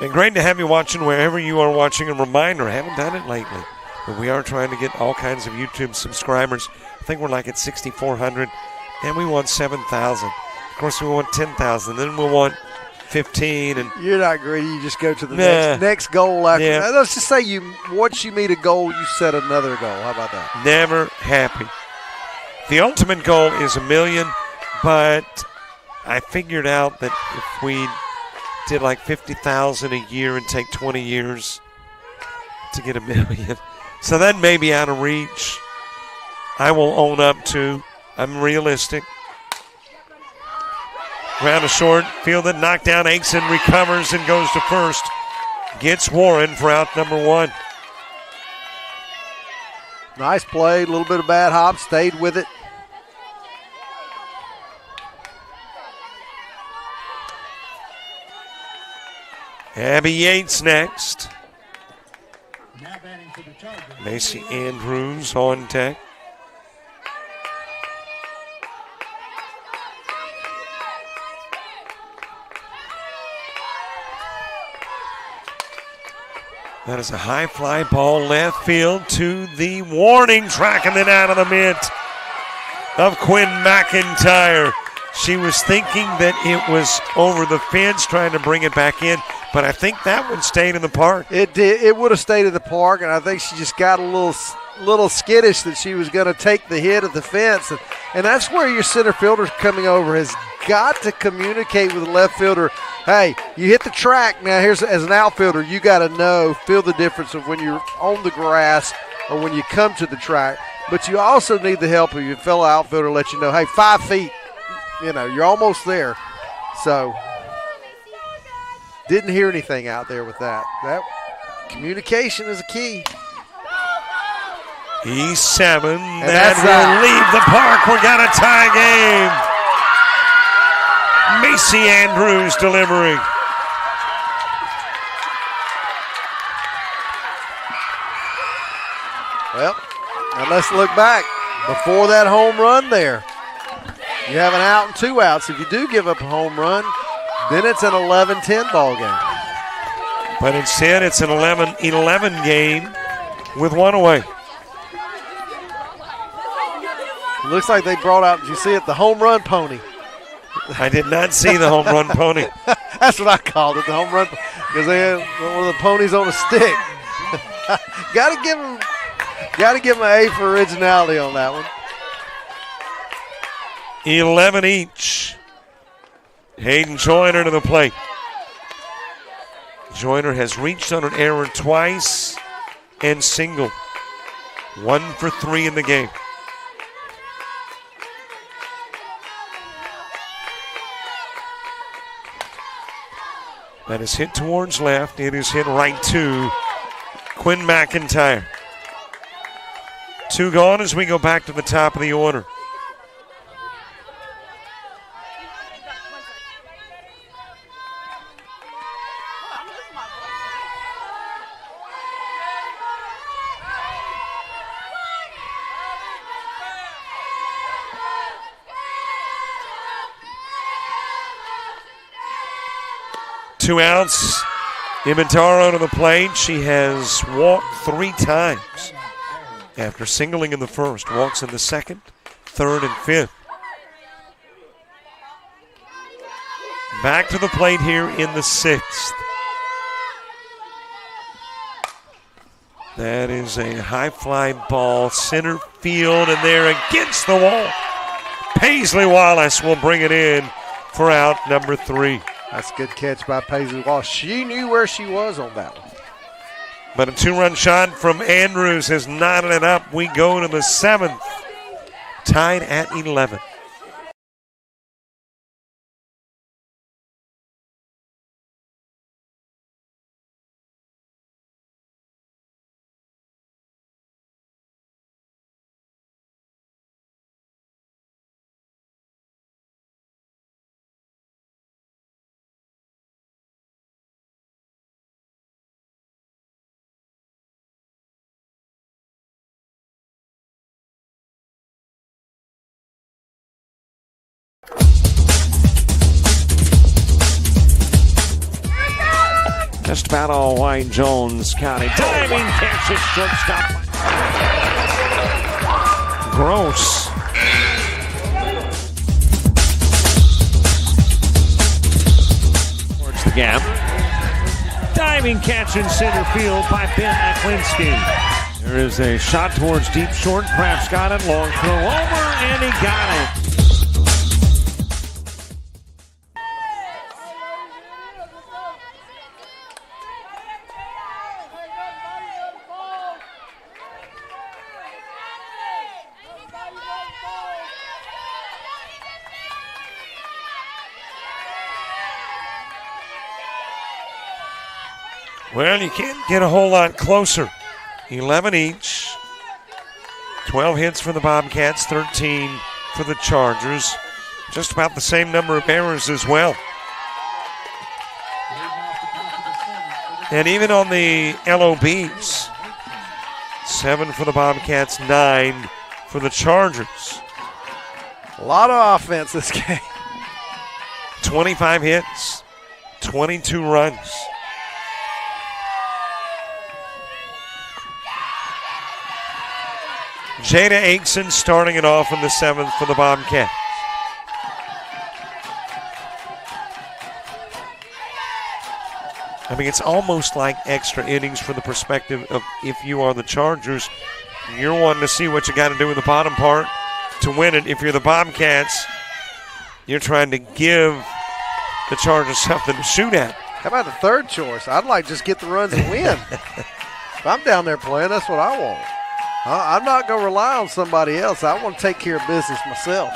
And great to have you watching wherever you are watching. A reminder, I haven't done it lately, but we are trying to get all kinds of YouTube subscribers. I think we're like at 6,400, and we want 7,000. Of course, we want 10,000. Then we want 15. And you're not greedy. You just go to the next goal after. Yeah. Let's just say once you meet a goal, you set another goal. How about that? Never happy. The ultimate goal is $1 million, but I figured out that if we did like 50,000 a year and take 20 years, to get $1 million. So that may be out of reach. I will own up to. I'm realistic. Ground to short, fielded, knocked down. Akeson recovers and goes to first. Gets Warren for out number 1. Nice play, a little bit of bad hop, stayed with it. Abby Yates next. Now batting for the Chargers. Macy Andrews on deck. That is a high fly ball left field to the warning track and then out of the mitt of Quinn McIntyre. She was thinking that it was over the fence trying to bring it back in, but I think that one stayed in the park. It did. It would have stayed in the park, and I think she just got a little skittish that she was going to take the hit of the fence. And that's where your center fielder coming over has got to communicate with the left fielder. Hey, you hit the track. Now, here's as an outfielder, you got to feel the difference of when you're on the grass or when you come to the track. But you also need the help of your fellow outfielder to let you know, hey, 5 feet, you're almost there. So, didn't hear anything out there with that. That communication is a key. E7, that will leave the park. We got a tie game. Macy Andrews delivering. Well, now let's look back. Before that home run there, you have an out and 2 outs. If you do give up a home run, then it's an 11-10 ball game. But instead, it's an 11-11 game with 1 away. It looks like they brought out, did you see it, the home run pony. I did not see the home run pony. That's what I called it, the home run, because they had one of the ponies on a stick. Got to give them an A for originality on that one. 11 each. Hayden Joyner to the plate. Joyner has reached on an error twice and singled. 1 for 3 in the game. That is hit towards left. It is hit right to Quinn McIntyre. 2 gone as we go back to the top of the order. Two outs. Imitaro to the plate. She has walked 3 times after singling in the first. Walks in the second, third, and fifth. Back to the plate here in the 6th. That is a high fly ball, center field, and there against the wall. Paisley Wallace will bring it in for out number 3. That's a good catch by Paisley Wallace. She knew where she was on that one. But a 2-run shot from Andrews has knotted it up. We go to the 7th, tied at 11. Just about all White Jones County. Diving catch at shortstop. Gross. Towards the gap. Diving catch in center field by Ben Aklinski. There is a shot towards deep short. Kraft's got it. Long throw over, and he got it. Well, you can't get a whole lot closer. 11 each. 12 hits for the Bobcats, 13 for the Chargers. Just about the same number of errors as well. And even on the LOBs, 7 for the Bobcats, 9 for the Chargers. A lot of offense this game. 25 hits, 22 runs. Jada Aikson starting it off in the 7th for the Bobcats. I mean, it's almost like extra innings from the perspective of if you are the Chargers, you're wanting to see what you got to do in the bottom part to win it. If you're the Bobcats, you're trying to give the Chargers something to shoot at. How about the third choice? I'd like to just get the runs and win. If I'm down there playing, that's what I want. I'm not going to rely on somebody else. I want to take care of business myself.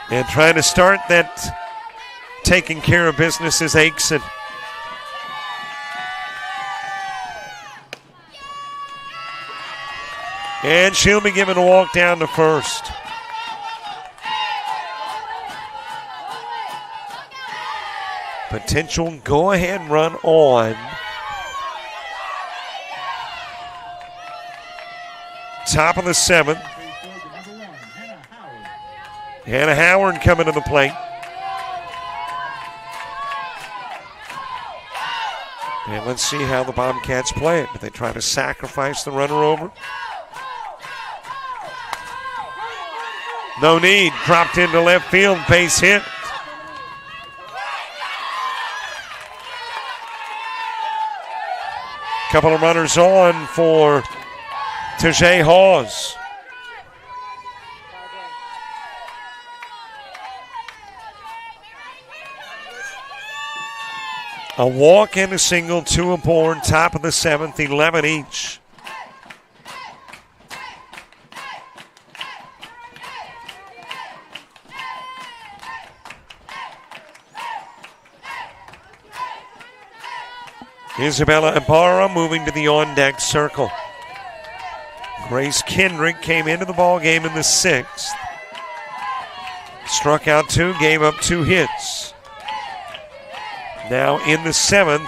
And trying to start that taking care of business is Aikson. And she'll be given a walk down to first. Potential go-ahead run on. Top of the 7th. Hannah Howard coming to the plate. And let's see how the Bobcats play it. Do they try to sacrifice the runner over? No need. Dropped into left field. Base hit. Couple of runners on for Tajay Hawes. A walk and a single, 2 aboard, top of the 7th, 11 each. Isabella Ibarra moving to the on-deck circle. Grace Kendrick came into the ball game in the 6th. Struck out 2, gave up 2 hits. Now in the 7th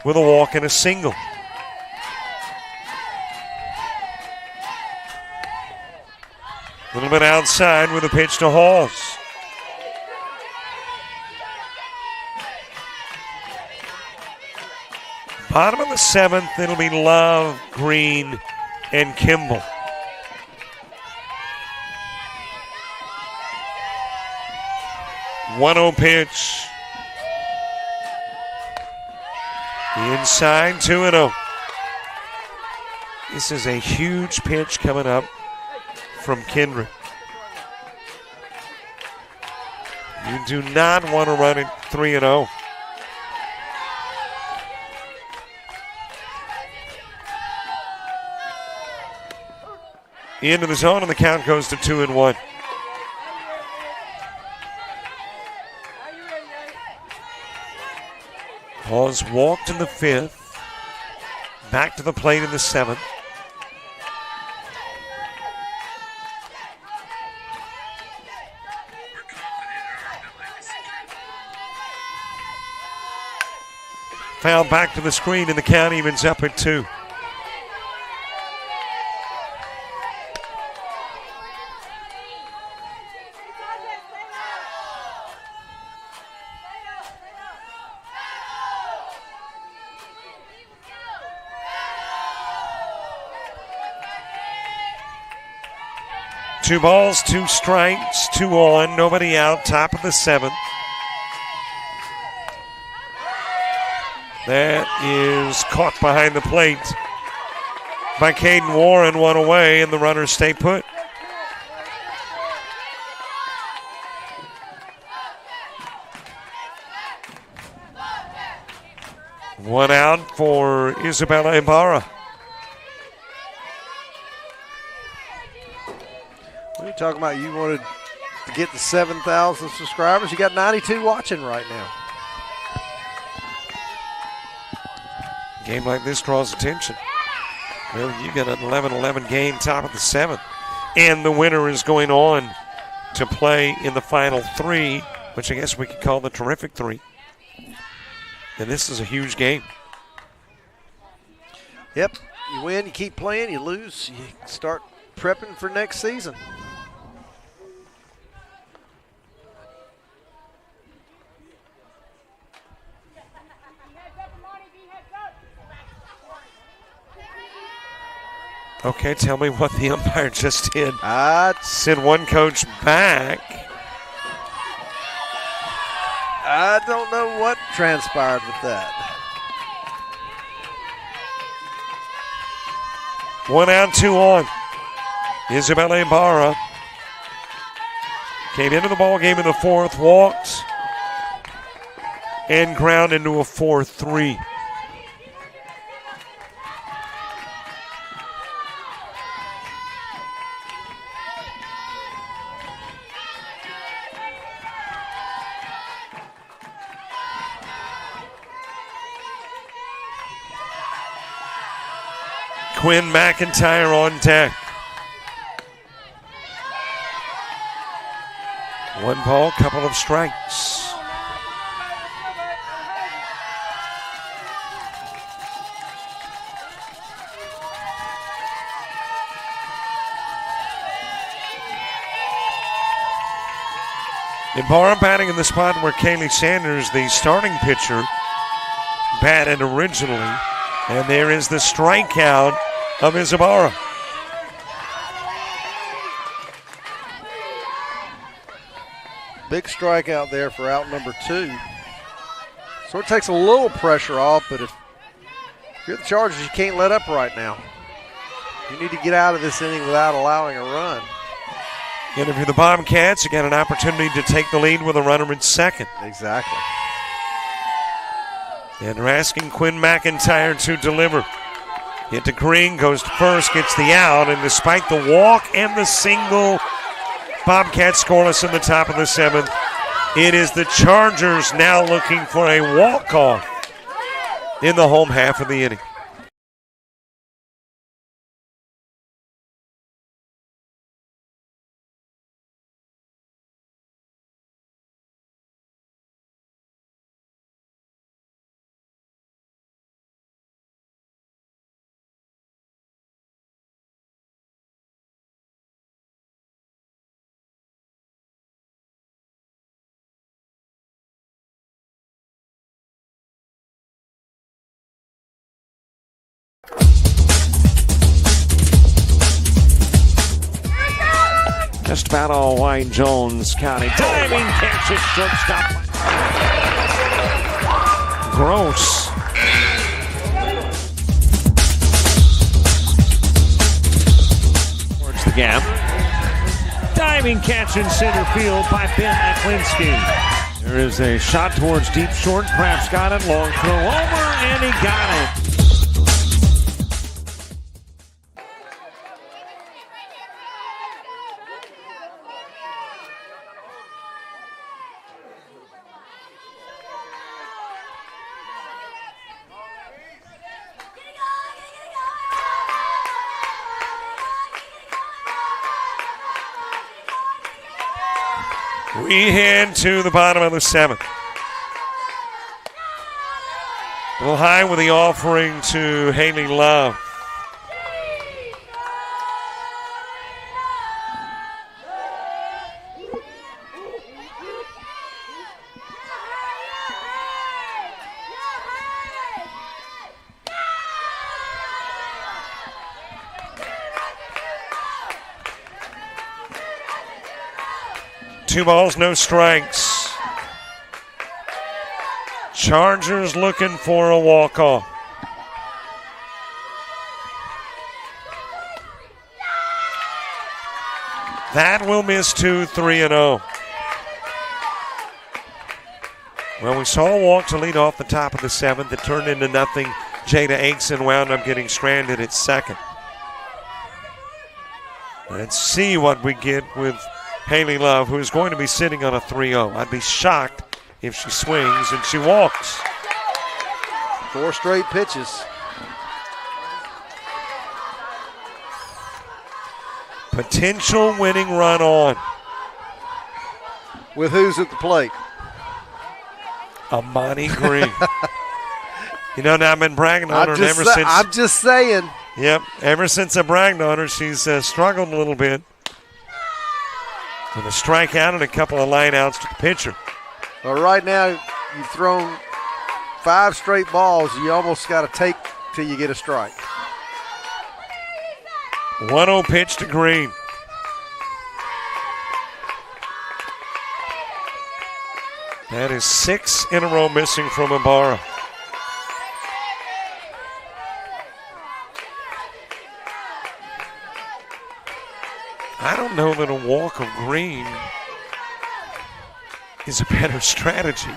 with a walk and a single. A little bit outside with a pitch to Hawes. Bottom of the 7th, it'll be Love, Green, and Kimball. One-0 pitch. Inside, 2-0. This is a huge pitch coming up from Kendrick. You do not want to run it 3-0. Into the zone, and the count goes to 2-1. Hawes walked in the 5th. Back to the plate in the 7th. Foul back to the screen, and the count evens up at 2. Two balls, 2 strikes, 2 on, nobody out, top of the 7th. That is caught behind the plate by Caden Warren, 1 away, and the runners stay put. One out for Isabella Ibarra. What are you talking about? You wanted to get to 7,000 subscribers? You got 92 watching right now. game like this draws attention. Well, you got an 11-11 game, top of the 7th. And the winner is going on to play in the final 3, which I guess we could call the terrific 3. And this is a huge game. Yep. You win, you keep playing. You lose, you start prepping for next season. Okay, tell me what the umpire just did. Send one coach back. I don't know what transpired with that. 1 out, 2 on. Isabella Ibarra came into the ball game in the 4th, walked, and ground into a 4-3. Quinn McIntyre on deck. 1 ball, couple of strikes. Ibarra batting in the spot where Kaylee Sanders, the starting pitcher, batted originally. And there is the strikeout of Ibarra. Big strikeout there for out number 2. So it takes a little pressure off, but if you're the Chargers, you can't let up right now. You need to get out of this inning without allowing a run. And if you're the Bobcats, you got an opportunity to take the lead with a runner in second. Exactly. And they're asking Quinn McIntyre to deliver. Hit to Green, goes to first, gets the out, and despite the walk and the single, Bobcats scoreless in the top of the 7th. It is the Chargers now looking for a walk-off in the home half of the inning. Just about all Wayne Jones County. Diving catch at shortstop. Gross. Towards the gap. Diving catch in center field by Ben Aklinski. There is a shot towards deep short. Perhaps got it. Long throw over, and he got it. We head to the bottom of the 7th. A little high with the offering to Haley Love. Two balls, no strikes. Chargers looking for a walk-off. That will miss 2, 3-0. Well, we saw a walk to lead off the top of the 7th. It turned into nothing. Jada Aikson wound up getting stranded at second. Let's see what we get with Haley Love, who is going to be sitting on a 3-0. I'd be shocked if she swings and she walks. 4 straight pitches. Potential winning run on. With who's at the plate? Amani Green. You know, now I've been bragging on her ever since. I'm just saying. Yep, ever since I bragged on her, she's struggled a little bit. With a strikeout and a couple of lineouts to the pitcher. Well, right now, you've thrown 5 straight balls. You almost got to take till you get a strike. 1-0 pitch to Green. That is 6 in a row missing from Ibarra. I don't know that a walk of Green is a better strategy.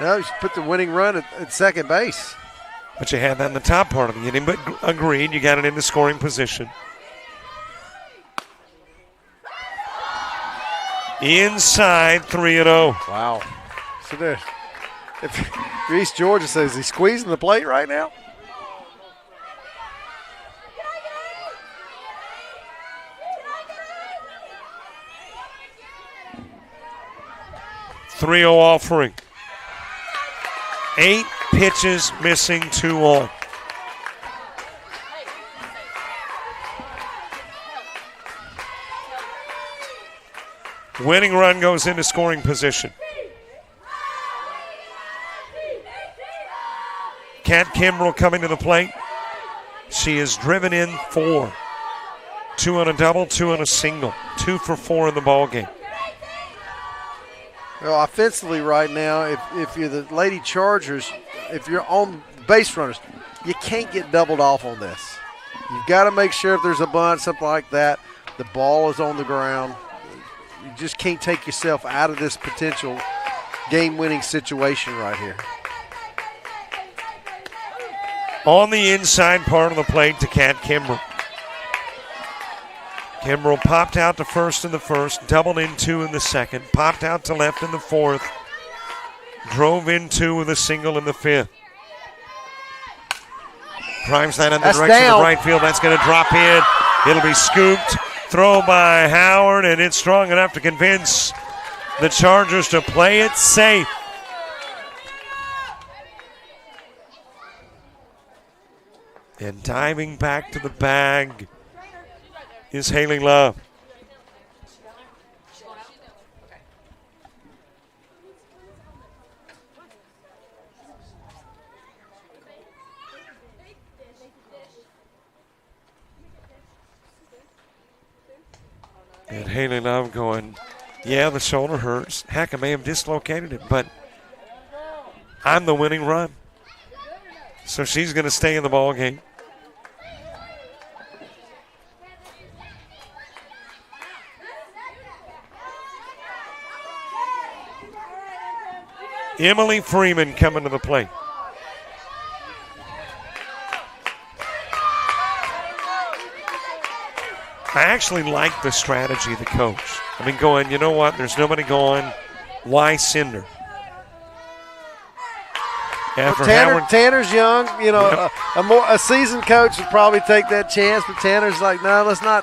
No, you should put the winning run at second base. But you had that in the top part of the inning. But agreed, you got it into scoring position. Inside 3-0. Wow. So there, if East Georgia says he's squeezing the plate right now. .30 offering. 8 pitches missing, 2 on. Winning run goes into scoring position. Kat Kimbrell coming to the plate. She is driven in 4. 2 on a double, 2 on a single. 2 for 4 in the ball game. Well, offensively right now, if you're the Lady Chargers, if you're on base runners, you can't get doubled off on this. You've got to make sure if there's a bunt, something like that, the ball is on the ground. You just can't take yourself out of this potential game-winning situation right here. On the inside part of the plate to Kat Kimbrell. Kimbrell popped out to first in the first, doubled in 2 in the second, popped out to left in the 4th, drove in 2 with a single in the 5th. Primes that in the direction of right field. That's going to drop in. It'll be scooped. Throw by Howard, and it's strong enough to convince the Chargers to play it safe. And diving back to the bag is Haley Love. And Haley Love going, yeah, the shoulder hurts. Heck, I may have dislocated it, but I'm the winning run. So she's going to stay in the ball game. Emily Freeman coming to the plate. I actually like the strategy of the coach. I mean, going, you know what, there's nobody going, why send her? Tanner's young, you know, a seasoned coach would probably take that chance, but Tanner's like, no, let's not.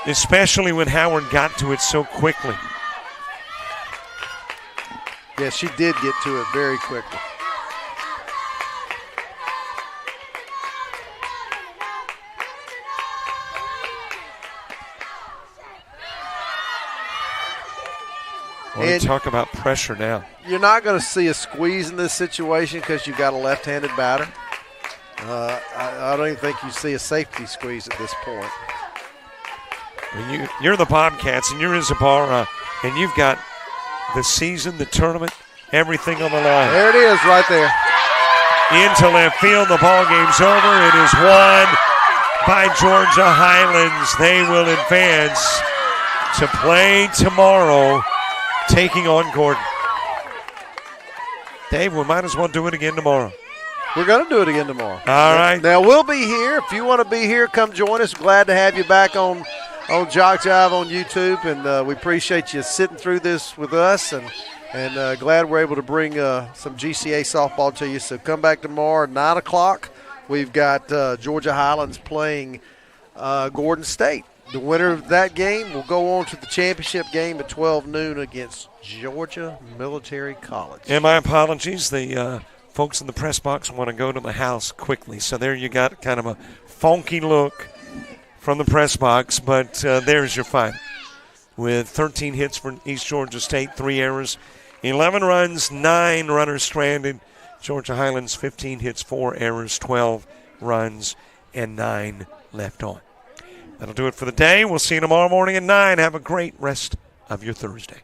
Especially when Howard got to it so quickly. Yeah, she did get to it very quickly. Well, talk about pressure now. You're not going to see a squeeze in this situation because you've got a left-handed batter. I don't even think you see a safety squeeze at this point. When you're the Bobcats and you're Ibarra, and you've got the season, the tournament, everything on the line. There it is right there. Into left field, the ball game's over. It is won by Georgia Highlands. They will advance to play tomorrow, taking on Gordon. Dave, we might as well do it again tomorrow. We're going to do it again tomorrow. All right. Now, we'll be here. If you want to be here, come join us. Glad to have you back on JockJive on YouTube, and we appreciate you sitting through this with us, and glad we're able to bring some GCAA softball to you. So come back tomorrow at 9 o'clock we've got Georgia Highlands playing Gordon State. The winner of that game will go on to the championship game at 12 noon against Georgia Military College. And my apologies. The folks in the press box want to go to the house quickly. So there you got kind of a funky look from the press box, but there's your final. With 13 hits for East Georgia State, 3 errors, 11 runs, 9 runners stranded. Georgia Highlands, 15 hits, 4 errors, 12 runs, and 9 left on. That'll do it for the day. We'll see you tomorrow morning at 9. Have a great rest of your Thursday.